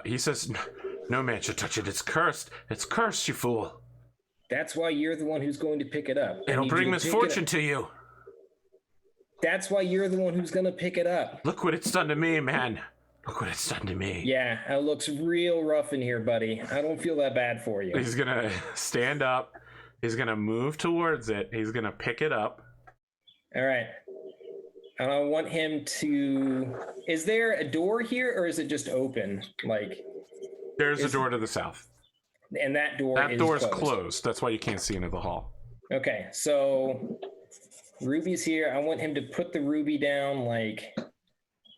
He says, no man should touch it. It's cursed. It's cursed, you fool. That's why you're the one who's going to pick it up. It'll bring misfortune to you. That's why you're the one who's gonna pick it up. Look what it's done to me, man. Look what it's done to me. Yeah, it looks real rough in here, buddy. I don't feel that bad for you. He's gonna stand up. He's gonna move towards it. He's gonna pick it up. All right. And I want him to... Is there a door here, or is it just open? Like... There's a door to the south. And that door is closed. That's why you can't see into the hall. Okay, so... Ruby's here. I want him to put the ruby down, like,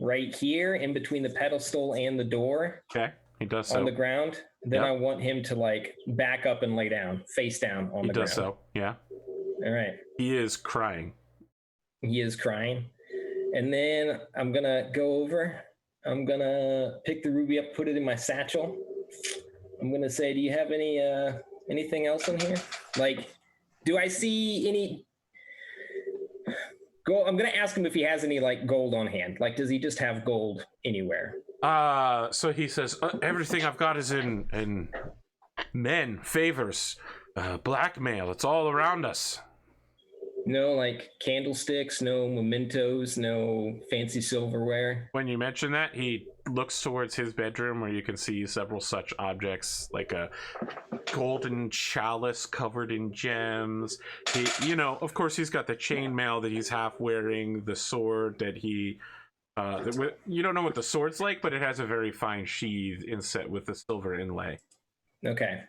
right here, in between the pedestal and the door. Okay, he does so. On the ground. Then I want him to, like, back up and lay down, face down on the ground. He does so, yeah. All right. He is crying. He is crying. And then I'm going to go over. I'm going to pick the ruby up, put it in my satchel. I'm going to say, do you have anything else in here? Like, do I see any... Gold. I'm gonna ask him if he has any like gold on hand. Like, does he just have gold anywhere? So he says everything I've got is in men, favors, blackmail. It's all around us. No, like candlesticks, no mementos, no fancy silverware. When you mention that, he looks towards his bedroom where you can see several such objects, like a golden chalice covered in gems. He, you know, of course, he's got the chainmail that he's half wearing, the sword that he... you don't know what the sword's like, but it has a very fine sheath inset with the silver inlay. Okay.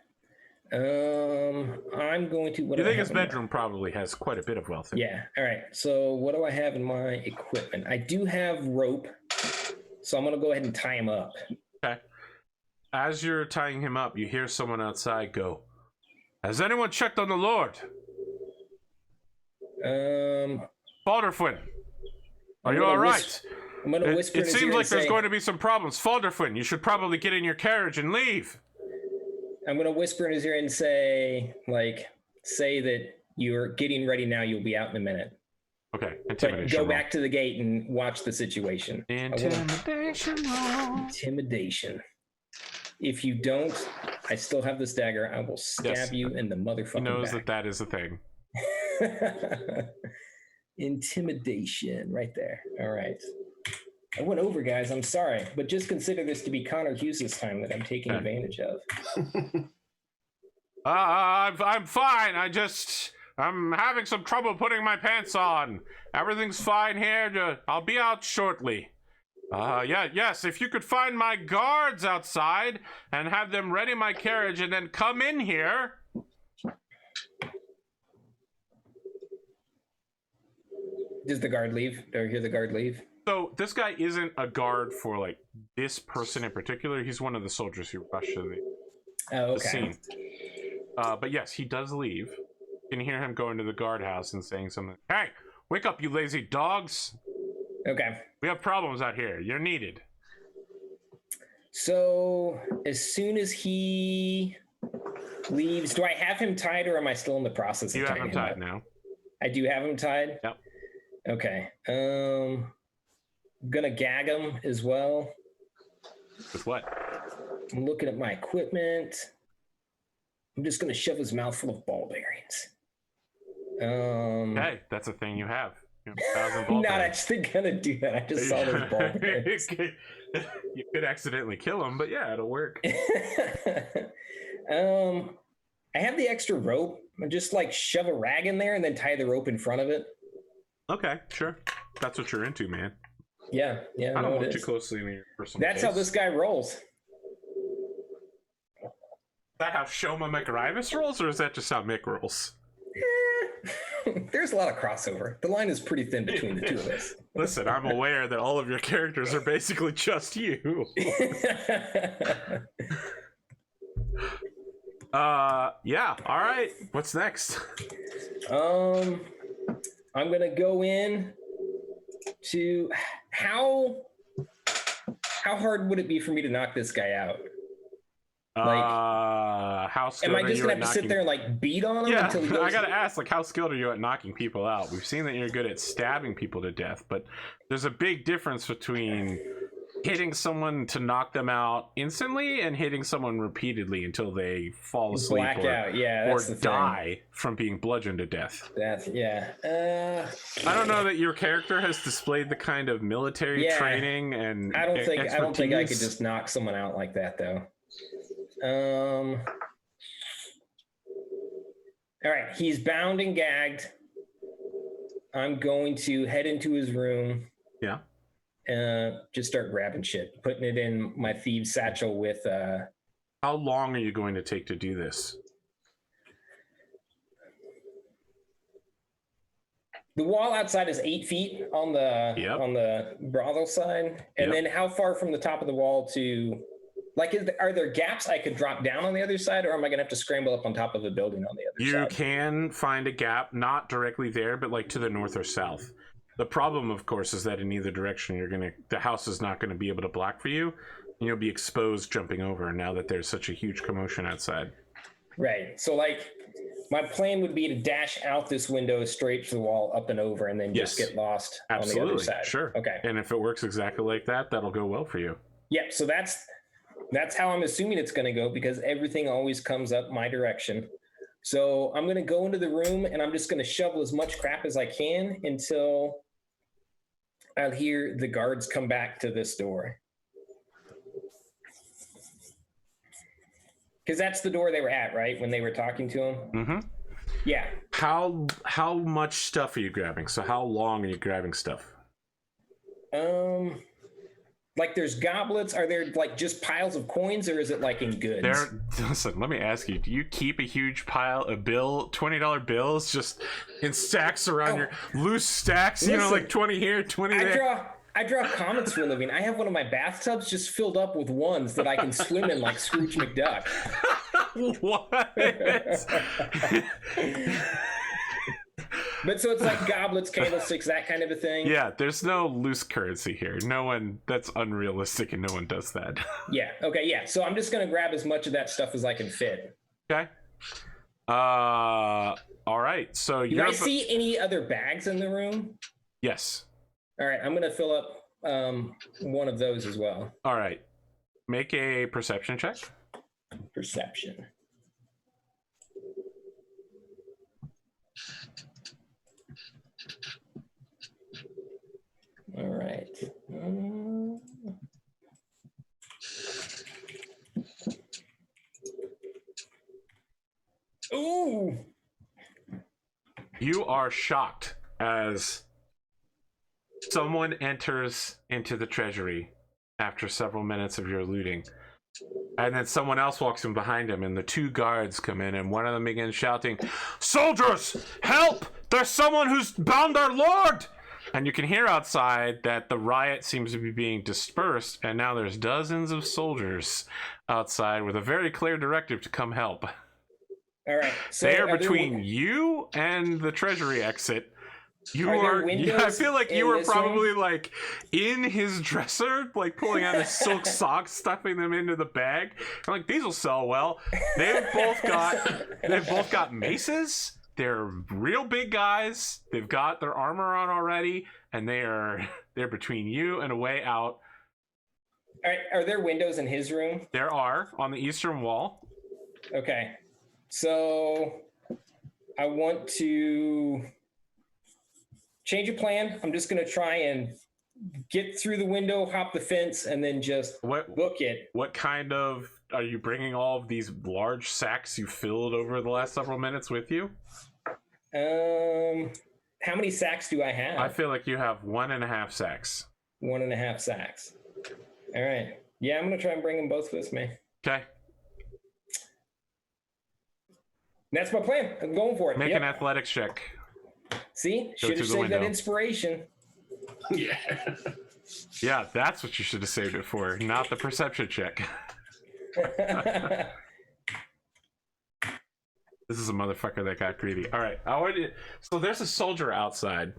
I'm going to... You think his bedroom probably has quite a bit of wealth in it. Yeah, all right. So what do I have in my equipment? I do have rope, so I'm going to go ahead and tie him up. Okay. As you're tying him up, you hear someone outside go, has anyone checked on the Lord? Falderfwyn, are you all right? I'm going to whisper in his ear. It seems like there's going to be some problems. Falderfwyn, you should probably get in your carriage and leave. I'm going to whisper in his ear and say, like, say that you're getting ready now. You'll be out in a minute. Okay. But go back to the gate and watch the situation. Intimidation. Intimidation. If you don't, I still have this dagger. I will stab you in the motherfucking He knows back. that is a thing. Intimidation. Right there. All right. I went over, guys. I'm sorry. But just consider this to be Conorhughes' time that I'm taking advantage of. I'm fine. I'm having some trouble putting my pants on. Everything's fine here. I'll be out shortly. Yes, if you could find my guards outside and have them ready my carriage and then come in here. Does the guard leave? Do I hear the guard leave? So this guy isn't a guard for like this person in particular. He's one of the soldiers who rushed to the scene. But yes, he does leave. You can hear him going to the guardhouse and saying something. Hey, wake up, you lazy dogs. Okay. We have problems out here. You're needed. So as soon as he leaves, do I have him tied or am I still in the process of tying him? You have him tied now. I do have him tied? Yep. Okay. Gonna gag him as well. With what? I'm looking at my equipment. I'm just gonna shove his mouth full of ball bearings. Hey, that's a thing you have. I'm not actually gonna do that. I just saw those ball bearings. You could accidentally kill him, but yeah, it'll work. I have the extra rope. I just like shove a rag in there and then tie the rope in front of it. Okay, sure. That's what you're into, man. Yeah. I don't look too closely in your personal That's how this guy rolls. Is that how Shoma McRivis rolls, or is that just how Mick rolls? There's a lot of crossover. The line is pretty thin between the two of us. Listen, I'm aware that all of your characters are basically just you. Yeah, all right. What's next? I'm gonna go in to how hard would it be for me to knock this guy out? How skilled Am I are just you gonna at have to sit knocking? there and like beat on him Yeah, until he goes? I gotta ask, like, how skilled are you at knocking people out? We've seen that you're good at stabbing people to death, but there's a big difference between hitting someone to knock them out instantly and hitting someone repeatedly until they fall asleep Black out. Yeah, or that's the thing. die from being bludgeoned to death. That's I don't know that your character has displayed the kind of military Yeah. training and I don't think I could expertise. just knock someone out like that though. All right, he's bound and gagged. I'm going to head into his room. Yeah. Just start grabbing shit, putting it in my thieves satchel with How long are you going to take to do this? the wall outside is 8 feet on the brothel side. And then how far from the top of the wall to like are there gaps I could drop down on the other side, or am I gonna have to scramble up on top of a building on the other side? You can find a gap, not directly there, but like to the north or south. The problem, of course, is that in either direction, the house is not going to be able to block for you. And you'll be exposed jumping over now that there's such a huge commotion outside. Right. So, like, my plan would be to dash out this window straight to the wall, up and over, and then just get lost on the other side. Sure. Okay. And if it works exactly like that, that'll go well for you. Yeah. So that's how I'm assuming it's going to go, because everything always comes up my direction. So I'm going to go into the room and I'm just going to shovel as much crap as I can until I'll hear the guards come back to this door. Because that's the door they were at, right? When they were talking to him? Mm-hmm. Yeah. How much stuff are you grabbing? So how long are you grabbing stuff? Like there's goblets. Are there like just piles of coins, or is it like in goods? Listen, let me ask you, do you keep a huge pile of $20 bills just in stacks around your loose stacks? Listen, like 20 here, 20 there? I draw comics for a living. I have one of my bathtubs just filled up with ones that I can swim in like Scrooge McDuck. What? But so it's like goblets, candlesticks, that kind of a thing. Yeah, there's no loose currency here. No one, that's unrealistic and no one does that. Yeah, okay, yeah. So I'm just going to grab as much of that stuff as I can fit. Okay. All right. So Do I see any other bags in the room? Yes. All right, I'm going to fill up one of those as well. All right. Make a perception check. Perception. All right. Ooh. You are shocked as someone enters into the treasury after several minutes of your looting. And then someone else walks in behind him, and the two guards come in, and one of them begins shouting, "Soldiers, help! There's someone who's bound our lord!" And you can hear outside that the riot seems to be being dispersed, and now there's dozens of soldiers outside with a very clear directive to come help. All right. So they are between you and the treasury exit. I feel like you were probably room? like in his dresser, like pulling out his silk socks, stuffing them into the bag. I'm like, these will sell well. They've both got maces. They're real big guys. They've got their armor on already, and they're between you and a way out. All right. Are there windows in his room? There are on the eastern wall. Okay. So I want to change of plan. I'm just going to try and get through the window, hop the fence, and then just book it. What kind of... Are you bringing all of these large sacks you filled over the last several minutes with you? How many sacks do I have? I feel like you have 1.5 sacks. 1.5 sacks. All right. Yeah, I'm going to try and bring them both with me. Okay. That's my plan. I'm going for it. Make an athletics check. See? Should have saved that inspiration. Yeah. Yeah, that's what you should have saved it for, not the perception check. This is a motherfucker that got greedy. All right, so there's a soldier outside.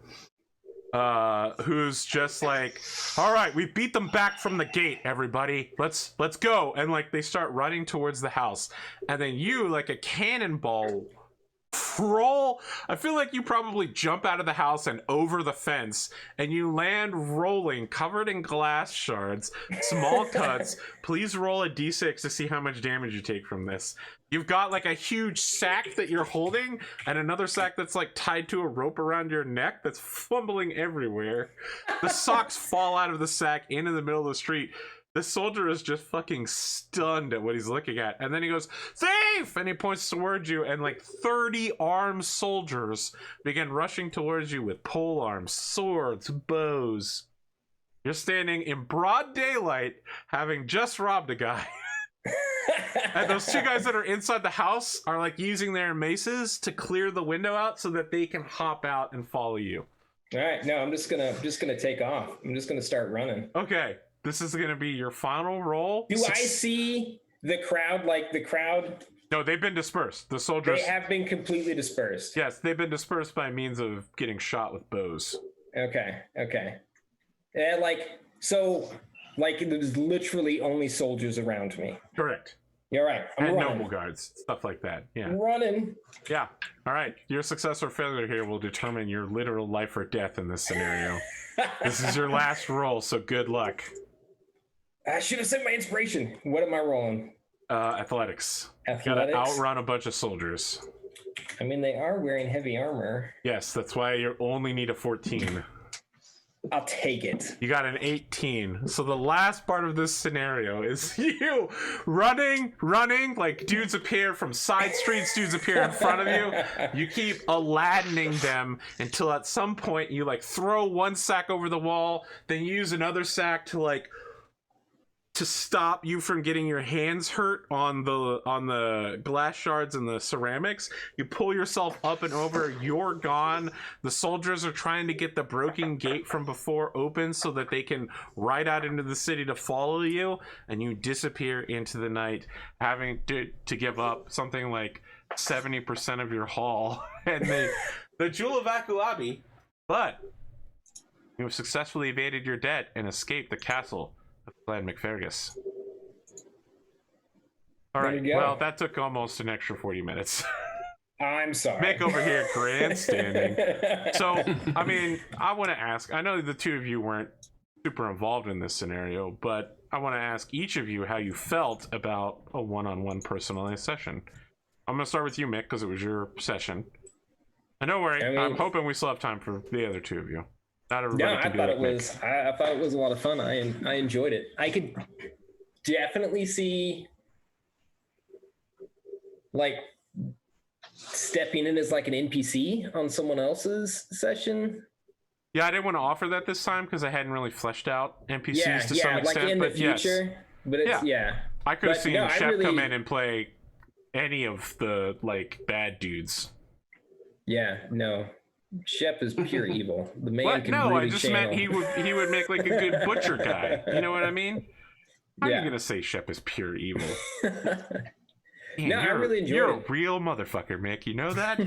who's just like, all right, we beat them back from the gate, everybody. Let's go. And like they start running towards the house, and then you, like a cannonball, roll. I feel like you probably jump out of the house and over the fence, and you land rolling, covered in glass shards, small cuts. Please roll a d6 to see how much damage you take from this. You've got like a huge sack that you're holding, and another sack that's like tied to a rope around your neck that's fumbling everywhere. The socks fall out of the sack into the middle of the street. The soldier is just fucking stunned at what he's looking at. And then he goes, "Thief!" And he points towards you, and like 30 armed soldiers begin rushing towards you with pole arms, swords, bows. You're standing in broad daylight, having just robbed a guy. And those two guys that are inside the house are like using their maces to clear the window out so that they can hop out and follow you. All right, no, I'm just gonna take off. I'm just gonna start running. Okay. This is going to be your final roll. Do I see the crowd? Like the crowd? No, they've been dispersed. The soldiers. They have been completely dispersed. Yes, they've been dispersed by means of getting shot with bows. Okay. Yeah, like there's literally only soldiers around me. Correct. You're right. I'm and running. noble guards, stuff like that. Yeah. I'm running. Yeah. All right. Your success or failure here will determine your literal life or death in this scenario. This is your last roll, so good luck. I should have said my inspiration. What am I rolling? Athletics. Athletics. Gotta outrun a bunch of soldiers. I mean, they are wearing heavy armor. Yes, that's why you only need a 14. I'll take it. You got an 18. So the last part of this scenario is you running, like dudes appear from side streets, dudes appear in front of you. You keep Aladining them until at some point you like throw one sack over the wall, then use another sack to stop you from getting your hands hurt on the glass shards and the ceramics. You pull yourself up and over, you're gone. The soldiers are trying to get the broken gate from before open so that they can ride out into the city to follow you, and you disappear into the night, having to give up something like 70% of your haul and the Jewel of Akulabi. But you have successfully evaded your debt and escaped the castle of Clan McFergus. All right. Well, that took almost an extra 40 minutes. I'm sorry. Mick over here grandstanding. So, I mean, I want to ask. I know the two of you weren't super involved in this scenario, but I want to ask each of you how you felt about a one-on-one personalized session. I'm going to start with you, Mick, because it was your session. And don't worry, I'm hoping we still have time for the other two of you. Not everybody I thought it was a lot of fun. I enjoyed it. I could definitely see like stepping in as like an NPC on someone else's session. Yeah, I didn't want to offer that this time because I hadn't really fleshed out NPCs to some extent. Like in the but future. Yes. But it's I could have seen Shep come in and play any of the like bad dudes. Yeah, no. Shep is pure evil. The man what? can No, really I just channel. meant he would make like a good butcher guy. You know what I mean? How are you gonna say Shep is pure evil? Man, no, I really enjoyed You're it. a real motherfucker, Mick. You know that?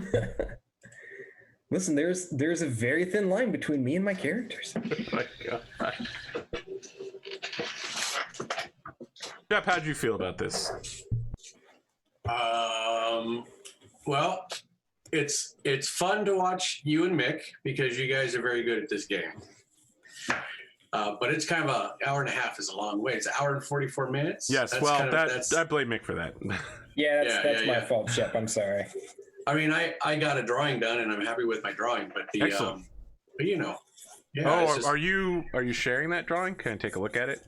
Listen, there's a very thin line between me and my characters. Oh my God. Shep, how'd you feel about this? Well, it's fun to watch you and Mick because you guys are very good at this game. But it's kind of an hour and a half is a long way. It's an hour and 44 minutes. Yes, I blame Mick for that. Yeah, that's my fault, Shep. I'm sorry. I mean, I got a drawing done and I'm happy with my drawing, but but you know. Yeah, are you sharing that drawing? Can I take a look at it?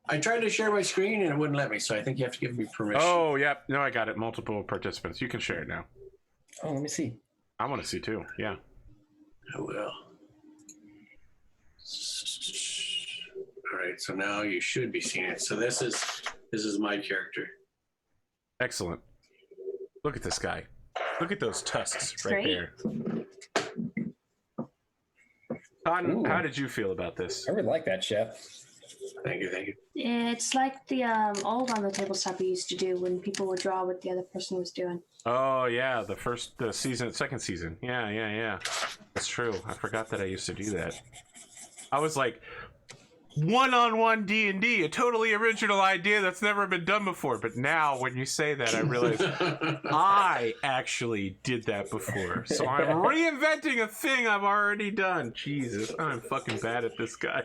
I tried to share my screen and it wouldn't let me, so I think you have to give me permission. Oh, yeah. No, I got it. Multiple participants. You can share it now. Oh, let me see. I want to see too. Yeah. I will. All right, so now you should be seeing it. So this is my character. Excellent. Look at this guy. Look at those tusks It's right great. there. Cotton, how did you feel about this? I really like that, Shep. Thank you. It's like the old on the tabletop we used to do when people would draw what the other person was doing. Oh yeah, the second season. Yeah. That's true. I forgot that I used to do that. I was like, one-on-one D&D, a totally original idea that's never been done before. But now, when you say that, I realize I actually did that before. So I'm reinventing a thing I've already done. Jesus, I'm fucking bad at this, guys.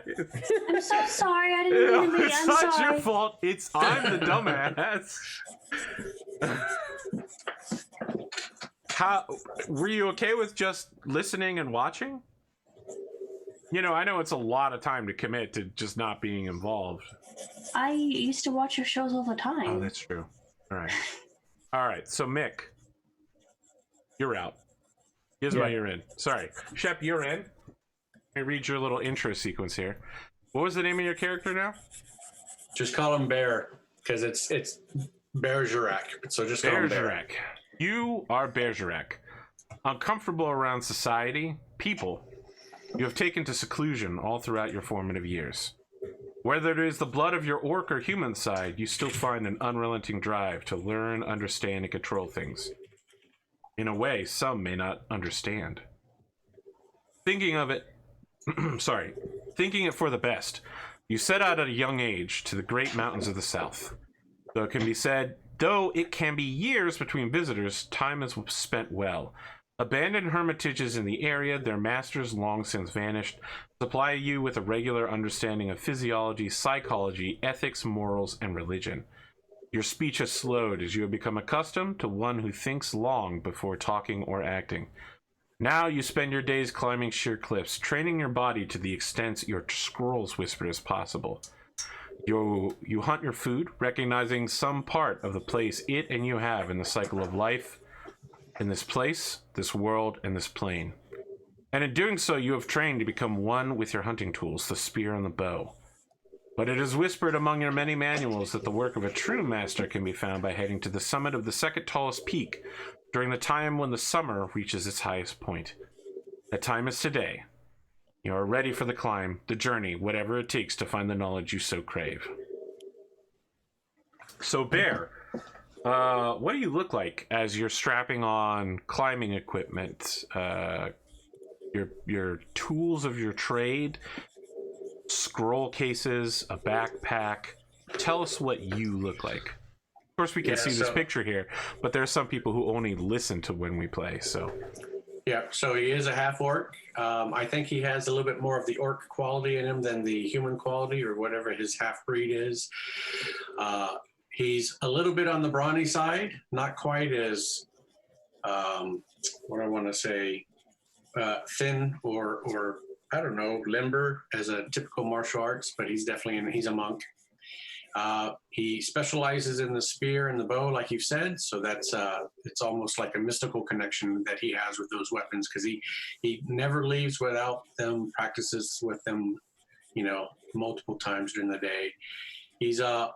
I'm so sorry. I didn't mean to be. It's I'm not sorry. your fault. I'm the dumbass. How were you okay with just listening and watching? You know, I know it's a lot of time to commit to just not being involved. I used to watch your shows all the time. Oh, that's true. All right. All right. So, Mick, you're out. Gizmo, you're in. Sorry. Shep, you're in. Let me read your little intro sequence here. What was the name of your character now? Just call him Bear, because it's Bergerac. So just call him Bear. Bergerac. You are Bergerac. Uncomfortable around society, people. You have taken to seclusion all throughout your formative years. Whether it is the blood of your orc or human side, you still find an unrelenting drive to learn, understand, and control things. In a way, some may not understand. Thinking it for the best, you set out at a young age to the great mountains of the south. Though it can be years between visitors, time is spent well. Abandoned hermitages in the area, their masters long since vanished, supply you with a regular understanding of physiology, psychology, ethics, morals, and religion. Your speech has slowed as you have become accustomed to one who thinks long before talking or acting. Now you spend your days climbing sheer cliffs, training your body to the extent your scrolls whisper is possible. You hunt your food, recognizing some part of the place it and you have in the cycle of life, in this place, this world, and this plane. And in doing so, you have trained to become one with your hunting tools, the spear and the bow. But it is whispered among your many manuals that the work of a true master can be found by heading to the summit of the second tallest peak during the time when the summer reaches its highest point. That time is today. You are ready for the climb, the journey, whatever it takes to find the knowledge you so crave. So, Bear, what do you look like as you're strapping on climbing equipment, your tools of your trade, scroll cases, a backpack? Tell us what you look like. Of course, we can see this picture here, but there are some people who only listen to when we play, so... Yeah, so he is a half orc. I think he has a little bit more of the orc quality in him than the human quality or whatever his half breed is. He's a little bit on the brawny side, not quite as, thin or I don't know, limber as a typical martial arts, but he's definitely, he's a monk. He specializes in the spear and the bow, like you said, so that's it's almost like a mystical connection that he has with those weapons, because he never leaves without them, practices with them, multiple times during the day. He's a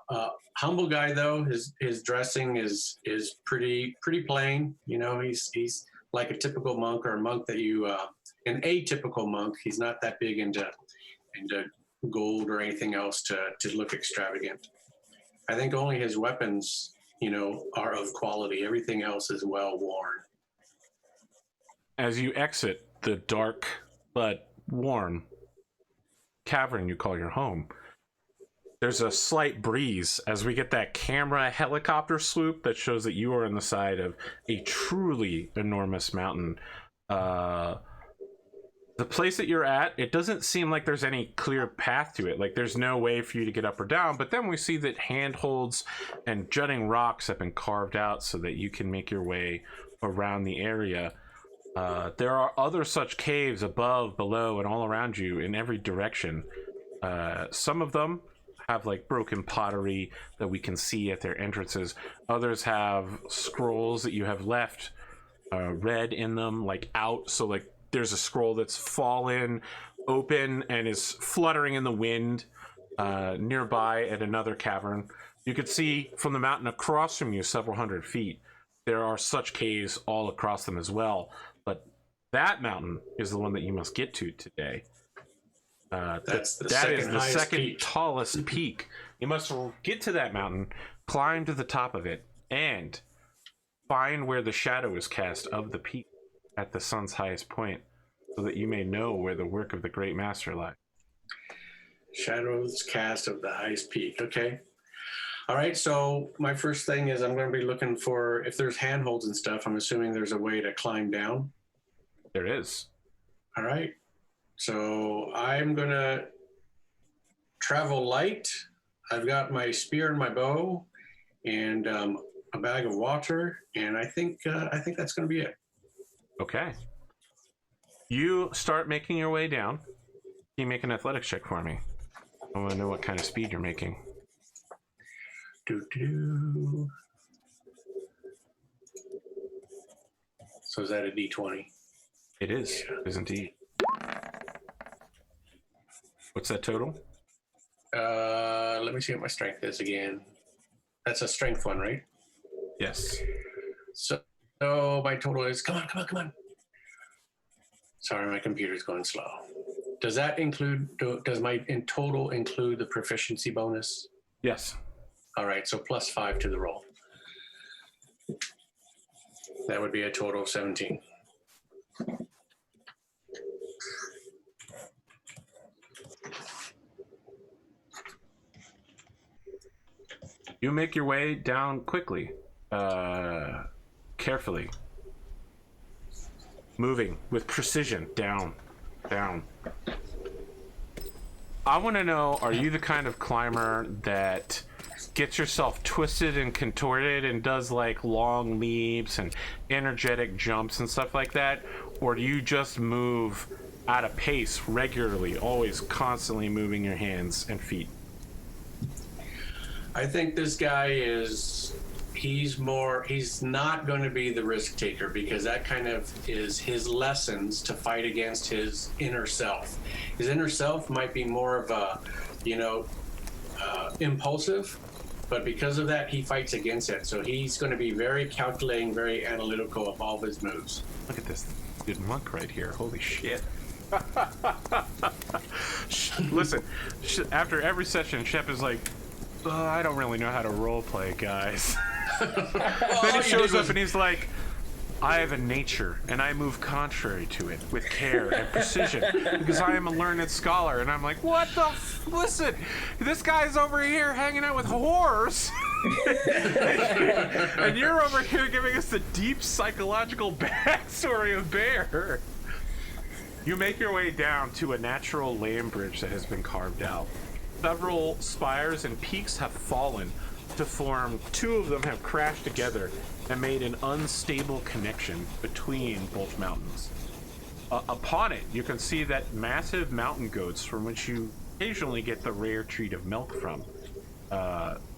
humble guy, though. His dressing is pretty plain. He's like a typical monk, or a monk that an atypical monk. He's not that big into gold or anything else to look extravagant. I think only his weapons, are of quality. Everything else is well worn. As you exit the dark but warm cavern you call your home, there's a slight breeze as we get that camera helicopter swoop that shows that you are on the side of a truly enormous mountain. The place that you're at, it doesn't seem like there's any clear path to it. Like, there's no way for you to get up or down. But then we see that handholds and jutting rocks have been carved out so that you can make your way around the area. There are other such caves above, below, and all around you in every direction. Some of them have like broken pottery that we can see at their entrances. Others have scrolls that you have left read in them, like out. So like there's a scroll that's fallen open and is fluttering in the wind nearby at another cavern. You could see from the mountain across from you, several hundred feet, there are such caves all across them as well. But that mountain is the one that you must get to today. That is the second tallest peak. You must get to that mountain, climb to the top of it, and find where the shadow is cast of the peak at the sun's highest point. so that you may know where the work of the great master lies. Shadows cast of the highest peak. Okay. All right. So my first thing is I'm going to be looking for if there's handholds and stuff. I'm assuming there's a way to climb down. There is. All right. So I'm going to travel light. I've got my spear and my bow and a bag of water. And I think that's going to be it. Okay. You start making your way down. Can you make an athletics check for me? I want to know what kind of speed you're making. So is that a D20? It is. It is indeed. What's that total? Let me see what my strength is again. That's a strength one, right? Yes. So my total is, come on. Sorry, my computer's going slow. Does that include, does my in total include the proficiency bonus? Yes. All right, so +5 to the roll. That would be a total of 17. You make your way down quickly, carefully, moving with precision down. I want to know, are you the kind of climber that gets yourself twisted and contorted and does like long leaps and energetic jumps and stuff like that? Or do you just move at a pace regularly, always constantly moving your hands and feet? I think this guy he's not going to be the risk taker because that kind of is his lessons to fight against his inner self. His inner self might be more of a, impulsive, but because of that, he fights against it. So he's going to be very calculating, very analytical of all of his moves. Look at this good monk right here. Holy shit. Listen, after every session, Shep is like, I don't really know how to roleplay, guys. Then he shows up and he's like, I have a nature, and I move contrary to it with care and precision because I am a learned scholar. And I'm like, what the listen, this guy's over here hanging out with whores. And you're over here giving us the deep psychological backstory of Bear. You make your way down to a natural land bridge that has been carved out. Several spires and peaks have fallen to form. Two of them have crashed together and made an unstable connection between both mountains. Upon it, you can see that massive mountain goats, from which you occasionally get the rare treat of milk from,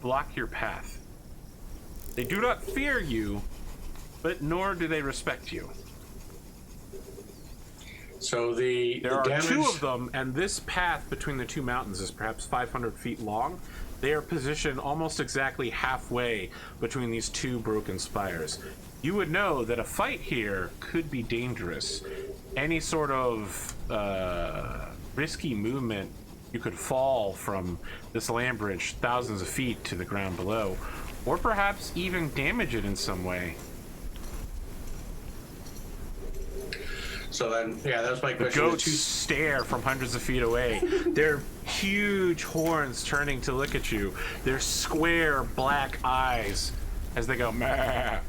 block your path. They do not fear you, but nor do they respect you. So there are two of them, and this path between the two mountains is perhaps 500 feet long. They are positioned almost exactly halfway between these two broken spires. You would know that a fight here could be dangerous. Any sort of risky movement, you could fall from this land bridge thousands of feet to the ground below, or perhaps even damage it in some way. So then, yeah, that's my question. The goats stare from hundreds of feet away. Their huge horns turning to look at you. Their square black eyes as they go, meh.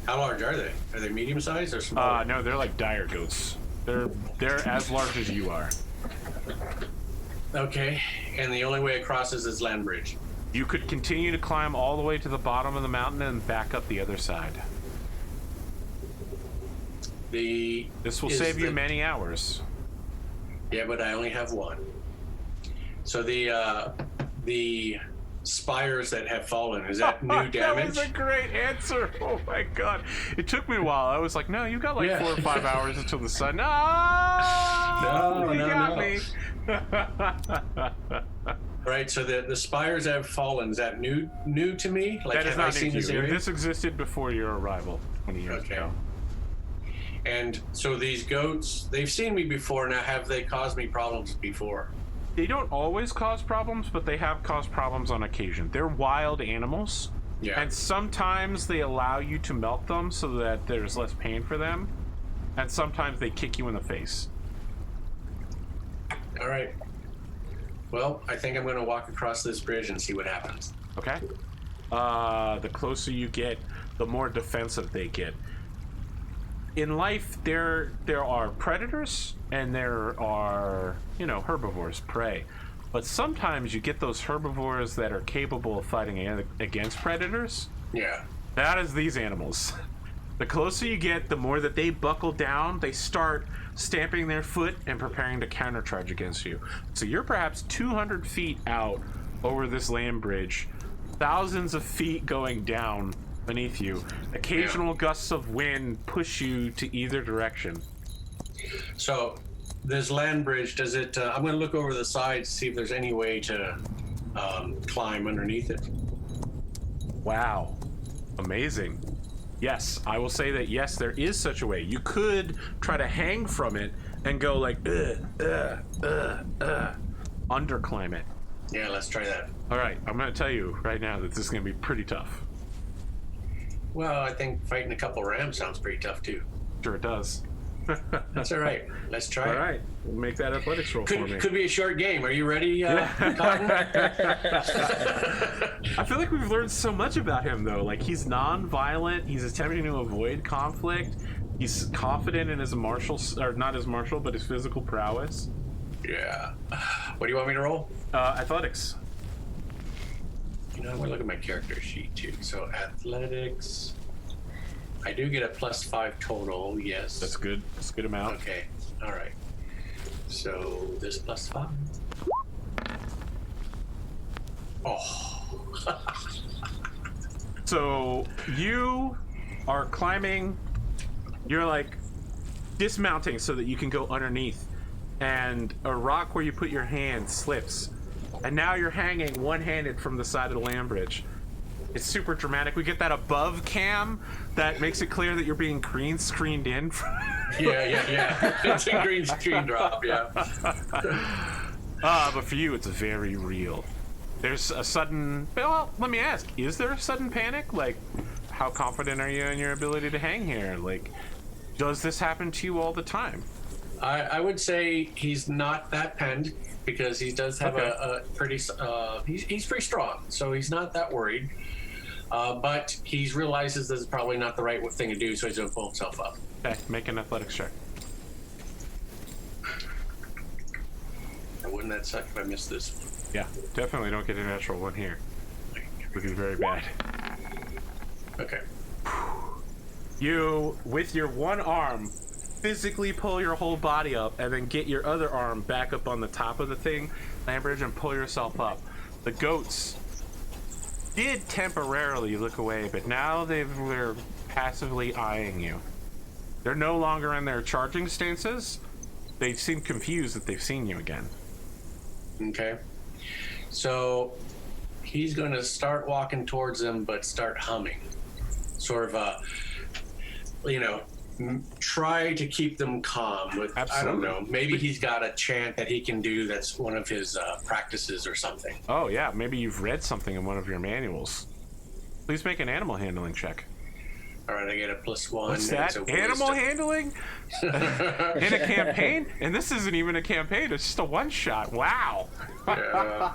How large are they? Are they medium sized or small? No, they're like dire goats. They're as large as you are. Okay, and the only way across is this land bridge. You could continue to climb all the way to the bottom of the mountain and back up the other side. This will save you many hours. Yeah, but I only have one. So the spires that have fallen, is that new damage? That was a great answer. Oh my god. It took me a while. I was like, no, you got like 4 or 5 hours until the sun. No, you got me. Right, so the spires that have fallen, is that new to me? Like, that is have I not seen new this to you. area? This existed before your arrival 20 years ago. And so these goats, they've seen me before. Now, have they caused me problems before? They don't always cause problems, but they have caused problems on occasion. They're wild animals, and sometimes they allow you to melt them so that there's less pain for them. and sometimes they kick you in the face. All right. Well, I think I'm going to walk across this bridge and see what happens. Okay. The closer you get, the more defensive they get. In life, there are predators and there are, herbivores, prey. But sometimes you get those herbivores that are capable of fighting against predators. Yeah. That is these animals. The closer you get, the more that they buckle down, they start stamping their foot and preparing to countercharge against you. So you're perhaps 200 feet out over this land bridge, thousands of feet going down beneath you. Occasional gusts of wind push you to either direction. So this land bridge, does it, I'm going to look over the sides to see if there's any way to climb underneath it. Wow. Amazing. Yes, I will say that yes, there is such a way. You could try to hang from it and go like, underclimb it. Yeah, let's try that. All right, I'm going to tell you right now that this is going to be pretty tough. Well, I think fighting a couple rams sounds pretty tough too. Sure it does. That's all right. Let's try All it. right, we'll make that athletics roll for me. Could be a short game. Are you ready, Cotton? I feel like we've learned so much about him, though. Like, he's non-violent. He's attempting to avoid conflict. He's confident in his not his martial, but his physical prowess. Yeah. What do you want me to roll? Athletics. I'm going to look at my character sheet too. So athletics. I do get a +5 total. Yes. That's good. That's a good amount. Okay. All right. So this +5. Oh. So you are climbing. You're like dismounting so that you can go underneath, and a rock where you put your hand slips, and now you're hanging one-handed from the side of the land bridge. It's super dramatic. We get that above cam that makes it clear that you're being green screened in. Yeah. It's a green screen drop, yeah. But for you, it's very real. There's a sudden... Well, let me ask, is there a sudden panic? Like, how confident are you in your ability to hang here? Like, does this happen to you all the time? I would say he's not that penned because he does have a pretty... he's pretty strong, so he's not that worried. But he realizes this is probably not the right thing to do, so he's going to pull himself up. Okay, make an athletics check. And wouldn't that suck if I missed this one? Yeah, definitely don't get a natural one here. It would be very bad. Okay. You, with your one arm, physically pull your whole body up and then get your other arm back up on the top of the thing, land bridge, and pull yourself up. The goats did temporarily look away, but now they're passively eyeing you. They're no longer in their charging stances. They seem confused that they've seen you again. Okay. So he's going to start walking towards them, but start humming. Sort of, try to keep them calm with, Absolutely. I don't know, maybe he's got a chant that he can do that's one of his practices or something. Oh, yeah, maybe you've read something in one of your manuals. Please make an animal handling check. All right, I get a +1. What's that? Animal handling? In a campaign? And this isn't even a campaign, it's just a one-shot. Wow. Yeah.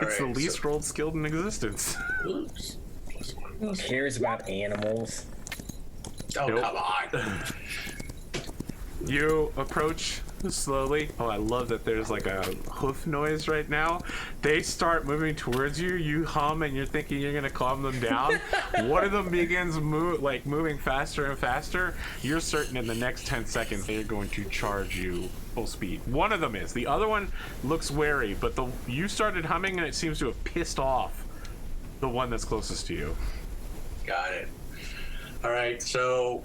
It's the least rolled skill in existence. Oops. +1. Who cares about animals? Oh, Nope. come on. You approach slowly. Oh, I love that there's like a hoof noise right now. They start moving towards you. You hum and you're thinking you're gonna calm them down. One of them begins moving faster and faster. You're certain in the next 10 seconds they're going to charge you full speed. One of them is. The other one looks wary, but you started humming and it seems to have pissed off the one that's closest to you. Got it. All right, so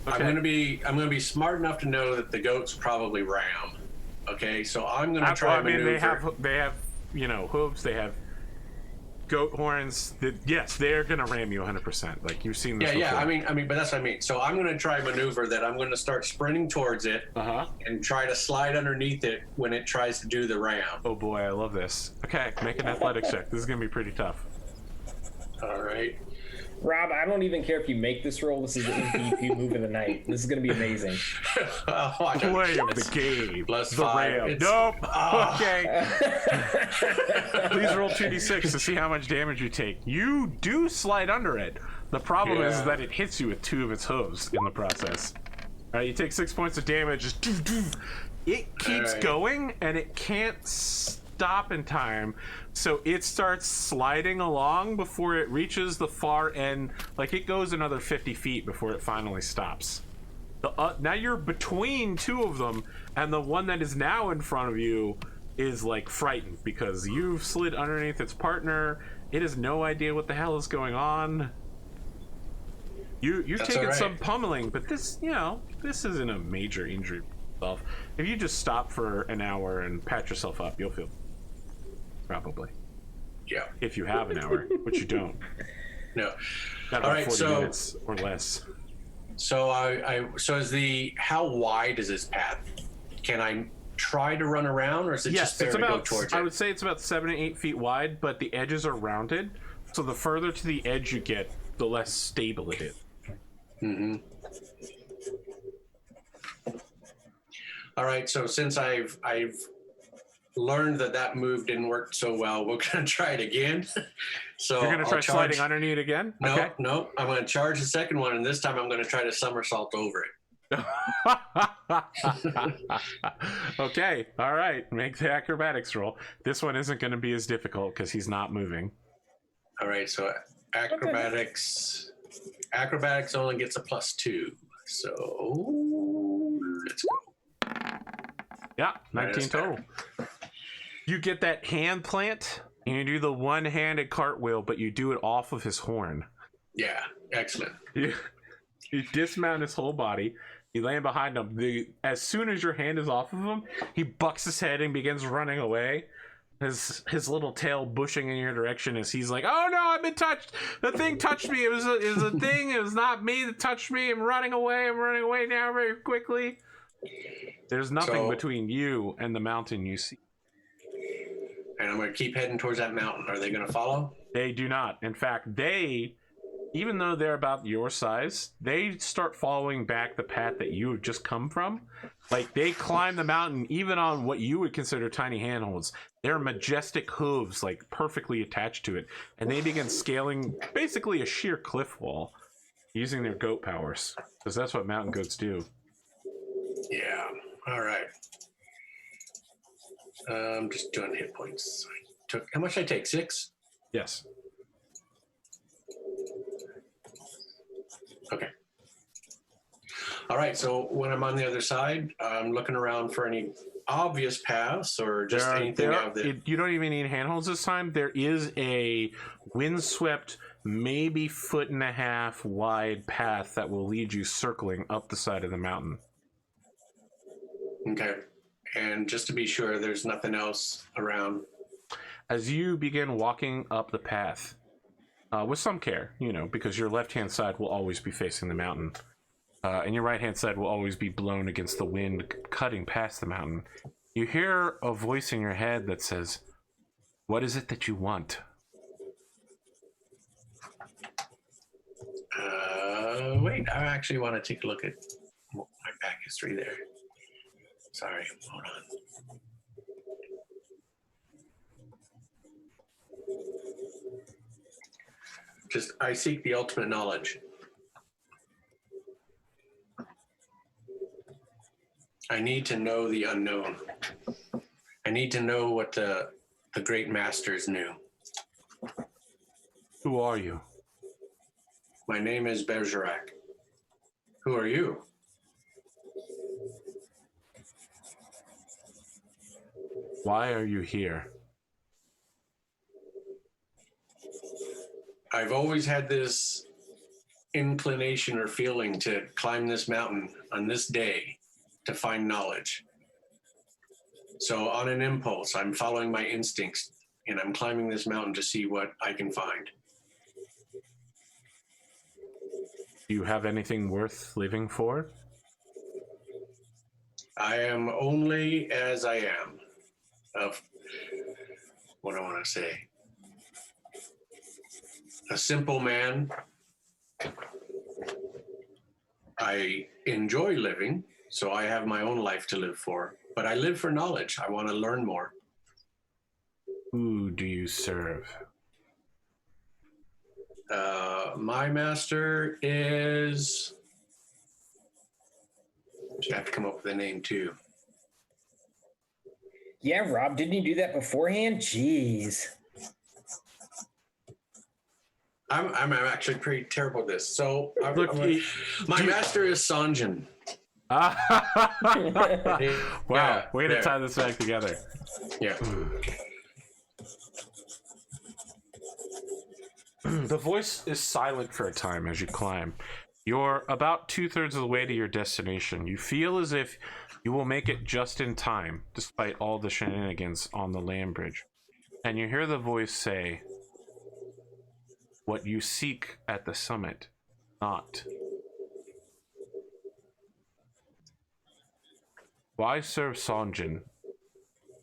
Okay. I'm gonna be smart enough to know that the goats probably ram. Okay, so I'm gonna try. I mean, they have hooves. They have goat horns. Yes, they're gonna ram you 100%. Like you've seen this. Yeah. before. I mean, but that's what I mean. So I'm gonna try maneuver that. I'm gonna start sprinting towards it and try to slide underneath it when it tries to do the ram. Oh boy, I love this. Okay, make an athletics check. This is gonna be pretty tough. All right. Rob, I don't even care if you make this roll. This is the MVP move of the night. This is going to be amazing. Play of the game. Plus the 5. rail. It's- Nope. Ah. Okay. Please roll 2d6 to see how much damage you take. You do slide under it. The problem is Yeah. that it hits you with 2 of its hooves in the process. All right, you take 6 points of damage. Just it keeps right. going, and it can't stop in time. So it starts sliding along before it reaches the far end. Like, it goes another 50 feet before it finally stops. Now you're between 2 of them, and the one that is now in front of you is, like, frightened because you've slid underneath its partner. It has no idea what the hell is going on. You're That's taking all right. some pummeling, but this, you know, this isn't a major injury for yourself. If you just stop for an hour and patch yourself up, you'll feel probably. Yeah. If you have an hour, which you don't. No. Got All about right, 40 so- minutes or less. So how wide is this path? Can I try to run around, or is it just fair it's to go about. towards I it? would say it's about 7 to 8 feet wide, but the edges are rounded. So the further to the edge you get, the less stable it is. Mm-hmm. All right. So since I've learned that move didn't work so well, we're gonna try it again. So You're gonna I'll try charge. sliding underneath again. No, Okay. no. I'm gonna charge the second one, and this time I'm gonna try to somersault over it. Okay. All right. Make the acrobatics roll. This one isn't going to be as difficult because he's not moving. All right. So acrobatics only gets a +2. So let's go. Yeah, 19 That's total. You get that hand plant, and you do the one-handed cartwheel, but you do it off of his horn. Yeah. Excellent. You dismount his whole body. You land behind him. As soon as your hand is off of him, he bucks his head and begins running away. His little tail bushing in your direction as he's like, "Oh no, I've been touched. The thing touched me. It was a thing. It was not me that touched me. I'm running away. I'm running away now very quickly." There's nothing So- between you and the mountain you see. And I'm gonna keep heading towards that mountain. Are they gonna follow? They do not. In fact, even though they're about your size, they start following back the path that you have just come from. Like, they climb the mountain even on what you would consider tiny handholds. They're majestic hooves, like, perfectly attached to it. And they begin scaling basically a sheer cliff wall using their goat powers. Because that's what mountain goats do. Yeah. All right. I'm just doing hit points. How much did I take? 6? Yes. Okay. All right. So when I'm on the other side, I'm looking around for any obvious paths or just anything out there. You don't even need handholds this time. There is a windswept, maybe 1.5 foot wide path that will lead you circling up the side of the mountain. Okay. And just to be sure, there's nothing else around. As you begin walking up the path, with some care, because your left-hand side will always be facing the mountain, and your right-hand side will always be blown against the wind cutting past the mountain. You hear a voice in your head that says, "What is it that you want?" Wait, I actually want to take a look at my back history there. Sorry, hold on. I seek the ultimate knowledge. I need to know the unknown. I need to know what the great masters knew. Who are you? My name is Bergerac. Who are you? Why are you here? I've always had this inclination or feeling to climb this mountain on this day to find knowledge. So on an impulse, I'm following my instincts and I'm climbing this mountain to see what I can find. Do you have anything worth living for? I am only as I am. Of what I want to say. a simple man. I enjoy living, so I have my own life to live for. But I live for knowledge. I want to learn more. Who do you serve? My master is... I have to come up with a name, too. Yeah, Rob, didn't you do that beforehand? Jeez. I'm actually pretty terrible at this. So Look, my master is Sanjin. wow, Yeah, way to there. tie this back together. Yeah. The voice is silent for a time as you climb. You're about 2/3 of the way to your destination. You feel as if you will make it just in time, despite all the shenanigans on the land bridge. And you hear the voice say, "What you seek at the summit, not. Why serve Sanjin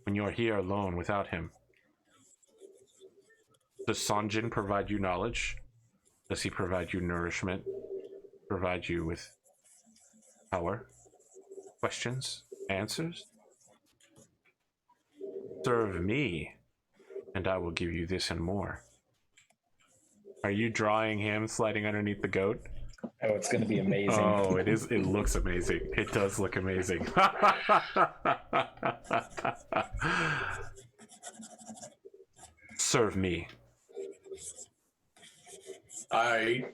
when you are here alone without him? Does Sanjin provide you knowledge? Does he provide you nourishment? Provide you with power? Questions? Answers? Serve me, and I will give you this and more." Are you drawing him sliding underneath the goat? Oh, it's going to be amazing. Oh, it is. It looks amazing. It does look amazing. Serve me. I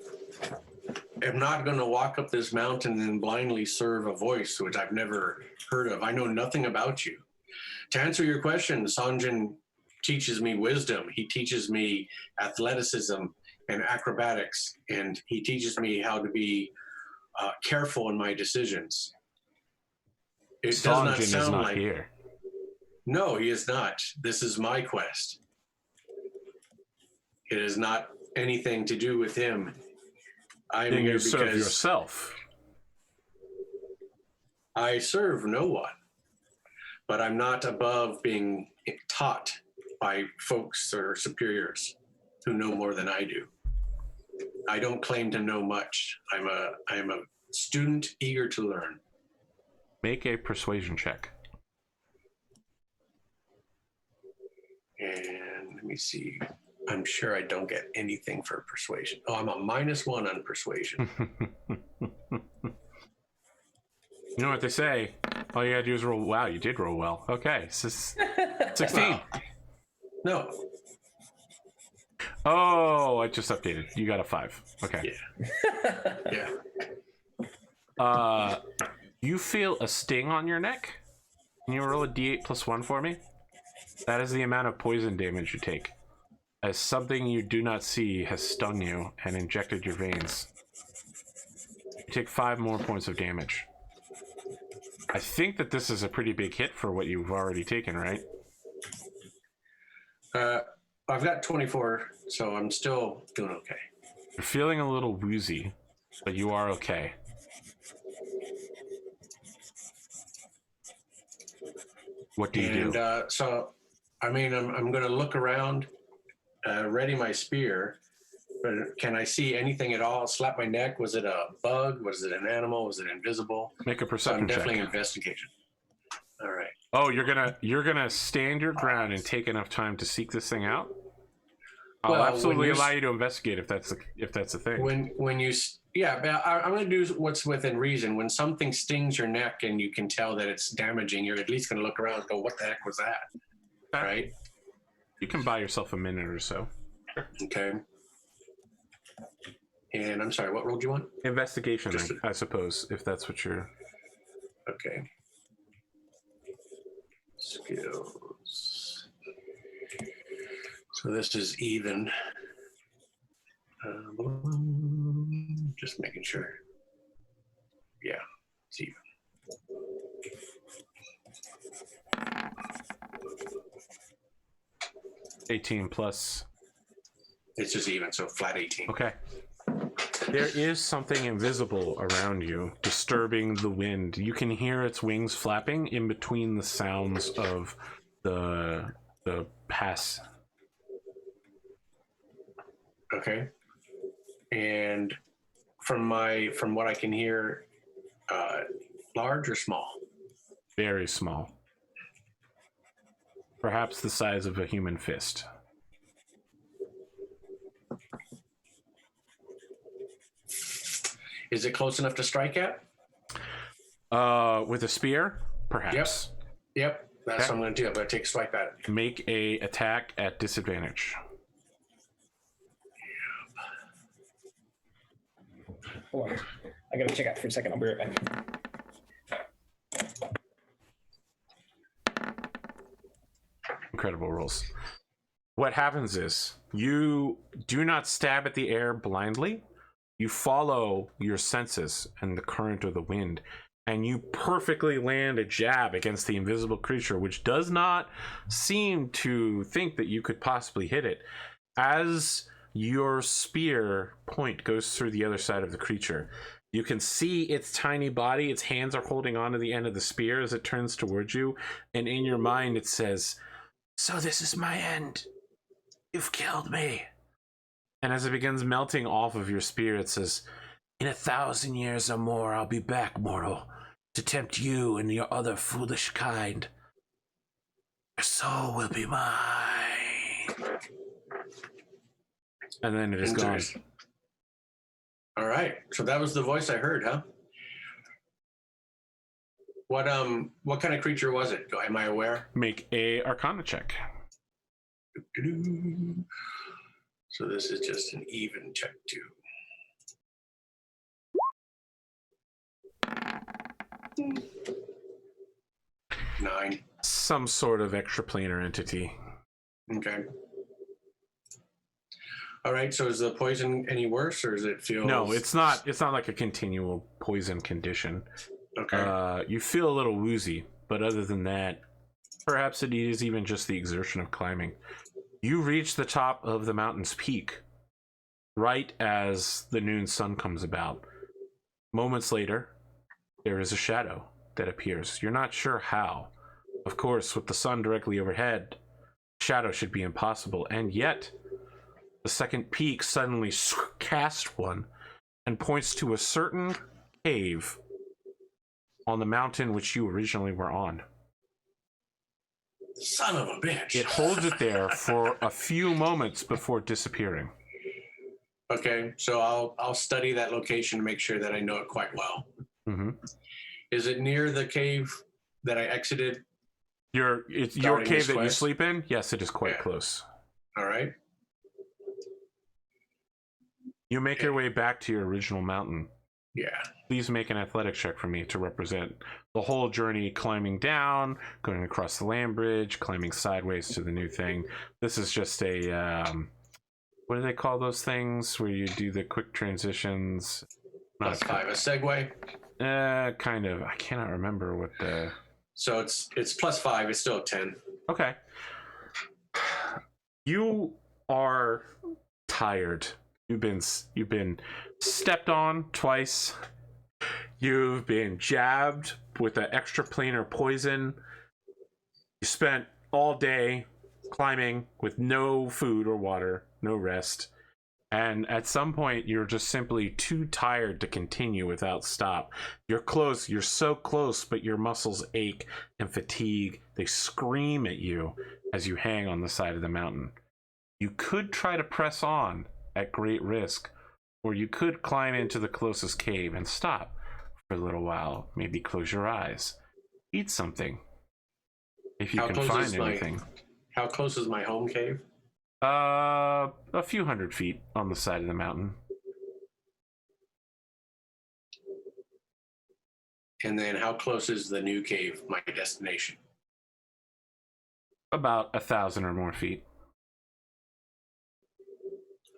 am not going to walk up this mountain and blindly serve a voice which I've never heard of. I know nothing about you. To answer your question, Sanjin teaches me wisdom. He teaches me athleticism and acrobatics, and he teaches me how to be careful in my decisions. It does not Sanjin sound is not like here. No, he is not. This is my quest. It is not anything to do with him. I'm Then here you serve because yourself. I serve no one, but I'm not above being taught by folks or superiors who know more than I do. I don't claim to know much. I am a student eager to learn. Make a persuasion check. And let me see. I'm sure I don't get anything for persuasion. Oh, I'm a -1 on persuasion. You know what they say? All you gotta do is roll. Wow, you did roll well. Okay, 16. No. Oh, I just updated. You got a 5. Okay. Yeah. You feel a sting on your neck? Can you roll a d8 + 1 for me? That is the amount of poison damage you take, as something you do not see has stung you and injected your veins. You take 5 more points of damage. I think that this is a pretty big hit for what you've already taken, right? I've got 24, so I'm still doing okay. You're feeling a little woozy, but you are okay. What do you do? So, I mean, I'm going to look around, ready my spear, but can I see anything at all? Slap my neck? Was it a bug? Was it an animal? Was it invisible? Make a So I'm perception definitely check. investigation. All right. Oh, you're gonna stand your ground and take enough time to seek this thing out? I'll Well, absolutely when you allow you to investigate if that's the thing. When you yeah, but I'm going to do what's within reason. When something stings your neck and you can tell that it's damaging, you're at least going to look around and go, "What the heck was that?" Okay. Right? You can buy yourself a minute or so. Okay. And I'm sorry, what role do you want? Investigation, Just I suppose, if that's what you're. Okay. Skills. So this is even. Just making sure. Yeah, it's even. +18. It's just even, so flat 18. Okay. There is something invisible around you, disturbing the wind. You can hear its wings flapping in between the sounds of the pass. Okay. And from what I can hear, large or small? Very small. Perhaps the size of a human fist. Is it close enough to strike at? With a spear, perhaps. Yep. That's Okay. what I'm going to do. I'm going to take a swipe at it. Make a attack at disadvantage. Hold on. I gotta check out for a second. I'll be right back. Incredible rolls. What happens is you do not stab at the air blindly. You follow your senses and the current of the wind, and you perfectly land a jab against the invisible creature, which does not seem to think that you could possibly hit it. As your spear point goes through the other side of the creature, you can see its tiny body. Its hands are holding on to the end of the spear as it turns towards you, and in your mind it says, "So this is my end. You've killed me." And as it begins melting off of your spear, it says, "In 1,000 years or more, I'll be back, mortal, to tempt you and your other foolish kind. Your soul will be mine." And then it is gone. Interesting. All right. So that was the voice I heard, huh? What kind of creature was it? Am I aware? Make a Arcana check. So this is just an even check too. 9. Some sort of extraplanar entity. Okay. All right. So is the poison any worse, or does it feel? No, it's not. It's not like a continual poison condition. Okay. You feel a little woozy, but other than that, perhaps it is even just the exertion of climbing. You reach the top of the mountain's peak right as the noon sun comes about. Moments later, there is a shadow that appears. You're not sure how. Of course, with the sun directly overhead, shadow should be impossible, and yet the second peak suddenly casts one and points to a certain cave on the mountain which you originally were on. Son of a bitch. It holds it there for a few moments before disappearing. Okay, so I'll study that location to make sure that I know it quite well. Mm-hmm. Is it near the cave that I exited? It's your Starting cave this that you quest? sleep in? Yes, it is quite Yeah. close. All right. You make your way back to your original mountain. Yeah. Please make an athletics check for me to represent the whole journey, climbing down, going across the land bridge, climbing sideways to the new thing. This is just a, what do they call those things where you do the quick transitions? Plus 5. A segue. Kind of. I cannot remember what the... So it's plus 5. It's still a 10. Okay. You are tired. You've been stepped on twice. You've been jabbed with an extraplanar poison. You spent all day climbing with no food or water, no rest. And at some point, you're just simply too tired to continue without stop. You're close. You're so close, but your muscles ache and fatigue. They scream at you as you hang on the side of the mountain. You could try to press on at great risk, or you could climb into the closest cave and stop for a little while. Maybe close your eyes. Eat something. If you How can close find is my- anything. How close is my home cave? A few hundred feet on the side of the mountain. And then how close is the new cave, my destination? About 1,000 or more feet.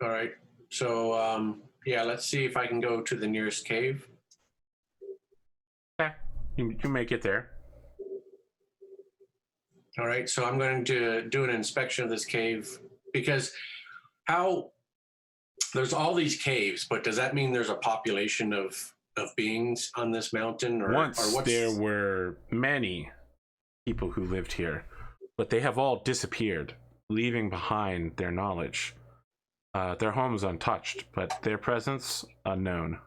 All right. So, yeah, let's see if I can go to the nearest cave. Okay. You make it there. All right. So I'm going to do an inspection of this cave because there's all these caves, but does that mean there's a population of beings on this mountain? Once there were many people who lived here, but they have all disappeared, leaving behind their knowledge. Their home's untouched, but their presence unknown.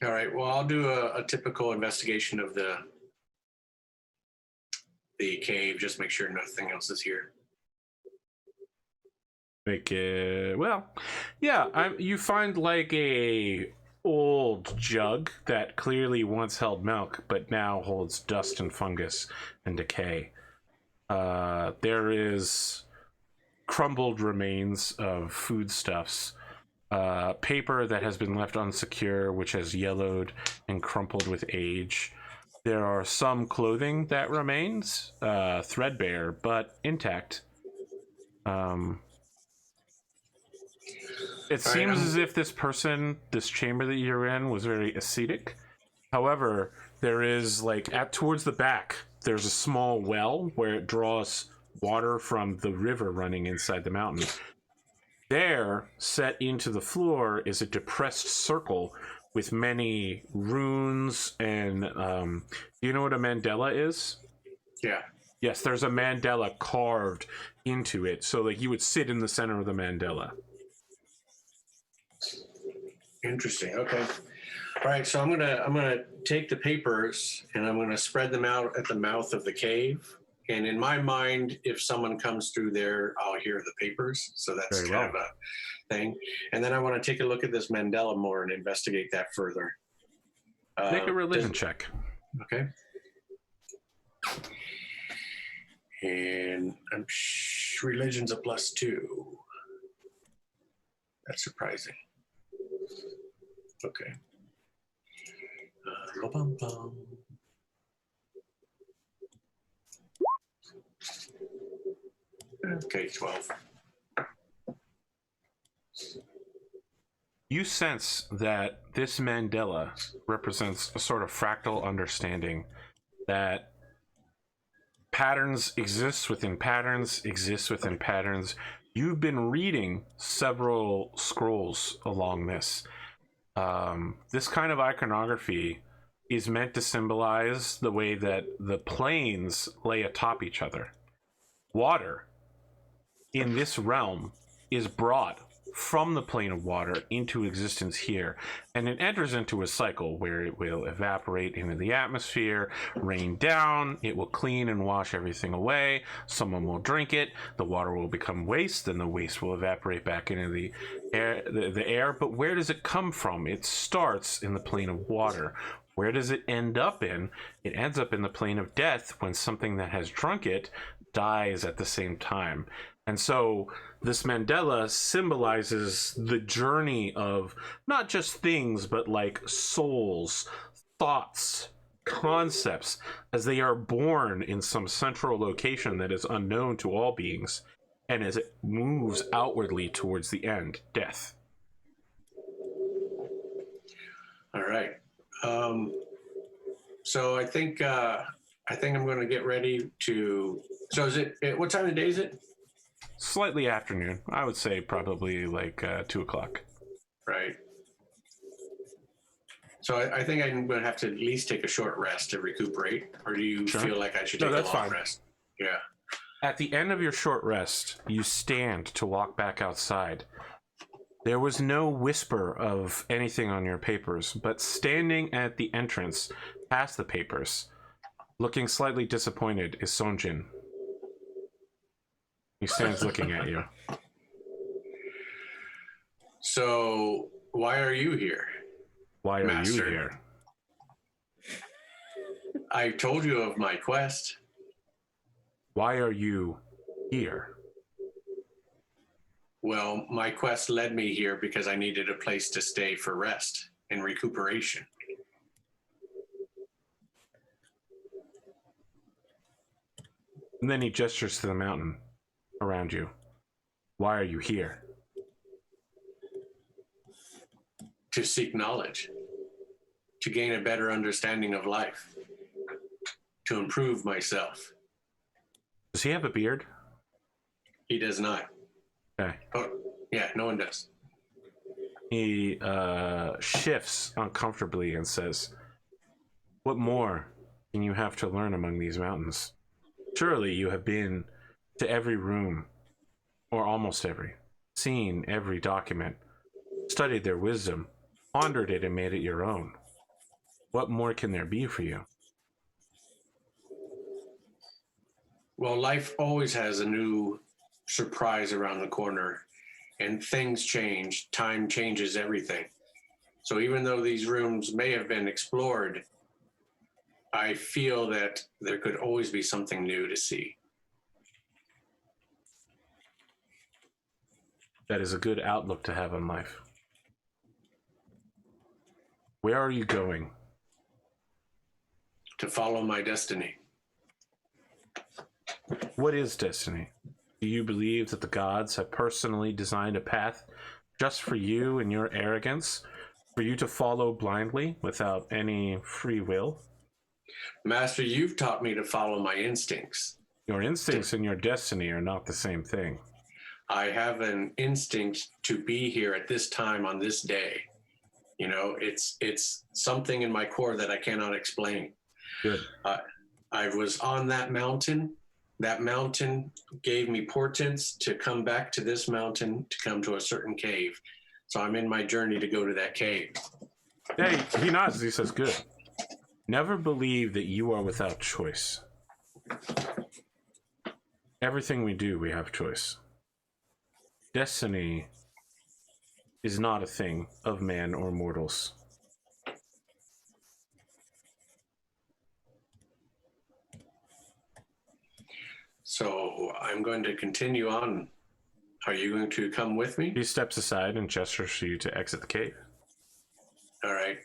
All right. Well, I'll do a typical investigation of the cave. Just make sure nothing else is here. Make it you find like a old jug that clearly once held milk, but now holds dust and fungus and decay. There is crumbled remains of foodstuffs. Paper that has been left unsecure, which has yellowed and crumpled with age. There are some clothing that remains, threadbare, but intact. It seems as if this chamber that you're in, was very ascetic. However, there is, like, towards the back, there's a small well where it draws water from the river running inside the mountain. There, set into the floor, is a depressed circle with many runes and, do you know what a mandala is? Yeah. Yes, there's a mandala carved into it, so like you would sit in the center of the mandala. Interesting. Okay. All right. So I'm gonna take the papers and I'm gonna spread them out at the mouth of the cave. And in my mind, if someone comes through there, I'll hear the papers. So that's Very kind well. of a thing. And then I want to take a look at this Mandela more and investigate that further. Make a religion check. Okay. And religion's a +2. That's surprising. Okay. Ba-bum-bum. Okay, 12. You sense that this mandala represents a sort of fractal understanding that patterns exist within patterns, exist within patterns. You've been reading several scrolls along this. This kind of iconography is meant to symbolize the way that the planes lay atop each other. Water in this realm is brought from the plane of water into existence here, and it enters into a cycle where it will evaporate into the atmosphere, rain down, it will clean and wash everything away, someone will drink it, the water will become waste, then the waste will evaporate back into the air. But where does it come from? It starts in the plane of water. Where does it end up in? It ends up in the plane of death when something that has drunk it dies at the same time. And so this mandala symbolizes the journey of not just things, but like souls, thoughts, concepts, as they are born in some central location that is unknown to all beings, and as it moves outwardly towards the end, death. All right. So I think I'm going to get ready to. So is it? What time of day is it? Slightly afternoon. I would say probably like 2 o'clock. Right. So I think I'm going to have to at least take a short rest to recuperate. Or do you feel like I should take a long rest? Yeah. At the end of your short rest, you stand to walk back outside. There was no whisper of anything on your papers, but standing at the entrance, past the papers, looking slightly disappointed, is Sonjin. He stands looking at you. So, why are you here? Why are Master? you here? I told you of my quest. Why are you here? Well, my quest led me here because I needed a place to stay for rest and recuperation. And then he gestures to the mountain around you. Why are you here? To seek knowledge, to gain a better understanding of life, to improve myself. Does he have a beard? He does not. Okay. Oh, yeah, no one does. He shifts uncomfortably and says, "What more can you have to learn among these mountains? Surely you have been to every room or almost every, seen every document, studied their wisdom, pondered it, and made it your own. What more can there be for you? Well, life always has a new surprise around the corner, and things change. Time changes everything. So even though these rooms may have been explored, I feel that there could always be something new to see. That is a good outlook to have on life. Where are you going? To follow my destiny. What is destiny? Do you believe that the gods have personally designed a path just for you and your arrogance, for you to follow blindly without any free will? Master, you've taught me to follow my instincts. Your instincts and your destiny are not the same thing. I have an instinct to be here at this time on this day. You know, it's something in my core that I cannot explain. Good. I was on that mountain. That mountain gave me portents to come back to this mountain to come to a certain cave. So I'm in my journey to go to that cave. Hey, he nods. He says, good. Never believe that you are without choice. Everything we do, we have choice. Destiny is not a thing of man or mortals. So I'm going to continue on. Are you going to come with me? He steps aside and gestures for you to exit the cave. All right.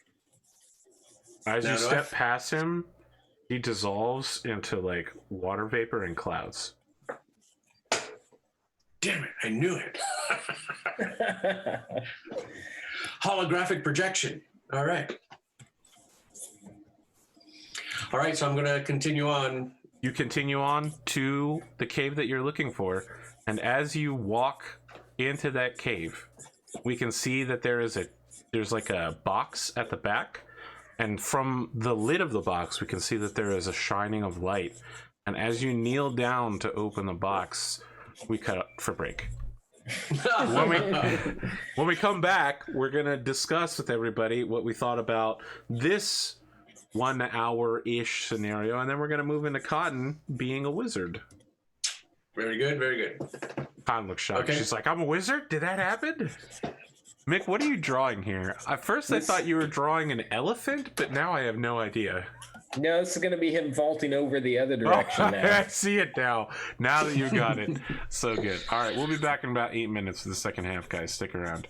As Now, you do I step past him, he dissolves into like water vapor and clouds. Damn it, I knew it. Holographic projection. All right. All right, so I'm going to continue on. You continue on to the cave that you're looking for, and as you walk into that cave, we can see that there's like a box at the back, and from the lid of the box we can see that there is a shining of light, and as you kneel down to open the box, we cut for break. When we come back, we're gonna discuss with everybody what we thought about this 1 hour-ish scenario, and then we're gonna move into Cotton being a wizard. Very good, very good. Cotton looks shocked. Okay. She's like, I'm a wizard? Did that happen? Mick, what are you drawing here? At first I thought you were drawing an elephant, but now I have no idea. No, this is going to be him vaulting over the other direction now. I see it now. Now that you got it. So good. All right, we'll be back in about 8 minutes for the second half, guys. Stick around.